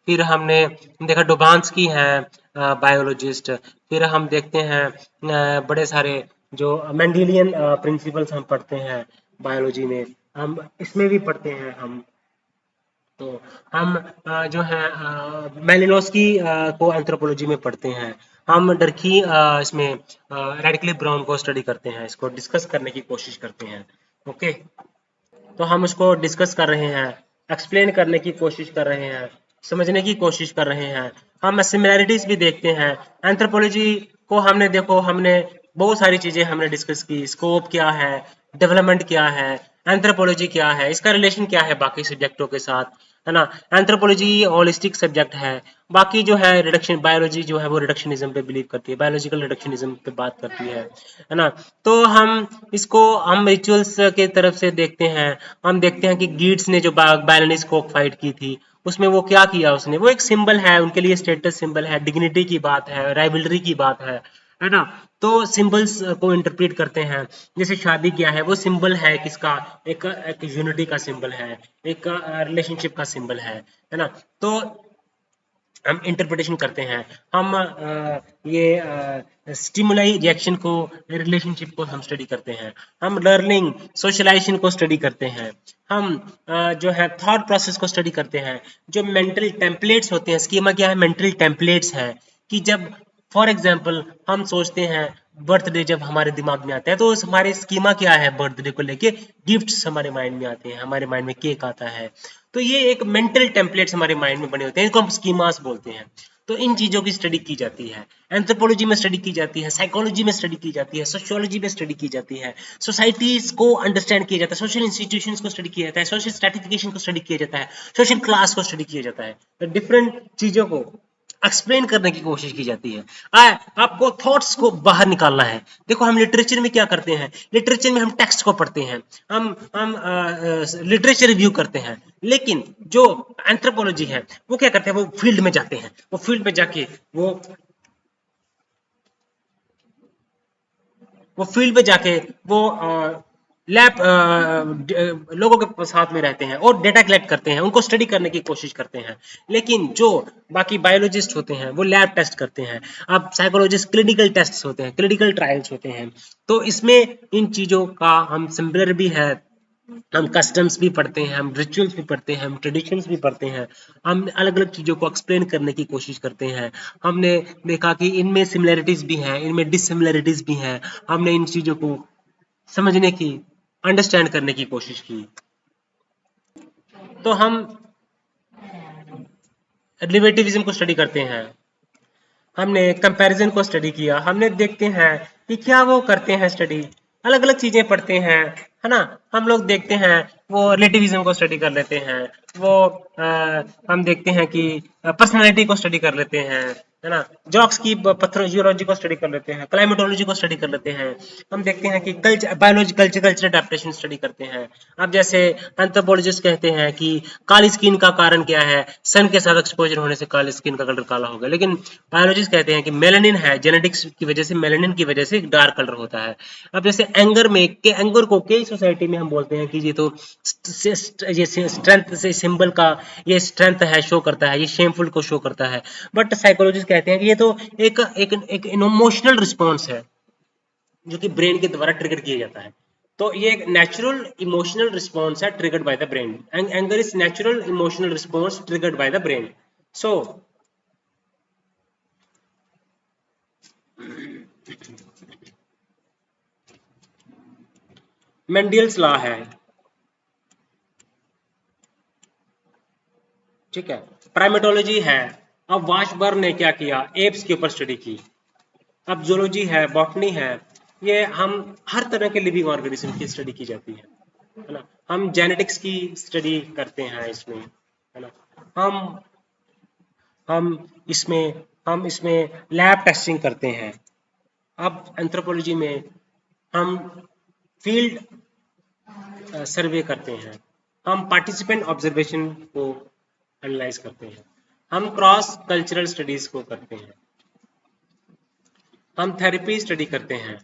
फिर हमने देखा डोबांस्की है बायोलॉजिस्ट, फिर हम देखते हैं बड़े सारे जो मेंडेलियन प्रिंसिपल्स हम पढ़ते हैं बायोलॉजी में, हम इसमें भी पढ़ते हैं हम। तो हम जो है मेलिनोस्की को एंथ्रोपोलॉजी में पढ़ते हैं, हम डरकी इसमें रेडक्लिफ ब्राउन को स्टडी करते हैं, इसको डिस्कस करने की कोशिश करते हैं। ओके, तो हम उसको डिस्कस कर रहे हैं, एक्सप्लेन करने की कोशिश कर रहे हैं, समझने की कोशिश कर रहे हैं। हम सिमिलैरिटीज भी देखते हैं। एंथ्रोपोलॉजी को हमने देखो, हमने बहुत सारी चीजें हमने डिस्कस की, स्कोप क्या है, डेवलपमेंट क्या है, एंथ्रोपोलॉजी क्या है, इसका रिलेशन क्या है बाकी सब्जेक्टों के साथ, है ना। एंथ्रोपोलॉजी होलिस्टिक सब्जेक्ट है, बाकी जो है रिडक्शन बायोलॉजी जो है वो रिडक्शनिज्म पे बिलीव करती है, बायोलॉजिकल रिडक्शनिज्म पे बात करती है ना। तो हम इसको हम रिचुअल्स के तरफ से देखते हैं। हम देखते हैं कि गीट्स ने जो बैलेंस को फाइट की थी, उसमें वो क्या किया, उसने वो एक सिंबल है उनके लिए, स्टेटस सिंबल है, डिग्निटी की बात है, राइवलरी की बात है ना। तो सिंबल्स को इंटरप्रेट करते हैं, जैसे शादी क्या है, वो सिंबल है किसका, एक यूनिटी का सिंबल है, एक रिलेशनशिप का सिंबल है ना। तो हम इंटरप्रिटेशन करते हैं, हम ये स्टिमुलाई रिएक्शन को, रिलेशनशिप को हम स्टडी करते हैं, हम लर्निंग सोशलाइजेशन को स्टडी करते हैं, हम जो है थॉट प्रोसेस को स्टडी करते हैं, जो मेंटल टेम्पलेट्स होते हैं, स्कीमा क्या है, मेंटल टेम्पलेट्स है कि जब फॉर एग्जांपल हम सोचते हैं बर्थडे जब हमारे दिमाग में आता है, तो हमारे स्कीमा क्या है बर्थडे को लेके, गिफ्ट्स हमारे माइंड में आते हैं, हमारे माइंड में केक आता है। तो ये एक मेंटल टेम्पलेट्स हमारे माइंड में बने होते हैं, इनको हम स्कीमास बोलते हैं। तो इन चीजों की स्टडी की जाती है, एंथ्रोपोलॉजी में स्टडी की जाती है, साइकोलॉजी में स्टडी की जाती है, सोशियोलॉजी में स्टडी की जाती है, सोसाइटीज को अंडरस्टैंड किया जाता है, सोशल इंस्टीट्यूशंस को स्टडी किया जाता है, सोशल स्ट्रेटिफिकेशन को स्टडी किया जाता है, सोशल क्लास को स्टडी किया जाता है, तो डिफरेंट चीजों को एक्सप्लेन करने की कोशिश की जाती है। आपको थॉट्स को बाहर निकालना है। देखो हम लिटरेचर में क्या करते हैं, लिटरेचर में हम टेक्स्ट को पढ़ते हैं, हम लिटरेचर रिव्यू करते हैं, लेकिन जो एंथ्रोपोलॉजी है वो क्या करते हैं, वो फील्ड में जाते हैं, वो फील्ड में जाके वो फील्ड पे जाके वो लैब लोगों के साथ में रहते हैं और डेटा कलेक्ट करते हैं, उनको स्टडी करने की कोशिश करते हैं। लेकिन जो बाकी बायोलॉजिस्ट होते हैं वो लैब टेस्ट करते हैं, अब साइकोलॉजिस्ट क्लिनिकल टेस्ट होते हैं, क्लिनिकल ट्रायल्स होते हैं। तो इसमें इन चीजों का हम सिमिलर भी है, हम कस्टम्स भी पढ़ते हैं, हम रिचुअल्स भी पढ़ते हैं, हम ट्रेडिशंस भी पढ़ते हैं, हम अलग अलग चीज़ों को एक्सप्लेन करने की कोशिश करते हैं। हमने देखा कि इनमें सिमिलैरिटीज भी हैं, इनमें डिसिमिलैरिटीज भी हैं, हमने इन चीज़ों को समझने की, अंडरस्टैंड करने की कोशिश की। तो हम रिलेटिविज्म को स्टडी करते हैं, हमने कंपैरिजन को स्टडी किया, हमने देखते हैं कि क्या वो करते हैं स्टडी, अलग अलग चीजें पढ़ते हैं, है ना। हम लोग देखते हैं वो रिलेटिविज्म को स्टडी कर लेते हैं, वो हम देखते हैं कि पर्सनालिटी को स्टडी कर लेते हैं, है ना। जॉक्स की पत्थर जियोलॉजी को स्टडी कर लेते हैं, क्लाइमेटोलॉजी को स्टडी कर लेते हैं। हम देखते हैं कि culture biology culture adaptation study करते हैं। अब जैसे एंथ्रोपोलॉजिस्ट कहते हैं कि काली स्किन का कारण क्या है, सन के साथ एक्सपोजर होने से काली स्किन का कलर काला हो गया, लेकिन बायोलॉजिस्ट कहते हैं कि मेलानिन है, जेनेटिक्स की वजह से, मेलानिन की वजह से डार्क कलर होता है। अब जैसे एंगर में के एंगर को कई सोसाइटी में हम बोलते हैं कि ये तो ये स्ट्रेंथ से सिंबल का, ये स्ट्रेंथ है शो करता है, ये शेमफुल को शो करता है, बट साइकोलॉजिस्ट कहते हैं कि ये तो एक एक एक इमोशनल रिस्पॉन्स है जो कि ब्रेन के द्वारा ट्रिगर किया जाता है। तो ये एक नेचुरल इमोशनल रिस्पॉन्स है triggered by the brain. Anger is natural emotional response triggered by the brain. So Mendel's law है, ठीक है। प्राइमेटोलॉजी है, अब वाशबर्न ने क्या किया, एप्स के ऊपर स्टडी की। अब जूलॉजी है, बॉटनी है, ये हम हर तरह के लिविंग ऑर्गेनिज्म की स्टडी की जाती है ना। हम जेनेटिक्स की स्टडी करते हैं इसमें, है ना। हम हम हम इसमें लैब टेस्टिंग करते हैं। अब एंथ्रोपोलॉजी में हम फील्ड सर्वे करते हैं, हम पार्टिसिपेंट ऑब्जर्वेशन को एनालाइज करते हैं, हम क्रॉस कल्चरल स्टडीज को करते हैं, हम थेरेपी स्टडी करते हैं।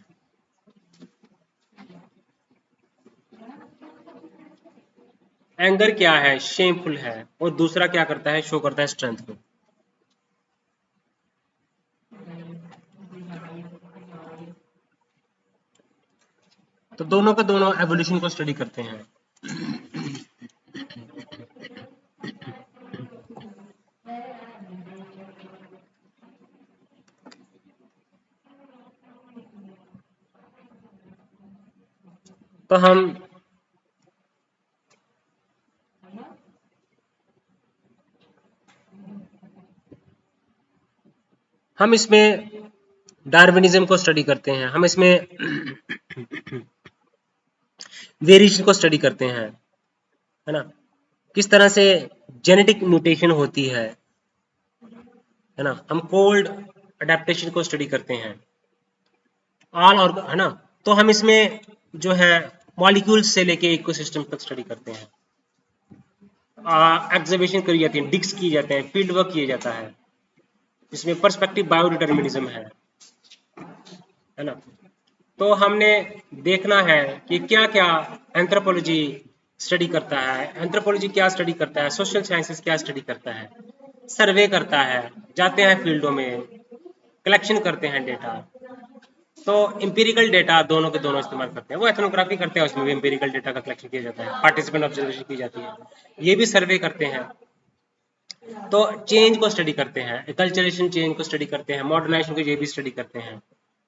एंगर क्या है, शेमफुल है, और दूसरा क्या करता है, शो करता है स्ट्रेंथ को। तो दोनों के दोनों एवोल्यूशन को स्टडी करते हैं। तो हम इसमें डार्विनिज्म को स्टडी करते हैं, हम इसमें वेरिएशन को स्टडी करते हैं, है ना। किस तरह से जेनेटिक म्यूटेशन होती है ना। हम कोल्ड अडेप्टेशन को स्टडी करते हैं, ऑल और, है ना। तो हम इसमें जो है मॉलिक्यूल्स से लेके इकोसिस्टम तक स्टडी करते हैं। ऑब्जर्वेशन करी जाती है, डिक्स किए जाते हैं, फील्ड वर्क किया जाता है, इसमें पर्सपेक्टिव बायोडिटर्मिनिज्म है ना। तो हमने देखना है कि क्या क्या एंथ्रोपोलॉजी स्टडी करता है, एंथ्रोपोलॉजी क्या स्टडी करता है, सोशल साइंसेस क्या स्टडी करता है। सर्वे करता है, जाते हैं फील्डों में, कलेक्शन करते हैं डेटा। तो इंपेरिकल डेटा दोनों के दोनों इस्तेमाल करते हैं, वो एथनोग्राफी करते हैं, उसमें भी इंपेरिकल डेटा का कलेक्शन किया जाता है, पार्टिसिपेंट ऑब्जर्वेशन की जाती है, ये भी सर्वे करते हैं। तो चेंज को स्टडी करते हैं, कल्चरेशन चेंज को स्टडी करते हैं, मॉडर्नाइजेशन को ये भी स्टडी करते हैं,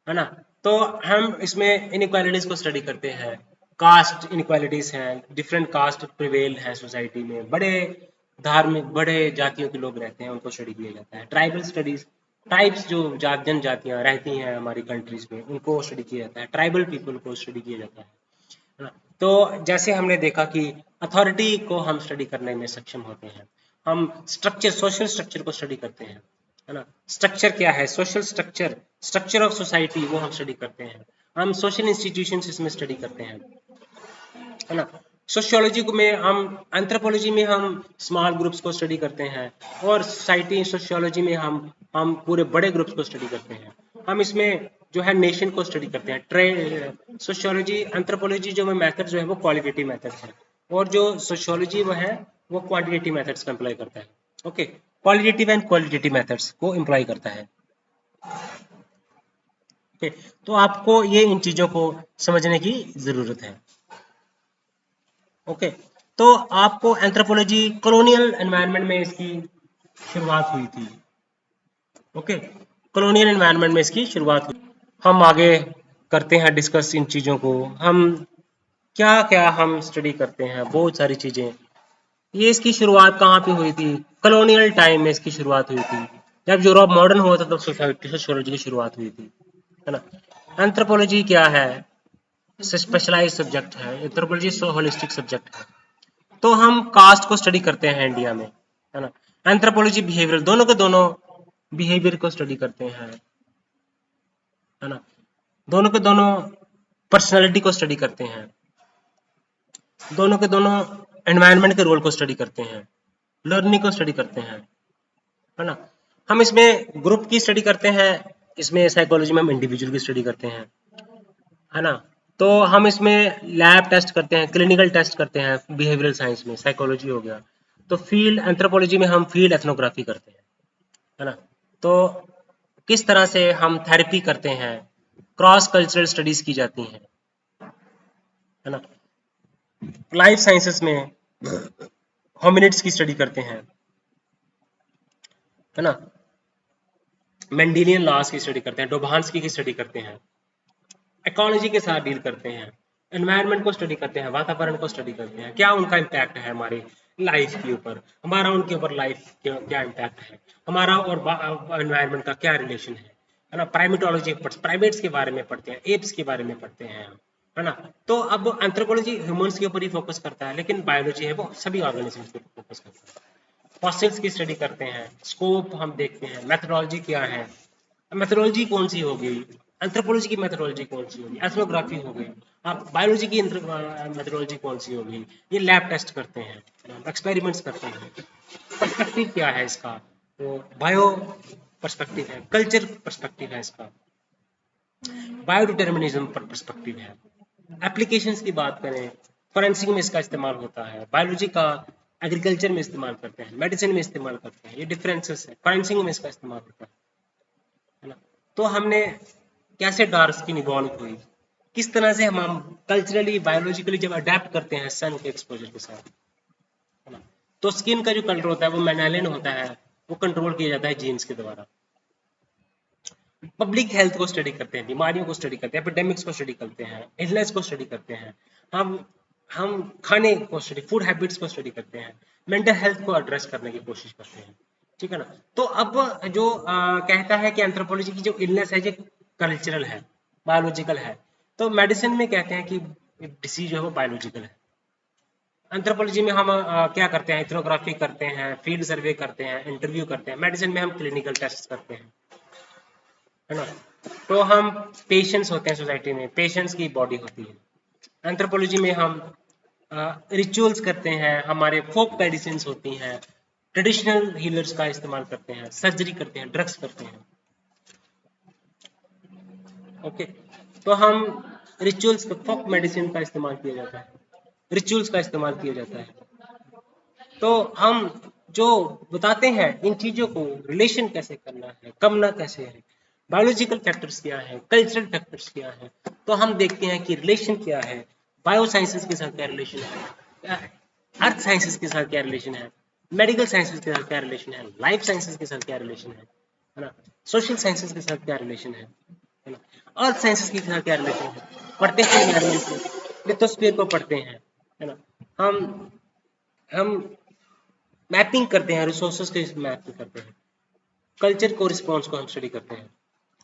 है ना। तो हम इसमें इनइक्वालिटीज को स्टडी करते हैं, कास्ट इनइक्वालिटीज हैं, डिफरेंट कास्ट प्रिवेल है सोसाइटी में, बड़े धार्मिक बड़े जातियों के लोग रहते हैं, उनको स्टडी किया जाता है। ट्राइबल स्टडीज, ट्राइब्स जो जनजातियां रहती हैं हमारी कंट्रीज में, उनको स्टडी किया जाता है, ट्राइबल पीपल को स्टडी किया जाता है ना। तो जैसे हमने देखा कि अथॉरिटी को हम स्टडी करने में सक्षम होते हैं, हम स्ट्रक्चर, सोशल स्ट्रक्चर को स्टडी करते हैं, है ना। स्ट्रक्चर क्या है, social structure, structure of society, वो हम स्टडी करते हैं। हम सोशल इंस्टीट्यूशंस इसमें स्टडी करते हैं, है ना। सोशियोलॉजी में हम, एंथ्रोपोलॉजी में हम स्मॉल ग्रुप्स को स्टडी करते हैं, और सोसाइटी सोशियोलॉजी में हम पूरे बड़े ग्रुप्स को स्टडी करते हैं। हम इसमें जो है नेशन को स्टडी करते हैं। सोशियोलॉजी, एंथ्रोपोलॉजी जो मेथड जो है वो क्वालिटेटिव मेथड्स है, और जो सोशियोलॉजी वो है वो क्वांटिटेटिव मेथड्स को एम्प्लॉय करता है। Okay, qualitative and qualitative methods को एम्प्लॉय करता है। ओके, तो आपको ये इन चीजों को समझने की जरूरत है। ओके, तो आपको एंथ्रोपोलॉजी कॉलोनियल एनवायरनमेंट में इसकी शुरुआत हुई थी। ओके, कॉलोनियल एनवायरनमेंट में इसकी शुरुआत हुई। हम आगे करते हैं डिस्कस इन चीज़ों को, हम क्या क्या हम स्टडी करते हैं, बहुत सारी चीज़ें। ये इसकी शुरुआत कहाँ पे हुई थी, कॉलोनियल टाइम में इसकी शुरुआत हुई थी, जब यूरोप मॉडर्न हुआ था तब सोशियोलॉजी की शुरुआत हुई थी, है ना। एंथ्रोपोलॉजी क्या है, स्पेशलाइज सब्जेक्ट है, एंथ्रोपोलॉजी होलिस्टिक सब्जेक्ट है। तो हम कास्ट को स्टडी करते हैं इंडिया में, है ना। एंथ्रोपोलॉजी बिहेवियर, दोनों के दोनों बिहेवियर को स्टडी करते हैं, है ना। दोनों के दोनों पर्सनालिटी को स्टडी करते हैं, दोनों के दोनों एनवायरनमेंट के रोल को स्टडी करते हैं, लर्निंग को स्टडी करते हैं, है ना। हम इसमें ग्रुप की स्टडी करते हैं, इसमें साइकोलॉजी में हम इंडिविजुअल की स्टडी करते हैं, है ना। तो हम इसमें लैब टेस्ट करते हैं, क्लिनिकल टेस्ट करते हैं, बिहेवियरल साइंस में साइकोलॉजी हो गया। तो फील्ड एंथ्रोपोलॉजी में हम फील्ड एथनोग्राफी करते हैं, है ना। तो किस तरह से हम थेरेपी करते हैं, क्रॉस कल्चरल स्टडीज की जाती हैं, है ना। लाइफ साइंसेस में होमिनिड्स की स्टडी करते हैं, है ना। मेंडेलियन लॉज की स्टडी करते हैं, डोभान्स्की की स्टडी करते हैं, इकोलॉजी के साथ डील करते हैं, एनवायरनमेंट को स्टडी करते हैं, वातावरण को स्टडी करते हैं, क्या उनका इम्पैक्ट है हमारी लाइफ के ऊपर, हमारा उनके ऊपर लाइफ क्या इम्पैक्ट है, हमारा और एनवायरनमेंट का क्या रिलेशन है ना। प्राइमेटोलॉजी प्राइमेट्स के बारे में पढ़ते हैं, एप्स के बारे में पढ़ते हैं हम, है ना। तो अब एंथ्रोपोलॉजी ह्यूमंस के ऊपर ही फोकस करता है, लेकिन बायोलॉजी है वो सभी ऑर्गेनिजम्स के ऊपर फोकस करता है। फॉसिल्स की स्टडी करते हैं, स्कोप हम देखते हैं, मेथोडोलॉजी क्या है, मेथोडोलॉजी कौन सी होगी, एंथ्रोपोलॉजी की मेथोडोलॉजी कौन सी होगी, एथनोग्राफी हो गई, आप बायोलॉजी की मेथोडोलॉजी कौन सी होगी, ये लैब टेस्ट करते हैं, एक्सपेरिमेंट्स करते हैं। पर्सपेक्टिव क्या है इसका, तो बायो पर्सपेक्टिव है, कल्चर पर्सपेक्टिव है इसका, बायोडिटर्मिनिज्म पर पर्सपेक्टिव है। एप्लीकेशंस की बात करें, फॉरेंसिक में इसका इस्तेमाल होता है, बायोलॉजी का एग्रीकल्चर में इस्तेमाल करते हैं, मेडिसिन में इस्तेमाल करते हैं, ये डिफरेंसेस है। फॉरेंसिक में इसका इस्तेमाल होता है ना। तो हमने कैसे डार्क स्किन इवॉल्व हुई, किस तरह से हम कल्चरली बायोलॉजिकली जब अडेप्ट करते हैं सन के एक्सपोजर के साथ, है ना। तो स्किन का जो कलर होता है वो मेलानिन होता है, वो कंट्रोल किया जाता है जीन्स के द्वारा। पब्लिक हेल्थ को स्टडी करते हैं, बीमारियों को स्टडी करते हैं, एपिडेमिक्स को स्टडी करते हैं, इलनेस को स्टडी करते हैं, हम खाने को स्टडी, फूड हैबिट्स को स्टडी करते हैं, मेंटल हेल्थ को एड्रेस करने की कोशिश करते हैं, ठीक है ना। तो अब जो कहता है कि एंथ्रोपोलॉजी की जो इलनेस है ये कल्चरल है, बायोलॉजिकल है, तो मेडिसिन में कहते हैं कि डिसीज जो है वो बायोलॉजिकल है। एंथ्रोपोलॉजी में हम क्या करते हैं, इथनोग्राफी करते हैं, फील्ड सर्वे करते हैं, इंटरव्यू करते हैं, मेडिसिन में हम क्लिनिकल टेस्ट करते हैं, है ना। तो हम पेशेंट्स होते हैं सोसाइटी में, पेशेंट्स की बॉडी होती है। एंथ्रोपोलॉजी में हम रिचुअल्स करते हैं, हमारे फोक मेडिसिन होती हैं, ट्रेडिशनल हीलर्स का इस्तेमाल करते हैं, सर्जरी करते हैं, ड्रग्स करते हैं, ओके। तो हम रिचुअल्स, फोक मेडिसिन का इस्तेमाल किया जाता है, रिचुअल्स का इस्तेमाल किया जाता है। तो हम जो बताते हैं इन चीजों को रिलेशन कैसे करना है, करना कैसे है, बायोलॉजिकल फैक्टर्स क्या है, कल्चरल फैक्टर्स क्या है, तो हम देखते हैं कि रिलेशन क्या है, बायो साइंसेस के साथ क्या रिलेशन है, अर्थ साइंसेस के साथ क्या रिलेशन है, मेडिकल साइंसेस के साथ क्या रिलेशन है, लाइफ साइंसेस के साथ क्या रिलेशन है ना, सोशल साइंसेस के साथ क्या रिलेशन है ना, अर्थ साइंसेस के साथ क्या रिलेशन है, पढ़ते हैं एनवायरमेंट को, लिथोस्फीयर को पढ़ते हैं, है ना। हम मैपिंग करते हैं, रिसोर्सेज के मैपिंग करते हैं, कल्चर को, रिस्पॉन्स को हम स्टडी करते हैं,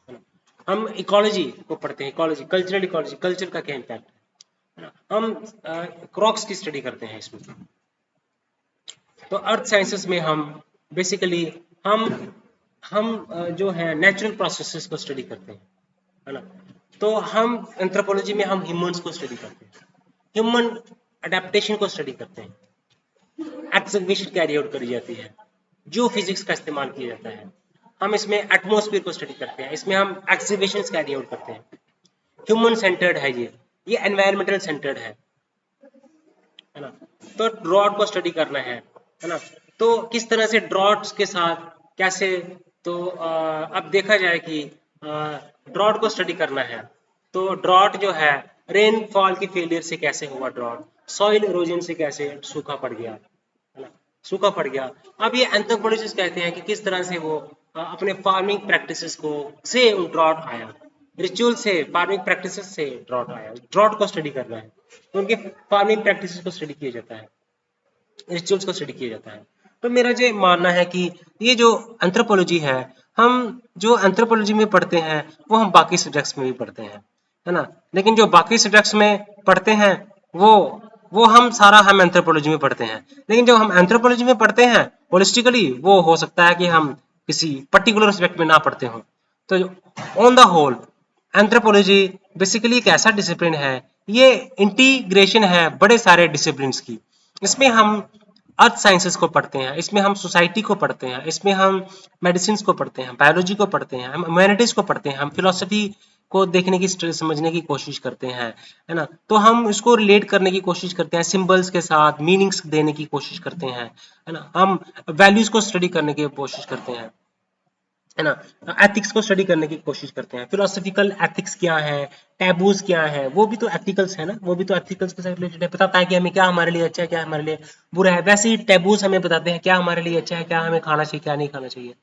है ना। हम इकोलॉजी को पढ़ते हैं, इकोलॉजी, कल्चरल इकोलॉजी, कल्चर का क्या इम्पैक्ट है ना। हम क्रॉक्स की स्टडी करते हैं इसमें। तो अर्थ साइंसेस में हम बेसिकली हम जो है नेचुरल प्रोसेसेस को स्टडी करते हैं, है ना। तो हम एंथ्रोपोलॉजी में हम ह्यूमंस को स्टडी करते हैं, ह्यूमन अडेप्टेशन को स्टडी करते हैं, एक्सकवेशन कैरी आउट करी जाती है, जो फिजिक्स का इस्तेमाल किया जाता है, हम इसमें एटमॉस्फेयर को स्टडी करते हैं, इसमें हम एक्सकवेशन कैरी आउट करते हैं। ह्यूमन सेंटर्ड है ये एनवायरमेंटल सेंटर्ड है ना। तो ड्रॉट को स्टडी करना है ना। तो किस तरह से ड्रॉट्स के साथ कैसे, तो अब देखा जाए कि ड्रॉट को स्टडी करना है, तो ड्रॉट जो है रेनफॉल की फेलियर से कैसे हुआ, ड्रॉट सॉइल इरोजन से कैसे सूखा पड़ गया, है ना, सूखा पड़ गया। अब ये एंथ्रोपोलॉजिस्ट कहते हैं कि किस तरह से वो अपने फार्मिंग प्रैक्टिसेस को से ड्रॉट आया, रिचुअल से, फार्मिंग प्रैक्टिसेस से ड्रॉट आया, ड्रॉट को स्टडी करना है, तो उनके फार्मिंग प्रैक्टिसेस को स्टडी किया जाता है, रिचुअल्स को स्टडी किया जाता है। तो मेरा जो मानना है कि ये जो एंथ्रोपोलॉजी है, हम जो एंथ्रोपोलॉजी में पढ़ते हैं वो हम बाकी सब्जेक्ट्स में भी पढ़ते हैं, है ना। लेकिन जो बाकी सब्जेक्ट्स में पढ़ते हैं वो हम एंथ्रोपोलॉजी में पढ़ते हैं। लेकिन जब हम एंथ्रोपोलॉजी में पढ़ते हैं होलिस्टिकली, वो हो सकता है कि हम किसी पर्टिकुलर सब्जेक्ट में ना पढ़ते हों। तो on the whole anthropology basically एक ऐसा डिसिप्लिन है, ये इंटीग्रेशन है बड़े सारे डिसिप्लिन की। इसमें हम अर्थ साइंसेस को पढ़ते हैं, इसमें हम सोसाइटी को पढ़ते हैं, इसमें हम मेडिसिन को पढ़ते हैं, बायोलॉजी को पढ़ते हैं, हम ह्यूमैनिटीज को पढ़ते हैं, हम फिलोसफी को देखने की, समझने की कोशिश करते हैं, है ना। तो हम इसको रिलेट करने की कोशिश करते हैं, सिंबल्स के साथ मीनिंग्स देने की कोशिश करते हैं, है ना। हम वैल्यूज को स्टडी करने की कोशिश करते हैं। है ना। एथिक्स को स्टडी करने की कोशिश करते हैं, फिलोसफिकल एथिक्स क्या है, टैबूज क्या है, वो भी तो एथिकल्स है ना, वो भी तो एथिकल्स के साथ रिलेटेड है, बताता है कि हमें क्या हमारे लिए अच्छा है, क्या हमारे लिए बुरा है। वैसे ही टैबूज हमें बताते हैं क्या हमारे लिए अच्छा है, क्या हमें खाना चाहिए, क्या नहीं खाना चाहिए,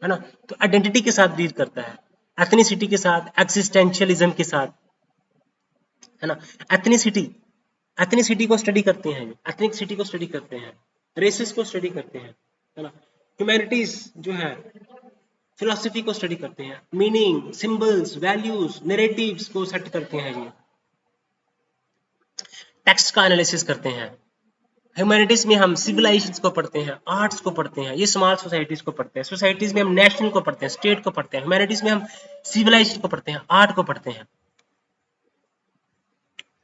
है ना। तो आइडेंटिटी के साथ डील करता है, एथनिसिटी के साथ, एक्सिस्टेंशियलिज्म के साथ, है ना। एथनिसिटी, एथनिसिटी को स्टडी करते हैं, एथनिसिटी को स्टडी करते हैं, रेसेस को स्टडी करते हैं, है ना। ह्यूमैनिटीज जो है फिलोसफी को स्टडी करते हैं, मीनिंग, सिंबल्स, वैल्यूज, नैरेटिव्स को सेट करते हैं जी, टेक्स्ट का एनालिसिस करते हैं। ह्यूमैनिटीज में हम सिविलाइजेशंस को पढ़ते हैं, आर्ट्स को पढ़ते हैं, ये स्मॉल सोसाइटीज को पढ़ते हैं, सोसाइटीज में हम नेशनल को पढ़ते हैं, स्टेट को पढ़ते हैं, ह्यूमैनिटीज में हम सिविलाइजेशन को पढ़ते हैं, आर्ट को पढ़ते हैं,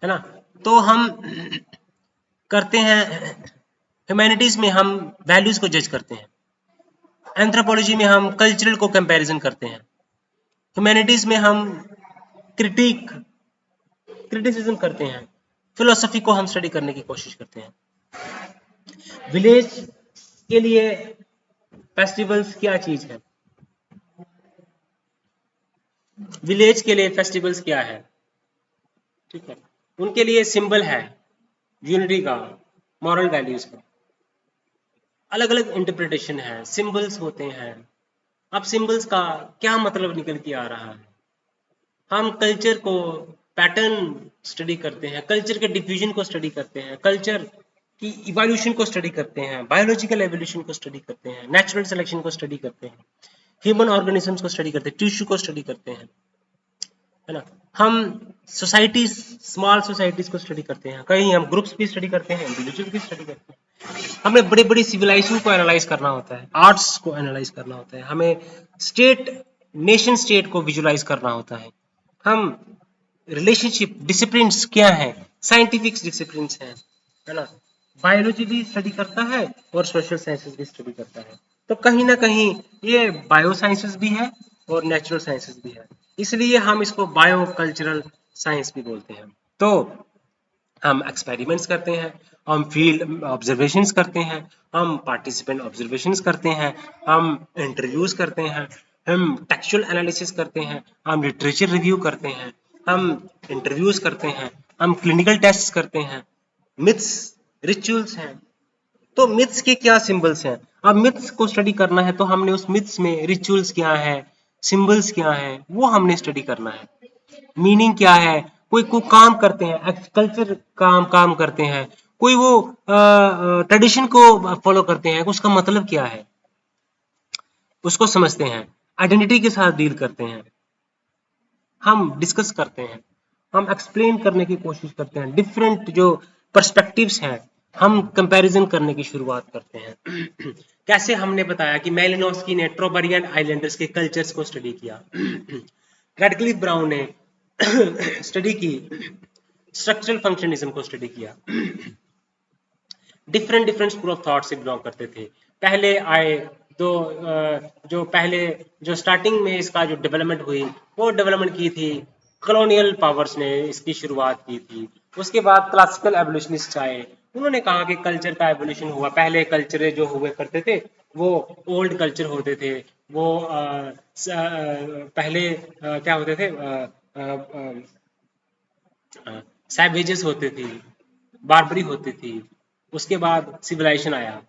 है ना। तो हम करते हैं, ह्यूमैनिटीज में हम वैल्यूज को जज करते हैं, एंथ्रोपोलॉजी में हम कल्चरल को कंपैरिजन करते हैं, ह्यूमैनिटीज में हम क्रिटिक क्रिटिसिज्म करते हैं, फिलोसफी को हम स्टडी करने की कोशिश करते हैं। विलेज के लिए फेस्टिवल्स क्या चीज है, विलेज के लिए फेस्टिवल्स क्या है, ठीक है, उनके लिए सिंबल है यूनिटी का, मॉरल वैल्यूज का, अलग अलग इंटरप्रिटेशन है, सिंबल्स होते हैं। अब सिंबल्स का क्या मतलब निकल के आ रहा है, हम कल्चर को पैटर्न स्टडी करते हैं, कल्चर के डिफ्यूजन को स्टडी करते हैं, कल्चर की इवोल्यूशन को स्टडी करते हैं, बायोलॉजिकल एवोल्यूशन को स्टडी करते हैं, नेचुरल सिलेक्शन को स्टडी करते हैं, ह्यूमन ऑर्गेनिजम्स को स्टडी करते हैं, टिश्यू को स्टडी करते हैं, है ना। हम सोसाइटीज, स्मॉल सोसाइटीज को स्टडी करते हैं, कहीं हम ग्रुप्स भी स्टडी करते हैं, इंडिविजुअल भी स्टडी करते हैं। हमें बड़ी बड़ी सिविलाइजेशन को एनालाइज करना होता है, आर्ट्स को एनालाइज करना होता है, हमें स्टेट, नेशन स्टेट को विजुलाइज करना होता है, हम रिलेशनशिप डिसिप्लिन क्या है, साइंटिफिक डिसिप्लिन है ना। बायोलॉजी भी स्टडी करता है और सोशल साइंसेस भी स्टडी करता है, तो कहीं ना कहीं ये बायो साइंसेस भी है और नेचुरल साइंसेस भी है, इसलिए हम इसको बायो कल्चरल साइंस भी बोलते हैं। तो हम एक्सपेरिमेंट्स करते हैं, हम फील्ड ऑब्जर्वेशंस करते हैं, हम पार्टिसिपेंट ऑब्जर्वेशंस करते हैं, हम इंटरव्यूज करते हैं, हम टेक्सचुअल एनालिसिस करते हैं, हम लिटरेचर रिव्यू करते हैं, हम इंटरव्यूज करते हैं, हम क्लिनिकल टेस्ट करते हैं, मिथ्स, रिचुअल्स हैं। तो मिथ्स के क्या सिंबल्स हैं, अब मिथ्स को स्टडी करना है तो हमने उस मिथ्स में रिचुअल्स क्या है, सिंबल्स क्या है, वो हमने स्टडी करना है, मीनिंग क्या है, कोई काम करते हैं, कल्चर काम करते हैं, कोई वो ट्रेडिशन को फॉलो करते हैं, उसका मतलब क्या है, उसको समझते हैं, आइडेंटिटी के साथ डील करते हैं, हम डिस्कस करते हैं, हम एक्सप्लेन करने की कोशिश करते हैं, डिफरेंट जो पर्सपेक्टिव्स हैं हम कंपैरिजन करने की शुरुआत करते हैं। कैसे हमने बताया कि मेलिनोस्की ने ट्रोबरियन आइलैंडर्स के कल्चर्स को स्टडी किया, रेडक्लिफ ब्राउन ने स्टडी की, स्ट्रक्चरल फंक्शनिज्म को स्टडी किया, different different school of thought से बिलोंग करते थे। पहले आए तो जो पहले जो स्टार्टिंग में इसका जो डेवलपमेंट हुई वो डेवलपमेंट की थी कॉलोनियल पावर्स ने, इसकी शुरुआत की थी। उसके बाद क्लासिकल एवोल्यूशनिस्ट आए, उन्होंने कहा कि कल्चर का एवोल्यूशन हुआ, पहले कल्चर जो हुए करते थे वो ओल्ड कल्चर होते थे, वो पहले क्या होते थे, सैवेजेस होते थे, बार्बरी होती थी, उसके बाद सिविलाइजेशन आया,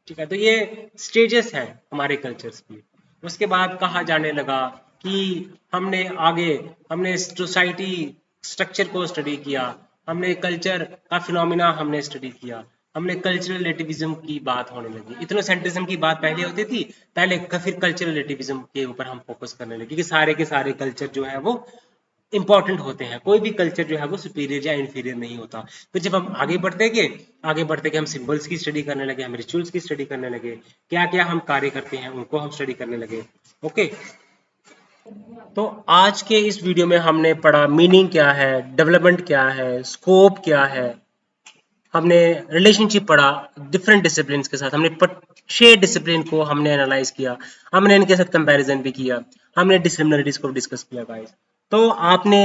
ठीक है। तो ये स्टेजेस हैं हमारे कल्चर्स की। उसके बाद कहा जाने लगा कि हमने आगे, हमने सोसाइटी स्ट्रक्चर को स्टडी किया, हमने कल्चर का फिनोमिना हमने स्टडी किया, हमने कल्चरल रिलेटिविज्म की बात होने लगी, इथनोसेंट्रिज्म की बात पहले होती थी, पहले फिर कल्चरल रिलेटिविज्म के ऊपर हम फोकस करने लगे कि सारे के सारे कल्चर जो है वो इंपॉर्टेंट होते हैं, कोई भी कल्चर जो है वो सुपीरियर या इंफीरियर नहीं होता। फिर जब हम आगे बढ़ते गए हम सिंबल्स की स्टडी करने लगे, हम रिचुअल्स की स्टडी करने लगे, क्या क्या हम कार्य करते हैं उनको हम स्टडी करने लगे। ओके, तो आज के इस वीडियो में हमने पढ़ा मीनिंग क्या है, डेवलपमेंट क्या है, स्कोप क्या है, हमने रिलेशनशिप पढ़ा डिफरेंट डिसिप्लिन के साथ, हमने 6 डिसिप्लिन को हमने एनालाइज किया, हमने इनके साथ कंपैरिजन भी किया, हमने डिसिमिलरिटीज को डिस्कस किया गाइस। तो आपने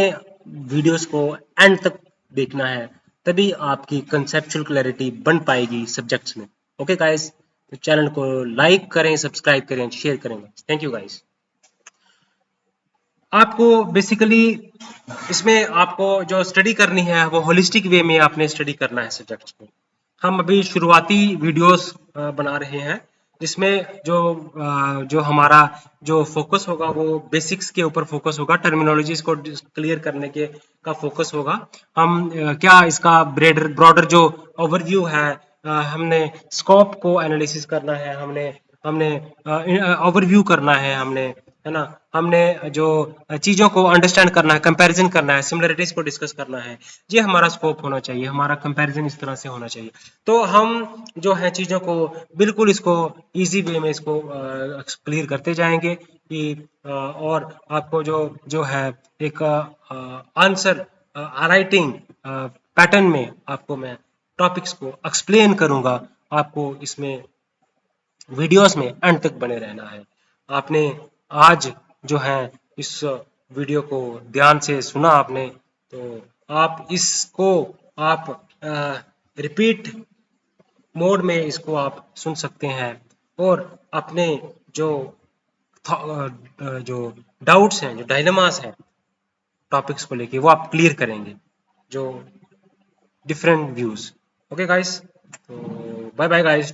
वीडियोस को एंड तक देखना है, तभी आपकी कंसेप्चुअल क्लैरिटी बन पाएगी सब्जेक्ट्स में। ओके गाइस, तो चैनल को लाइक करें, सब्सक्राइब करें, शेयर करें। Thank you guys. आपको बेसिकली इसमें आपको जो स्टडी करनी है वो होलिस्टिक वे में आपने स्टडी करना है सब्जेक्ट्स को। हम अभी शुरुआती वीडियोस बना रहे हैं जिसमें जो हमारा जो फोकस होगा वो बेसिक्स के ऊपर फोकस होगा, टर्मिनोलॉजीज को क्लियर करने के का फोकस होगा। हम क्या इसका ब्रॉडर जो ओवरव्यू है, हमने स्कोप को एनालिसिस करना है, हमने हमने ओवरव्यू करना है, हमने है ना, हमने जो चीज़ों को अंडरस्टैंड करना है, कंपैरिजन करना है, सिमिलरिटीज को डिस्कस करना है। ये हमारा स्कोप होना चाहिए, हमारा कंपैरिजन इस तरह से होना चाहिए। तो हम जो है चीज़ों को बिल्कुल इसको इजी वे में इसको क्लियर करते जाएंगे कि और आपको जो जो है एक आंसर राइटिंग पैटर्न में आपको मैं टॉपिक्स को एक्सप्लेन करूंगा। आपको इसमें वीडियोस में अंत तक बने रहना है। आपने आज जो है इस वीडियो को ध्यान से सुना आपने, तो आप इसको आप रिपीट मोड में इसको आप सुन सकते हैं और अपने जो जो डाउट्स हैं, जो डायलेमास हैं टॉपिक्स को लेके, वो आप क्लियर करेंगे, जो डिफरेंट व्यूज। ओके गाइस, तो बाय बाय गाइस।